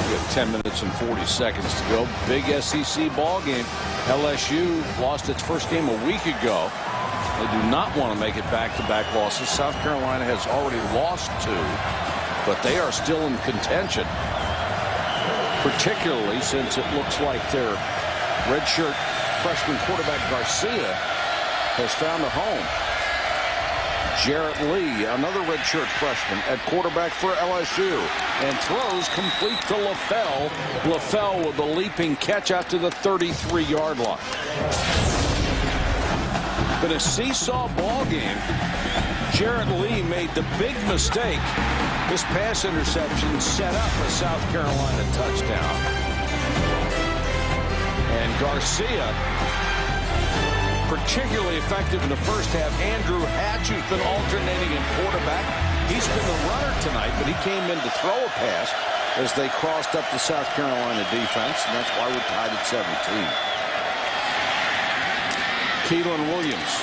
We have 10 minutes and 40 seconds to go. Big SEC ball game. LSU lost its first game a week ago. They do not want to make it back-to-back losses. South Carolina has already lost 2, but they are still in contention, particularly since it looks like their redshirt freshman quarterback Garcia has found a home. Jarrett Lee, another redshirt freshman at quarterback for LSU, and throws complete to LaFell. LaFell with a leaping catch out to the 33-yard line. Been a seesaw ball game. Jarrett Lee made the big mistake. This pass interception set up a South Carolina touchdown. And Garcia, particularly effective in the first half. Andrew Hatch, who's been alternating in quarterback. He's been the runner tonight, but he came in to throw a pass as they crossed up the South Carolina defense, and that's why we're tied at 17. Keelan Williams.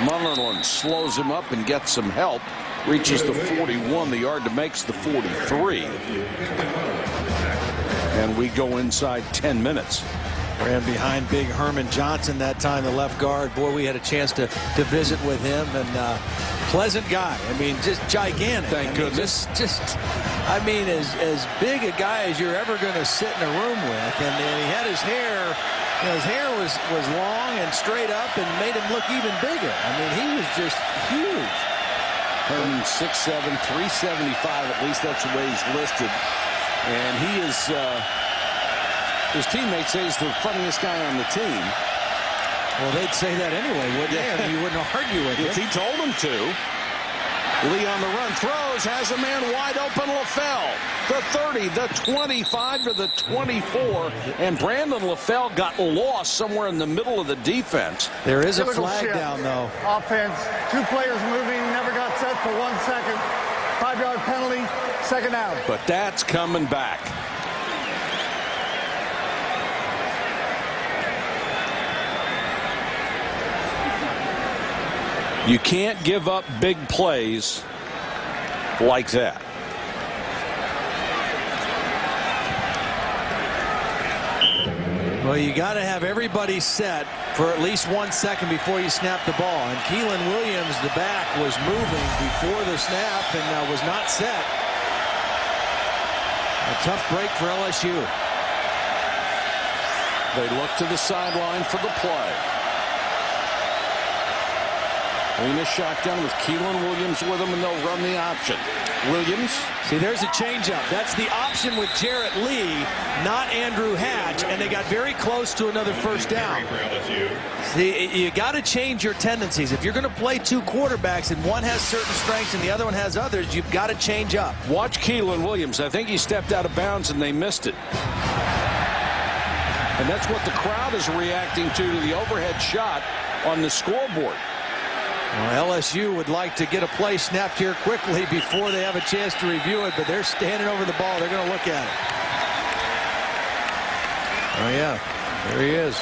Munnerlyn slows him up and gets some help. Reaches the 41. The yard to makes the 43. And we go inside 10 minutes. Ran behind big Herman Johnson that time, the left guard. Boy, we had a chance to visit with him. And pleasant guy. I mean, just gigantic. Thank goodness. I mean, as big a guy as you're ever going to sit in a room with. And he had his hair. You know, his hair was long and straight up and made him look even bigger. I mean, he was just huge. Herman 6'7", 375, at least that's the way he's listed. And he is, his teammates say he's the funniest guy on the team. Well, they'd say that anyway, wouldn't they? I mean, you wouldn't argue with it. If he told them to. Lee on the run, throws, has a man wide open, LaFell. The 30, the 25 to the 24, and Brandon LaFell got lost somewhere in the middle of the defense. There is a flag down, though. Offense, 2 players moving, never got set for 1 second. 5-yard penalty, second down. But that's coming back. You can't give up big plays like that. Well, you got to have everybody set for at least 1 second before you snap the ball. And Keelan Williams, the back, was moving before the snap and was not set. A tough break for LSU. They look to the sideline for the play. Lena shotgun with Keelan Williams with him, and they'll run the option. Williams. See, there's a changeup. That's the option with Jarrett Lee, not Andrew Hatch, and they got very close to another first down. See, you got to change your tendencies. If you're going to play 2 quarterbacks and one has certain strengths and the other one has others, you've got to change up. Watch Keelan Williams. I think he stepped out of bounds and they missed it. And that's what the crowd is reacting to the overhead shot on the scoreboard. Well, LSU would like to get a play snapped here quickly before they have a chance to review it, but they're standing over the ball. They're going to look at it. Oh, yeah. There he is.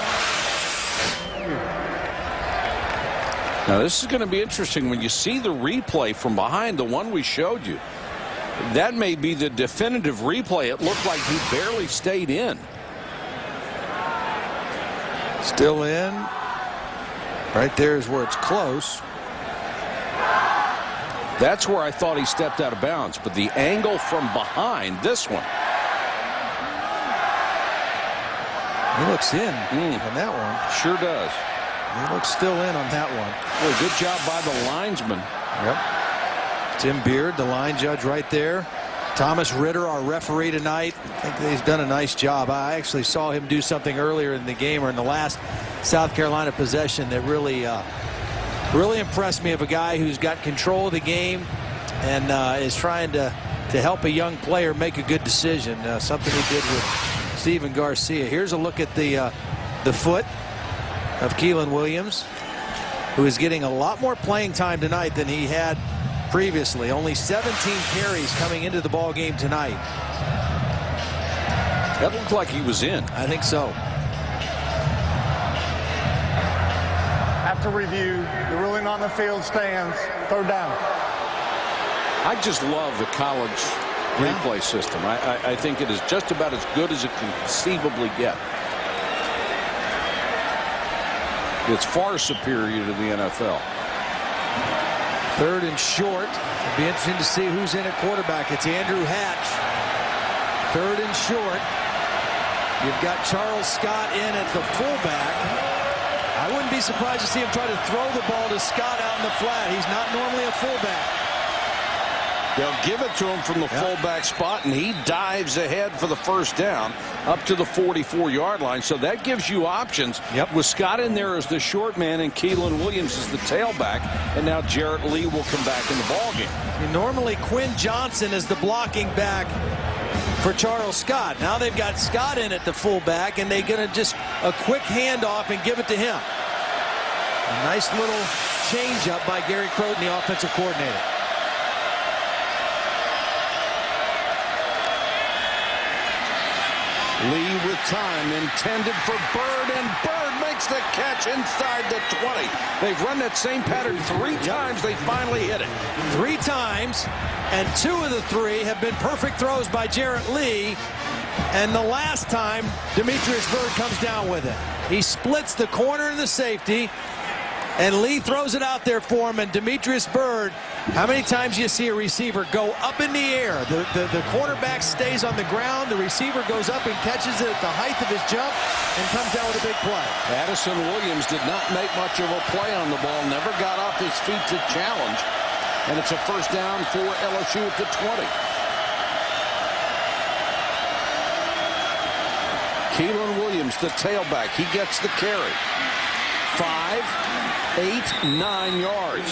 Now, this is going to be interesting when you see the replay from behind, the one we showed you. That may be the definitive replay. It looked like he barely stayed in. Still in. Right there is where it's close. That's where I thought he stepped out of bounds, but the angle from behind, this one. He looks in on that one. Sure does. He looks still in on that one. Well, good job by the linesman. Yep. Tim Beard, the line judge right there. Thomas Ritter, our referee tonight, I think he's done a nice job. I actually saw him do something earlier in the game or in the last South Carolina possession that really impressed me, of a guy who's got control of the game and is trying to help a young player make a good decision, something he did with Steven Garcia. Here's a look at the foot of Keelan Williams, who is getting a lot more playing time tonight than he had previously. Only 17 carries coming into the ball game tonight. That looked like he was in. I think so. After review, the ruling on the field stands. Third down. I just love the college replay system. I think it is just about as good as it can conceivably get. It's far superior to the NFL. Third and short. It'll be interesting to see who's in at quarterback. It's Andrew Hatch. Third and short. You've got Charles Scott in at the fullback. I wouldn't be surprised to see him try to throw the ball to Scott out in the flat. He's not normally a fullback. They'll give it to him from the fullback spot, and he dives ahead for the first down up to the 44-yard line. So that gives you options. With Scott in there as the short man and Keelan Williams as the tailback, and now Jarrett Lee will come back in the ballgame. Normally Quinn Johnson is the blocking back for Charles Scott. Now they've got Scott in at the fullback, and they're going to just a quick handoff and give it to him. A nice little change up by Gary Croton, the offensive coordinator. Lee with time intended for Bird, and Bird makes the catch inside the 20. They've run that same pattern 3 times. They finally hit it. 3 times, and 2 of the 3 have been perfect throws by Jarrett Lee. And the last time, Demetrius Bird comes down with it. He splits the corner and the safety, and Lee throws it out there for him. And Demetrius Bird, how many times do you see a receiver go up in the air? The quarterback stays on the ground. The receiver goes up and catches it at the height of his jump and comes down with a big play. Addison Williams did not make much of a play on the ball, never got off his feet to challenge. And it's a first down for LSU at the 20. Keelan Williams, the tailback, he gets the carry. 5, 8, 9 yards.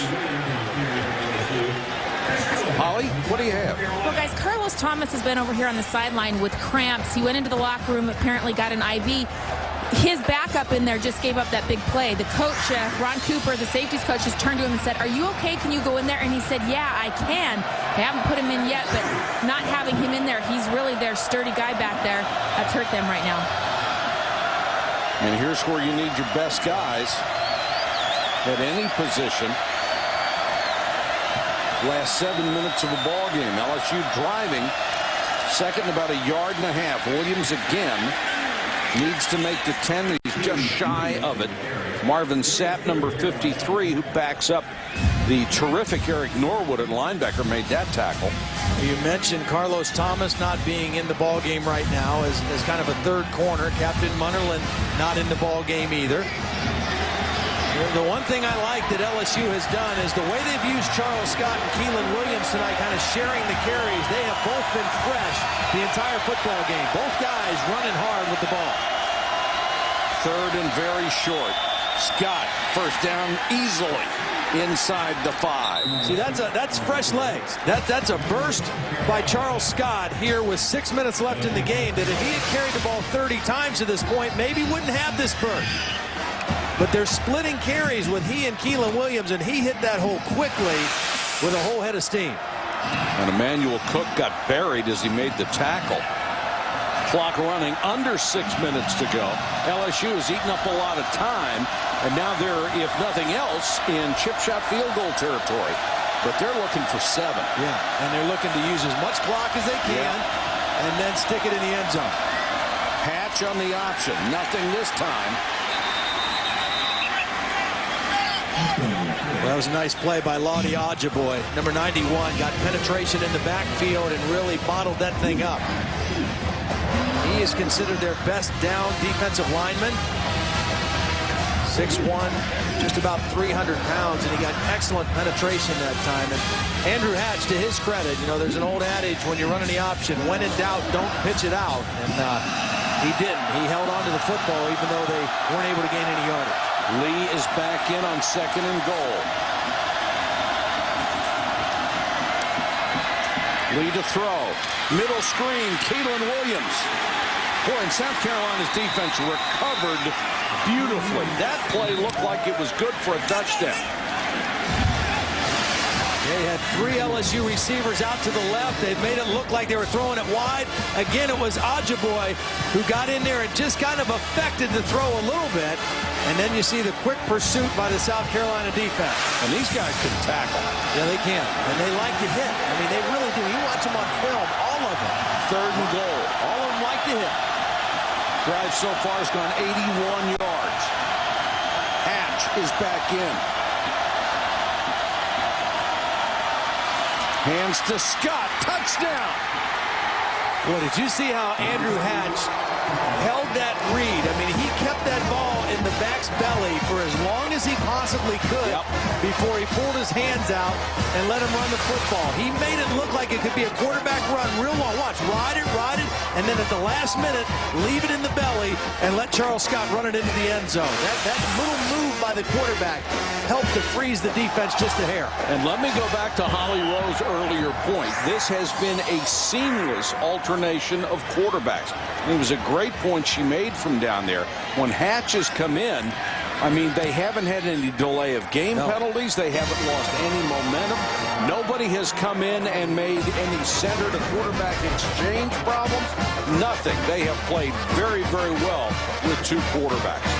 Holly, what do you have? Well, guys, Carlos Thomas has been over here on the sideline with cramps. He went into the locker room, apparently got an IV. His backup in there just gave up that big play. The coach, Ron Cooper, the safeties coach, just turned to him and said, "Are you okay? Can you go in there?" And he said, "Yeah, I can." They haven't put him in yet, but not having him in there, he's really their sturdy guy back there. That's hurt them right now. And here's where you need your best guys at any position. Last 7 minutes of a ball game. LSU driving. Second and about 1.5 yards. Williams again needs to make the 10. He's just shy of it. Marvin Sapp, number 53, who backs up the terrific Eric Norwood at linebacker, made that tackle. You mentioned Carlos Thomas not being in the ball game right now as kind of a third corner. Captain Munnerlyn not in the ball game either. The one thing I like that LSU has done is the way they've used Charles Scott and Keelan Williams tonight, kind of sharing the carries. They have both been fresh the entire football game. Both guys running hard with the ball. Third and very short. Scott, first down easily inside the 5. See, that's fresh legs. That's a burst by Charles Scott here with 6 minutes left in the game that if he had carried the ball 30 times to this point, maybe wouldn't have this burst. But they're splitting carries with he and Keelan Williams, and he hit that hole quickly with a whole head of steam. And Emmanuel Cook got buried as he made the tackle. Clock running, under 6 minutes to go. LSU has eaten up a lot of time, and now they're, if nothing else, in chip shot field goal territory. But they're looking for 7. Yeah, and they're looking to use as much clock as they can and then stick it in the end zone. Hatch on the option. Nothing this time. Well, that was a nice play by Lawdy Ajaboy. Number 91 got penetration in the backfield and really bottled that thing up. He is considered their best down defensive lineman. 6'1", just about 300 pounds, and he got excellent penetration that time. And Andrew Hatch, to his credit, you know, there's an old adage when you're running the option, when in doubt, don't pitch it out. And he didn't. He held on to the football even though they weren't able to gain any yardage. Lee is back in on 2nd and goal. Lee to throw. Middle screen, Keelan Williams. Boy, and South Carolina's defense recovered beautifully. That play looked like it was good for a touchdown. They had 3 LSU receivers out to the left. They made it look like they were throwing it wide. Again, it was Ajaboy who got in there and just kind of affected the throw a little bit. And then you see the quick pursuit by the South Carolina defense. And these guys can tackle. Yeah, they can. And they like to hit. I mean, they really do. You watch them on film, all of them. 3rd and goal. All of them like to hit. Drive so far has gone 81 yards. Hatch is back in. Hands to Scott. Touchdown. Boy, did you see how Andrew Hatch held that read? I mean, he kept that ball in the back's belly for as long as he possibly could before he pulled his hands out and let him run the football. He made it look like it could be a quarterback run real long. Watch, ride it, and then at the last minute, leave it in the belly and let Charles Scott run it into the end zone. That little move by the quarterback helped to freeze the defense just a hair. And let me go back to Holly Rowe's earlier point. This has been a seamless alternation of quarterbacks. It was a great point she made from down there. When Hatch has come in, I mean, they haven't had any delay of game penalties. They haven't lost any momentum. Nobody has come in and made any center to quarterback exchange problems. Nothing. They have played very, very well with 2 quarterbacks.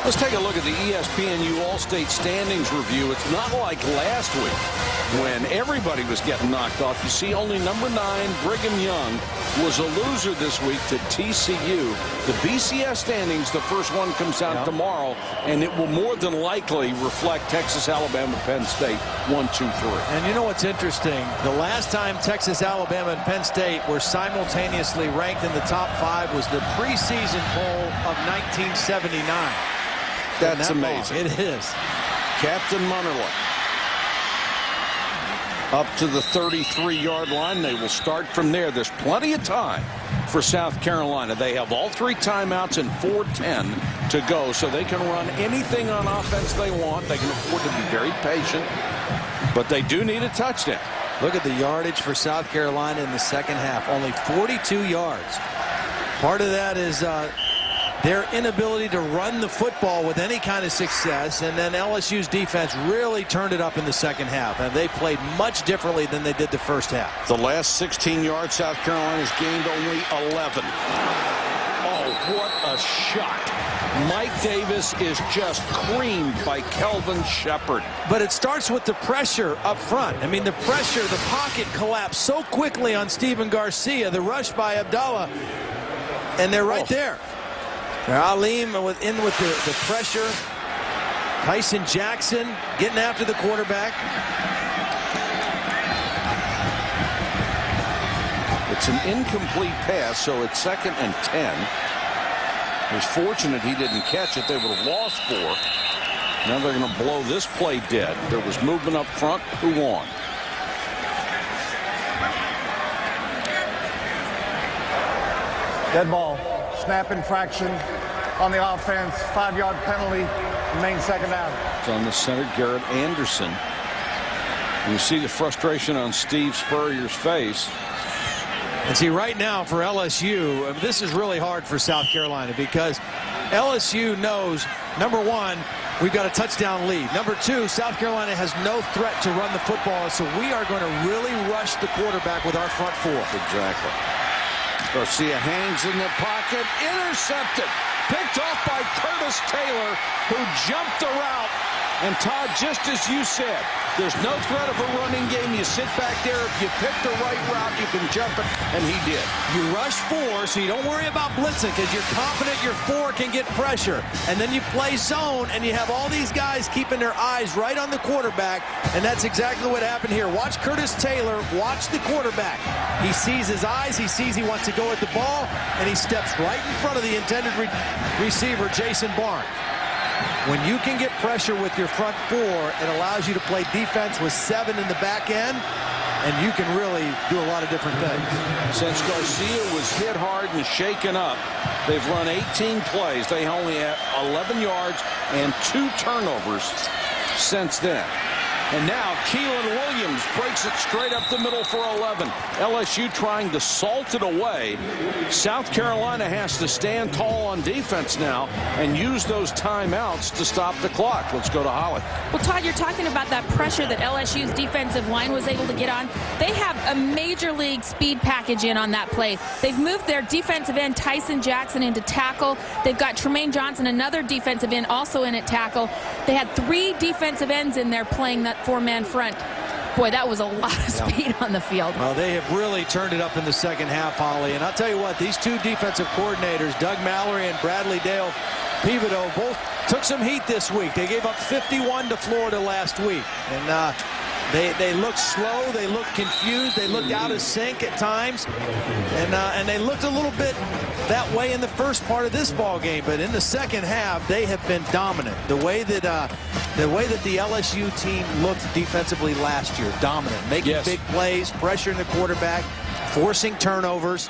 Let's take a look at the ESPNU All-State Standings review. It's not like last week when everybody was getting knocked off. You see only number 9, Brigham Young, was a loser this week to TCU. The BCS standings, the first one comes out tomorrow, and it will more than likely reflect Texas, Alabama, Penn State 1, 2, 3. And you know what's interesting? The last time Texas, Alabama, and Penn State were simultaneously ranked in the top 5 was the preseason poll of 1979. That's amazing. It is. Captain Munnerlyn up to the 33-yard line. They will start from there. There's plenty of time for South Carolina. They have all 3 timeouts and 4:10 to go, so they can run anything on offense they want. They can afford to be very patient, but they do need a touchdown. Look at the yardage for South Carolina in the second half. Only 42 yards. Part of that is their inability to run the football with any kind of success, and then LSU's defense really turned it up in the second half, and they played much differently than they did the first half. The last 16 yards, South Carolina's gained only 11. Oh, what a shot. Mike Davis is just creamed by Kelvin Shepherd. But it starts with the pressure up front. I mean, the pressure, the pocket collapsed so quickly on Stephen Garcia, the rush by Abdallah, and they're right there. Alim with the pressure. Tyson Jackson getting after the quarterback. It's an incomplete pass, so it's 2nd and 10. It was fortunate he didn't catch it. They would have lost 4. Now they're going to blow this play dead. There was movement up front. Who won? Dead ball. Snap infraction on the offense. 5-yard penalty. Remains second down. It's on the center, Garrett Anderson. You see the frustration on Steve Spurrier's face. And see, right now for LSU, this is really hard for South Carolina because LSU knows, number 1, we've got a touchdown lead. Number 2, South Carolina has no threat to run the football, so we are going to really rush the quarterback with our front 4. Exactly. Garcia hangs in the pocket, intercepted, picked off by Curtis Taylor, who jumped the route And Todd, just as you said, there's no threat of a running game. You sit back there. If you pick the right route, you can jump it, and he did. You rush 4, so you don't worry about blitzing because you're confident your 4 can get pressure. And then you play zone, and you have all these guys keeping their eyes right on the quarterback, and that's exactly what happened here. Watch Curtis Taylor. Watch the quarterback. He sees his eyes. He sees he wants to go at the ball, and he steps right in front of the intended receiver, Jason Barnes. When you can get pressure with your front 4, it allows you to play defense with 7 in the back end, and you can really do a lot of different things. Since Garcia was hit hard and shaken up, they've run 18 plays. They only have 11 yards and 2 turnovers since then. And now Keelan Williams breaks it straight up the middle for 11. LSU trying to salt it away. South Carolina has to stand tall on defense now and use those timeouts to stop the clock. Let's go to Holly. Well, Todd, you're talking about that pressure that LSU's defensive line was able to get on. They have a major league speed package in on that play. They've moved their defensive end, Tyson Jackson, into tackle. They've got Tremaine Johnson, another defensive end, also in at tackle. They had 3 defensive ends in there playing that 4-man front. Boy, that was a lot of speed on the field. Well, they have really turned it up in the second half, Holly. And I'll tell you what, these 2 defensive coordinators, Doug Mallory and Bradley Dale Pivotal, both took some heat this week. They gave up 51 to Florida last week. And they looked slow. They looked confused. They looked out of sync at times. And they looked a little bit that way in the first part of this ball game. But in the second half, they have been dominant. The way that the LSU team looked defensively last year, dominant, making big plays, pressuring the quarterback, forcing turnovers.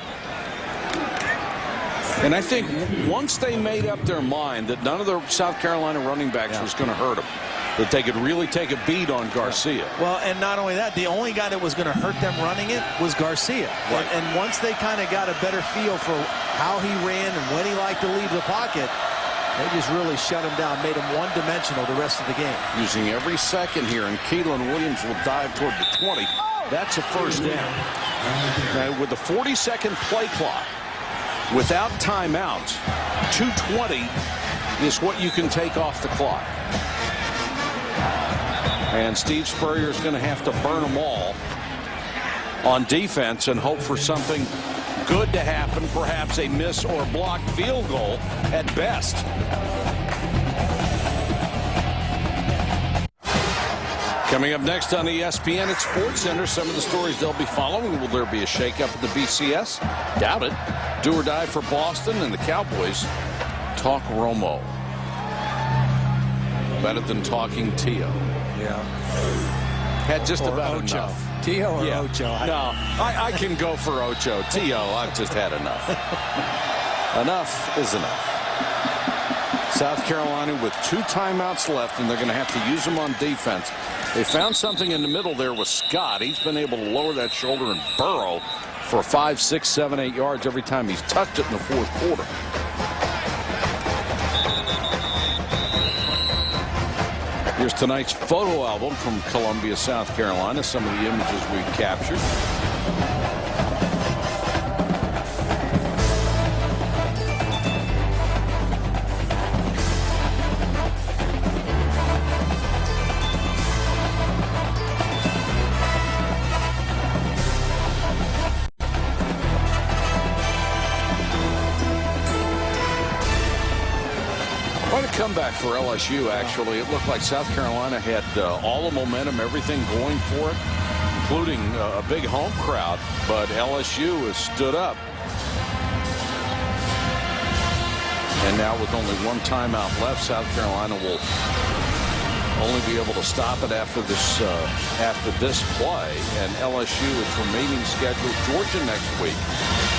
And I think once they made up their mind that none of the South Carolina running backs was going to hurt them, that they could really take a beat on Garcia. Well, and not only that, the only guy that was going to hurt them running it was Garcia. Right. And once they kind of got a better feel for how he ran and when he liked to leave the pocket, they just really shut him down, made him one-dimensional the rest of the game. Using every second here, and Keelan Williams will dive toward the 20. That's a first down. Now, with the 40-second play clock, without timeouts, 2:20 is what you can take off the clock. And Steve Spurrier is going to have to burn them all on defense and hope for something good to happen, perhaps a miss or blocked field goal at best. Coming up next on ESPN at SportsCenter, some of the stories they'll be following. Will there be a shakeup at the BCS? Doubt it. Do or die for Boston, and the Cowboys talk Romo. Better than talking Tio. Yeah. Had just or about Ocho. enough. Tio or Ocho? No, I can go for Ocho. Tio, I've just had enough. Enough is enough. South Carolina with 2 timeouts left, and they're going to have to use them on defense. They found something in the middle there with Scott. He's been able to lower that shoulder and burrow for 5, 6, 7, 8 yards every time he's touched it in the fourth quarter. Here's tonight's photo album from Columbia, South Carolina. Some of the images we captured. Comeback for LSU, actually. It looked like South Carolina had all the momentum, everything going for it, including a big home crowd, but LSU has stood up. And now with only 1 timeout left, South Carolina will only be able to stop it after this play. And LSU is remaining scheduled Georgia next week,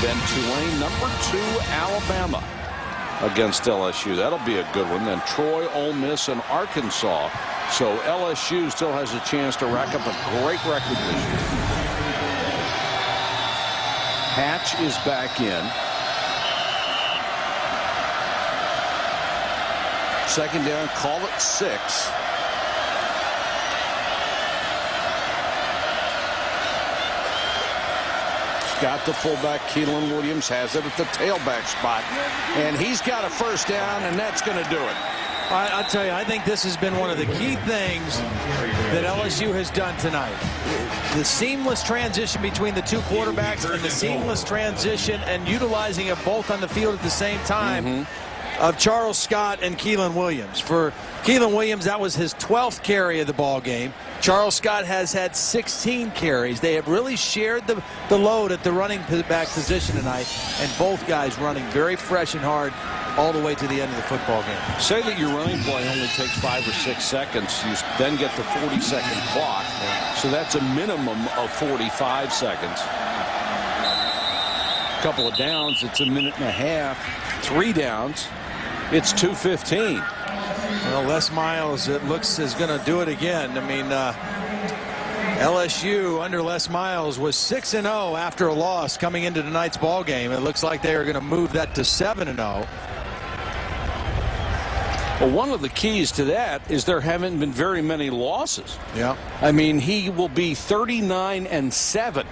then Tulane, number 2 Alabama against LSU. That'll be a good one. Then Troy, Ole Miss, and Arkansas. So LSU still has a chance to rack up a great record this year. Hatch is back in. Second down, call it 6. Got the fullback. Keelan Williams has it at the tailback spot, and he's got a first down, and that's going to do it. I'll tell you, I think this has been one of the key things that LSU has done tonight. The seamless transition between the two quarterbacks and the seamless transition and utilizing it both on the field at the same time of Charles Scott and Keelan Williams. For Keelan Williams, that was his 12th carry of the ball game. Charles Scott has had 16 carries. They have really shared the load at the running back position tonight, and both guys running very fresh and hard all the way to the end of the football game. Say that your running play only takes 5 or 6 seconds. You then get the 40-second clock. So that's a minimum of 45 seconds. A couple of downs, it's a minute and a half. 3 downs, it's 2:15. Well, Les Miles, it looks, is going to do it again. I mean, LSU under Les Miles was 6-0 after a loss coming into tonight's ball game. It looks like they are going to move that to 7-0. Well, one of the keys to that is there haven't been very many losses. Yeah. I mean, he will be 39-7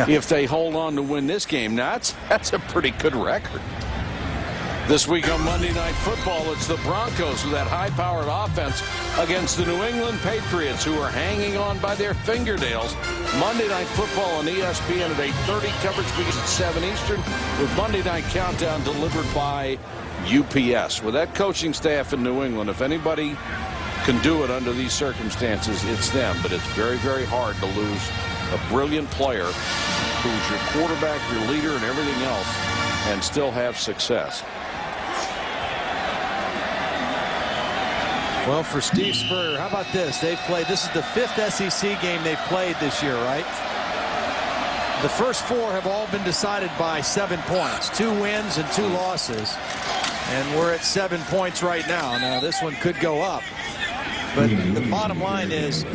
if they hold on to win this game. Now, that's a pretty good record. This week on Monday Night Football, it's the Broncos with that high-powered offense against the New England Patriots, who are hanging on by their fingernails. Monday Night Football on ESPN at 8:30. Coverage begins at 7 Eastern with Monday Night Countdown delivered by UPS. With that coaching staff in New England, if anybody can do it under these circumstances, it's them. But it's very, very hard to lose a brilliant player who's your quarterback, your leader, and everything else, and still have success. Well, for Steve Spurrier, how about this? They've played, this is the 5th SEC game they've played this year, right? The first 4 have all been decided by 7 points. 2 wins and 2 losses. And we're at 7 points right now. Now, this one could go up. But the bottom line is,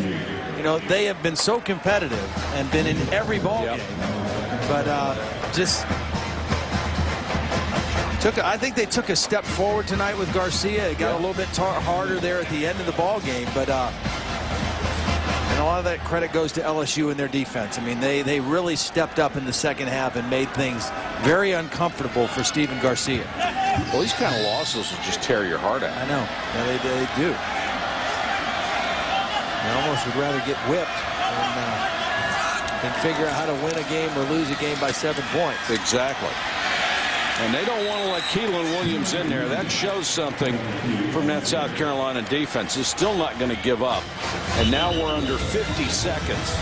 you know, they have been so competitive and been in every ball game. But just... I think they took a step forward tonight with Garcia. It got a little bit harder there at the end of the ball game, but and a lot of that credit goes to LSU and their defense. I mean, they really stepped up in the second half and made things very uncomfortable for Steven Garcia. Well, these kind of losses will just tear your heart out. I know. Yeah, they do. You almost would rather get whipped than figure out how to win a game or lose a game by 7 points. Exactly. And they don't want to let Keelan Williams in there. That shows something from that South Carolina defense. Is still not going to give up. And now we're under 50 seconds.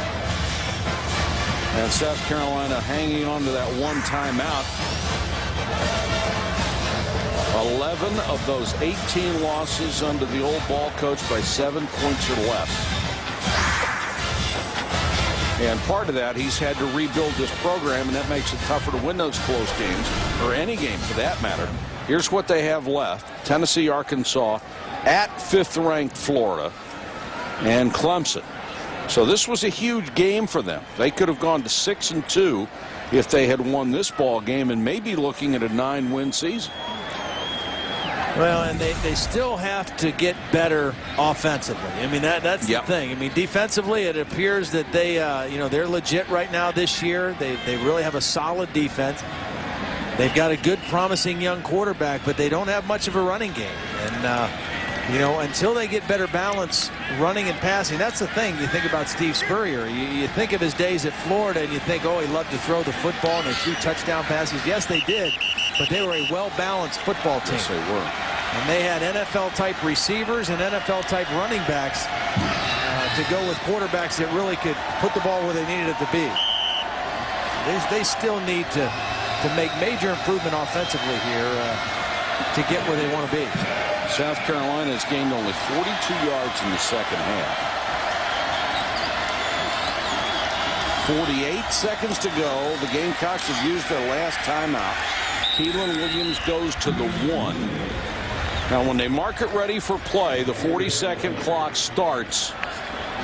And South Carolina hanging on to that one timeout. 11 of those 18 losses under the old ball coach by 7 points or less. And part of that, he's had to rebuild this program, and that makes it tougher to win those close games, or any game for that matter. Here's what they have left. Tennessee, Arkansas, at 5th-ranked Florida, and Clemson. So this was a huge game for them. They could have gone to 6-2 if they had won this ball game, and maybe looking at a 9-win season. Well, and they still have to get better offensively. I mean, that's the thing. I mean, defensively, it appears that they, you know, they're legit right now this year. They really have a solid defense. They've got a good, promising young quarterback, but they don't have much of a running game. And, you know, until they get better balance running and passing, that's the thing. You think about Steve Spurrier. You think of his days at Florida, and you think, oh, he loved to throw the football, and they threw touchdown passes. Yes, they did, but they were a well-balanced football team. Yes, they were. And they had NFL-type receivers and NFL-type running backs to go with quarterbacks that really could put the ball where they needed it to be. They still need to make major improvement offensively here to get where they want to be. South Carolina has gained only 42 yards in the second half. 48 seconds to go. The Gamecocks have used their last timeout. Keelan Williams goes to the 1. Now, when they mark it ready for play, the 40-second clock starts,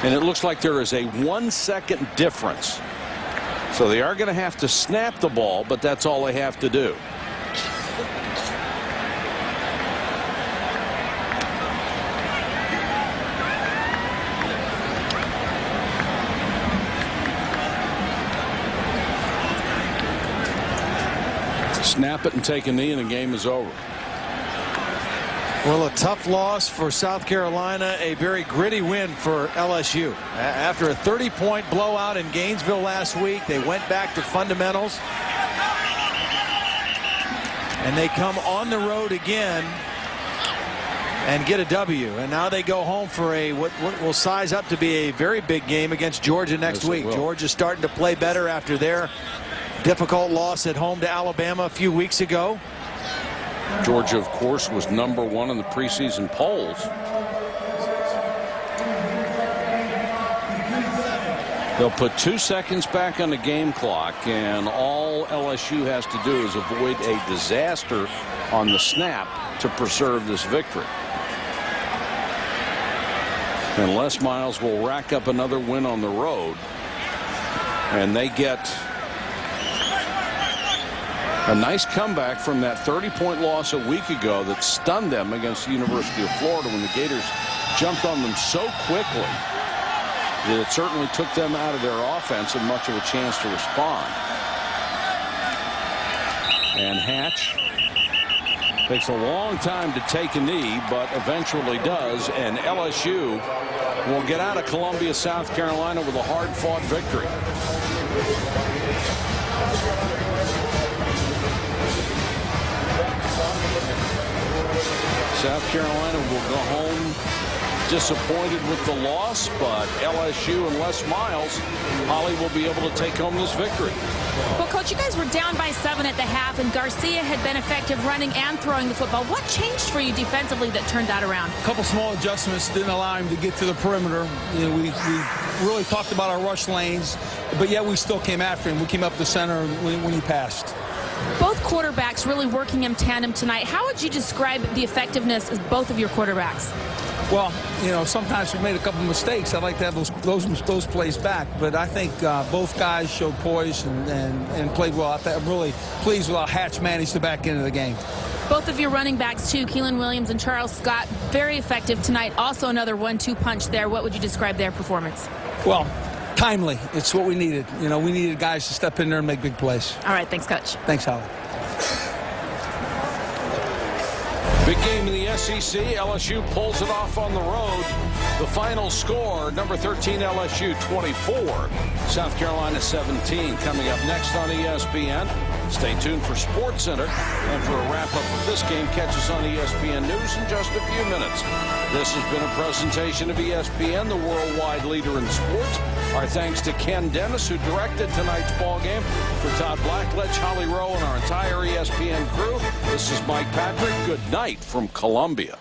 and it looks like there is a 1-second difference. So they are going to have to snap the ball, but that's all they have to do. Snap it and take a knee, and the game is over. Well, a tough loss for South Carolina, a very gritty win for LSU. After a 30-point blowout in Gainesville last week, they went back to fundamentals. And they come on the road again and get a W. And now they go home for a what will size up to be a very big game against Georgia next week. Georgia's starting to play better after their difficult loss at home to Alabama a few weeks ago. Georgia, of course, was #1 in the preseason polls. They'll put 2 seconds back on the game clock, and all LSU has to do is avoid a disaster on the snap to preserve this victory. And Les Miles will rack up another win on the road, and they get a nice comeback from that 30-point loss a week ago that stunned them against the University of Florida when the Gators jumped on them so quickly that it certainly took them out of their offense and much of a chance to respond. And Hatch takes a long time to take a knee, but eventually does, and LSU will get out of Columbia, South Carolina with a hard-fought victory. South Carolina will go home disappointed with the loss, but LSU and Les Miles, Holly, will be able to take home this victory. Well, Coach, you guys were down by 7 at the half, and Garcia had been effective running and throwing the football. What changed for you defensively that turned that around? A couple small adjustments didn't allow him to get to the perimeter. You know, we really talked about our rush lanes, but yet we still came after him. We came up the center when he passed. Both quarterbacks really working in tandem tonight. How would you describe the effectiveness of both of your quarterbacks? Well, you know, sometimes we made a couple mistakes. I'd like to have those plays back, but I think both guys showed poise and played well. I'm really pleased with how Hatch managed the back end of the game. Both of your running backs, too, Keelan Williams and Charles Scott, very effective tonight. Also another 1-2 punch there. What would you describe their performance? Well, timely. It's what we needed. You know, we needed guys to step in there and make big plays. All right, thanks, Coach. Thanks, Holly. Big game in the SEC. LSU pulls it off on the road. The final score, number 13 LSU 24, South Carolina 17. Coming up next on ESPN. Stay tuned for SportsCenter. And for a wrap-up of this game, catch us on ESPN News in just a few minutes. This has been a presentation of ESPN, the worldwide leader in sports. Our thanks to Ken Dennis, who directed tonight's ball game. For Todd Blackledge, Holly Rowe, and our entire ESPN crew, this is Mike Patrick. Good night from Columbia.